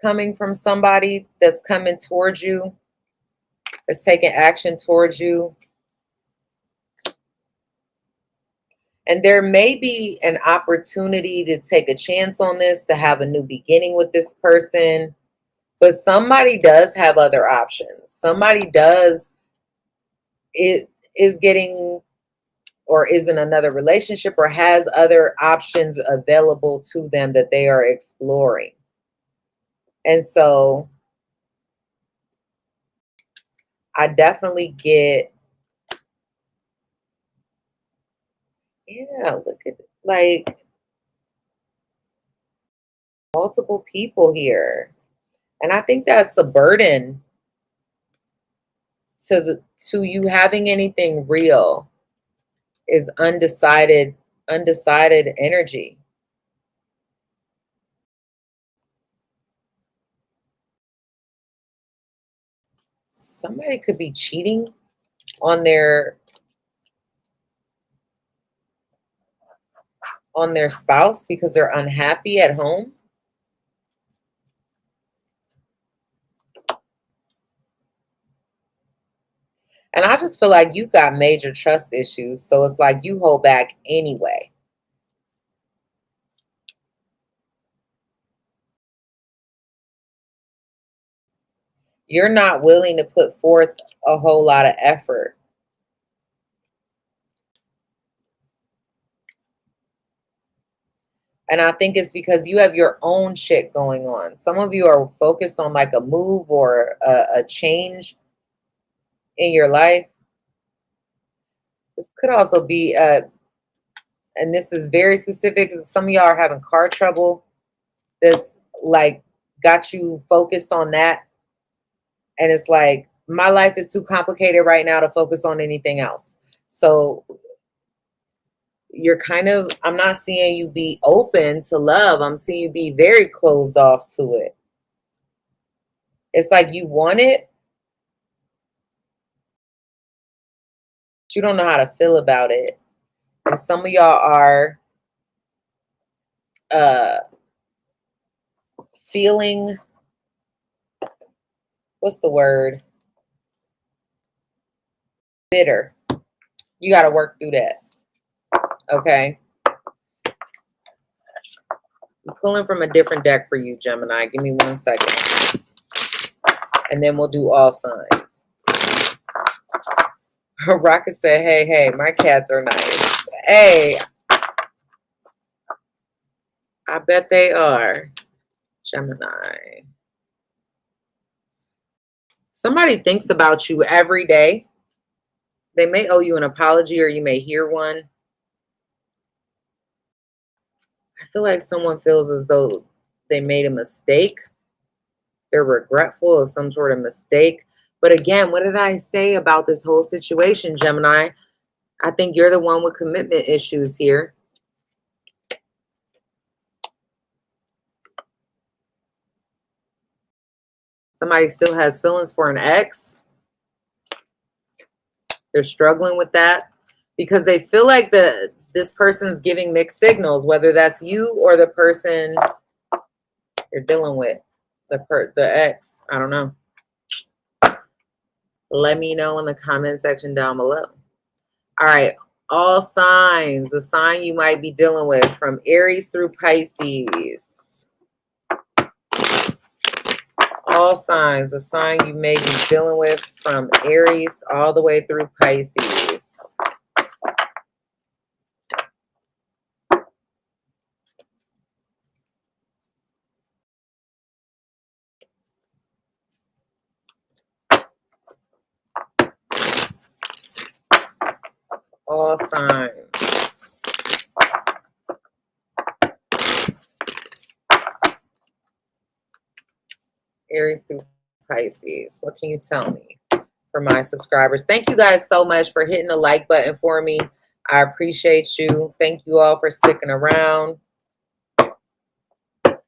coming from somebody that's coming towards you, that's taking action towards you. And there may be an opportunity to take a chance on this, to have a new beginning with this person. But somebody does have other options. Somebody is getting or is in another relationship or has other options available to them that they are exploring. And so I definitely get, yeah, look at it, like multiple people here. And I think that's a burden to you having anything real, is undecided energy. Somebody could be cheating on their spouse because they're unhappy at home. And I just feel like you've got major trust issues, so it's like you hold back anyway. You're not willing to put forth a whole lot of effort. And I think it's because you have your own shit going on. Some of you are focused on like a move or a change in your life. This could also be, and this is very specific, because some of y'all are having car trouble. This like got you focused on that. And it's like, my life is too complicated right now to focus on anything else. So you're kind of, I'm not seeing you be open to love. I'm seeing you be very closed off to it. It's like you want it, but you don't know how to feel about it. And some of y'all are feeling, what's the word? Bitter. You got to work through that. Okay. I'm pulling from a different deck for you, Gemini. Give me 1 second. And then we'll do all signs. Rocket said, hey, my cats are nice. Hey, I bet they are. Gemini. Somebody thinks about you every day. They may owe you an apology, or you may hear one. I feel like someone feels as though they made a mistake. They're regretful of some sort of mistake. But again, what did I say about this whole situation, Gemini? I think you're the one with commitment issues here. Somebody still has feelings for an ex. They're struggling with that because they feel like this person's giving mixed signals, whether that's you or the person you're dealing with, the ex. I don't know. Let me know in the comment section down below. All right. All signs, the sign you might be dealing with from Aries through Pisces. All signs, the sign you may be dealing with from Aries all the way through Pisces. All signs. Aries through Pisces. What can you tell me for my subscribers? Thank you guys so much for hitting the like button for me. I appreciate you. Thank you all for sticking around,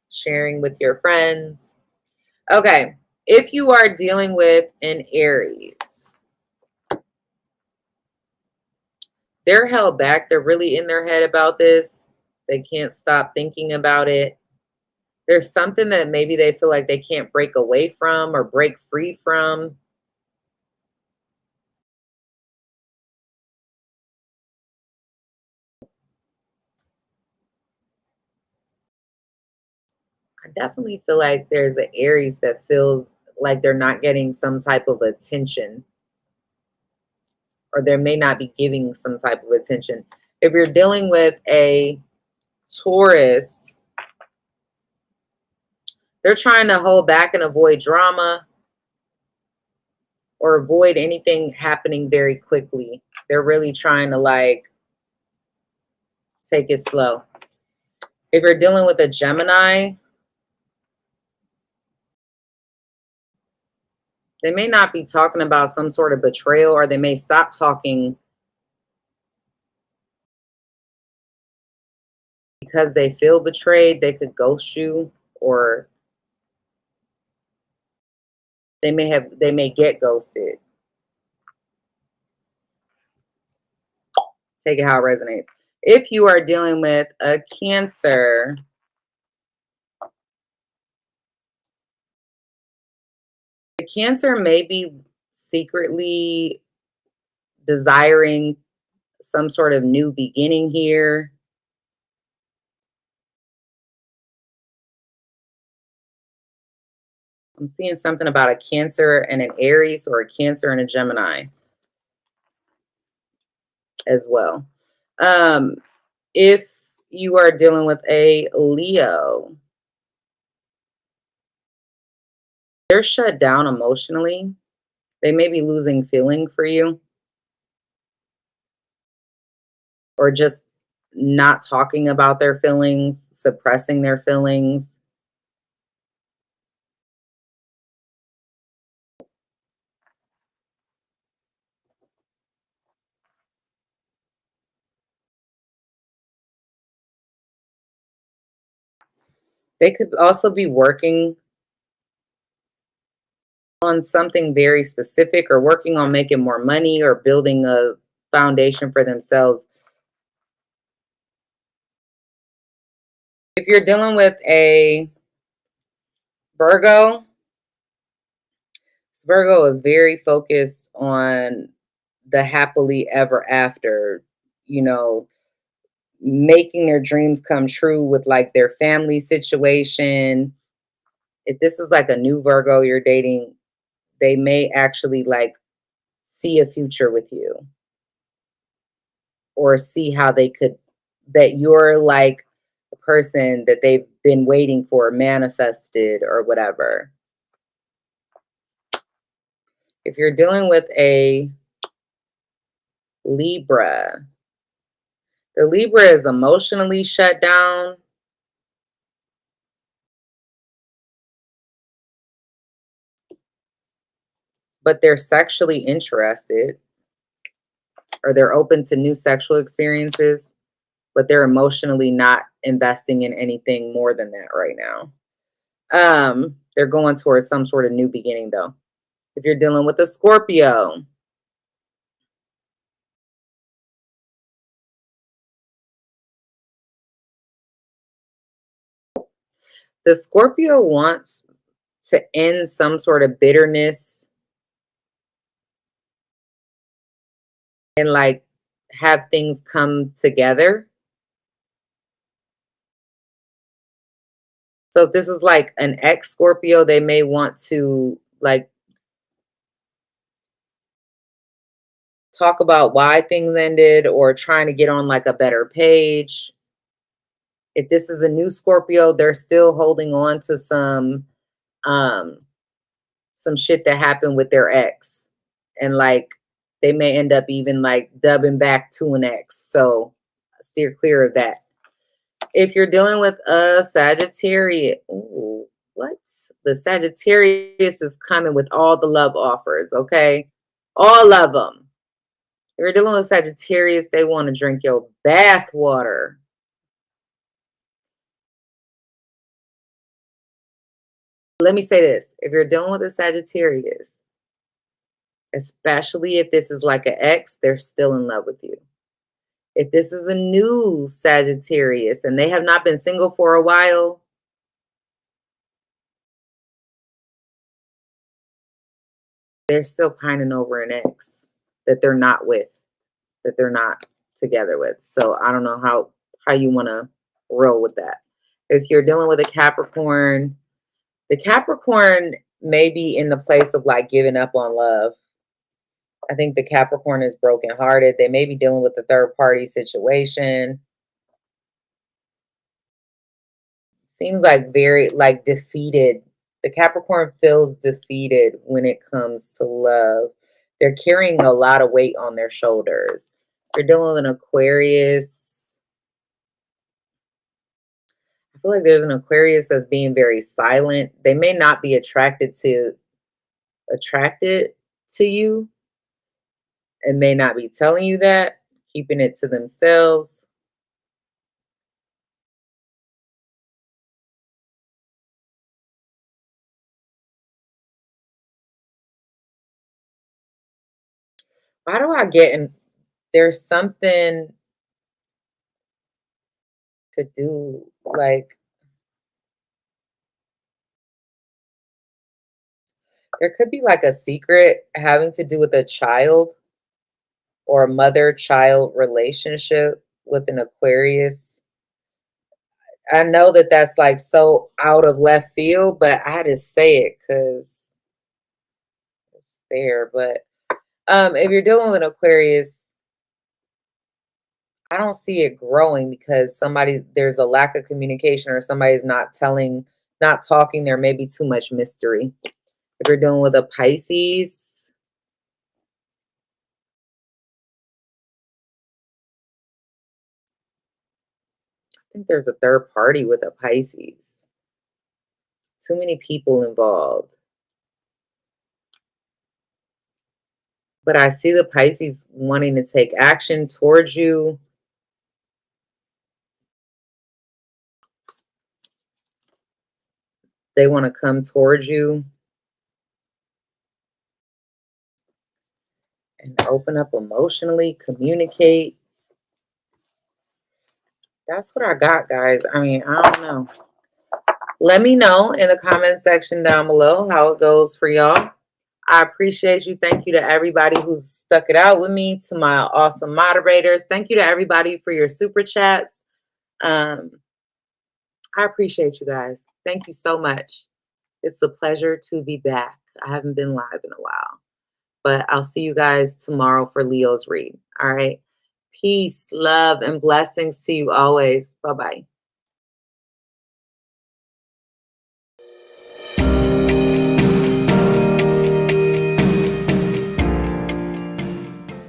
sharing with your friends. Okay, if you are dealing with an Aries, they're held back. They're really in their head about this. They can't stop thinking about it. There's something that maybe they feel like they can't break away from or break free from. I definitely feel like there's an Aries that feels like they're not getting some type of attention, or they may not be giving some type of attention. If you're dealing with a Taurus, they're trying to hold back and avoid drama or avoid anything happening very quickly. They're really trying to like take it slow. If you're dealing with a Gemini, they may not be talking about some sort of betrayal, or they may stop talking because they feel betrayed. They could ghost you, or they may get ghosted. Take it how it resonates. If you are dealing with a Cancer, the Cancer may be secretly desiring some sort of new beginning here. I'm seeing something about a Cancer and an Aries, or a Cancer and a Gemini as well. If you are dealing with a Leo, they're shut down emotionally. They may be losing feeling for you, or just not talking about their feelings, suppressing their feelings. They could also be working on something very specific, or working on making more money, or building a foundation for themselves. If you're dealing with a Virgo, Virgo is very focused on the happily ever after, you know, making their dreams come true with like their family situation. If this is like a new Virgo you're dating, they may actually like see a future with you, or see how they could, that you're like a person that they've been waiting for, manifested, or whatever. If you're dealing with a Libra, the Libra is emotionally shut down, but they're sexually interested, or they're open to new sexual experiences, but they're emotionally not investing in anything more than that right now. They're going towards some sort of new beginning though. If you're dealing with a Scorpio, the Scorpio wants to end some sort of bitterness, and like have things come together. So if this is like an ex Scorpio, they may want to like talk about why things ended or trying to get on like a better page. If this is a new Scorpio, they're still holding on to um shit that happened with their ex. And like they may end up even like dubbing back to an ex. So steer clear of that. If you're dealing with a Sagittarius, ooh, what? The Sagittarius is coming with all the love offers, okay? All of them. If you're dealing with Sagittarius, they want to drink your bath water. Let me say this. If you're dealing with a Sagittarius, especially if this is like an ex, they're still in love with you. If this is a new Sagittarius and they have not been single for a while, they're still pining over an ex that they're not with, that they're not together with. So I don't know how you want to roll with that. If you're dealing with a Capricorn, the Capricorn may be in the place of like giving up on love. I think the Capricorn is brokenhearted. They may be dealing with a third party situation. Seems like very like defeated. The Capricorn feels defeated when it comes to love. They're carrying a lot of weight on their shoulders. They're dealing with an Aquarius. I feel like there's an Aquarius that's being very silent. They may not be attracted to you and may not be telling you that, keeping it to themselves. Why do I get in? There's something to do, like there could be like a secret having to do with a child or a mother-child relationship with an Aquarius. I know that that's like so out of left field, but I had to say it because it's there. But if you're dealing with an Aquarius, I don't see it growing because there's a lack of communication or somebody's not talking. There may be too much mystery. If you're dealing with a Pisces, I think there's a third party with a Pisces. Too many people involved. But I see the Pisces wanting to take action towards you. They want to come towards you and open up emotionally, communicate. That's what I got, guys. I mean, I don't know. Let me know in the comment section down below how it goes for y'all. I appreciate you. Thank you to everybody who's stuck it out with me, to my awesome moderators. Thank you to everybody for your super chats. I appreciate you guys. Thank you so much. It's a pleasure to be back. I haven't been live in a while, but I'll see you guys tomorrow for Leo's read. All right. Peace, love, and blessings to you always. Bye-bye.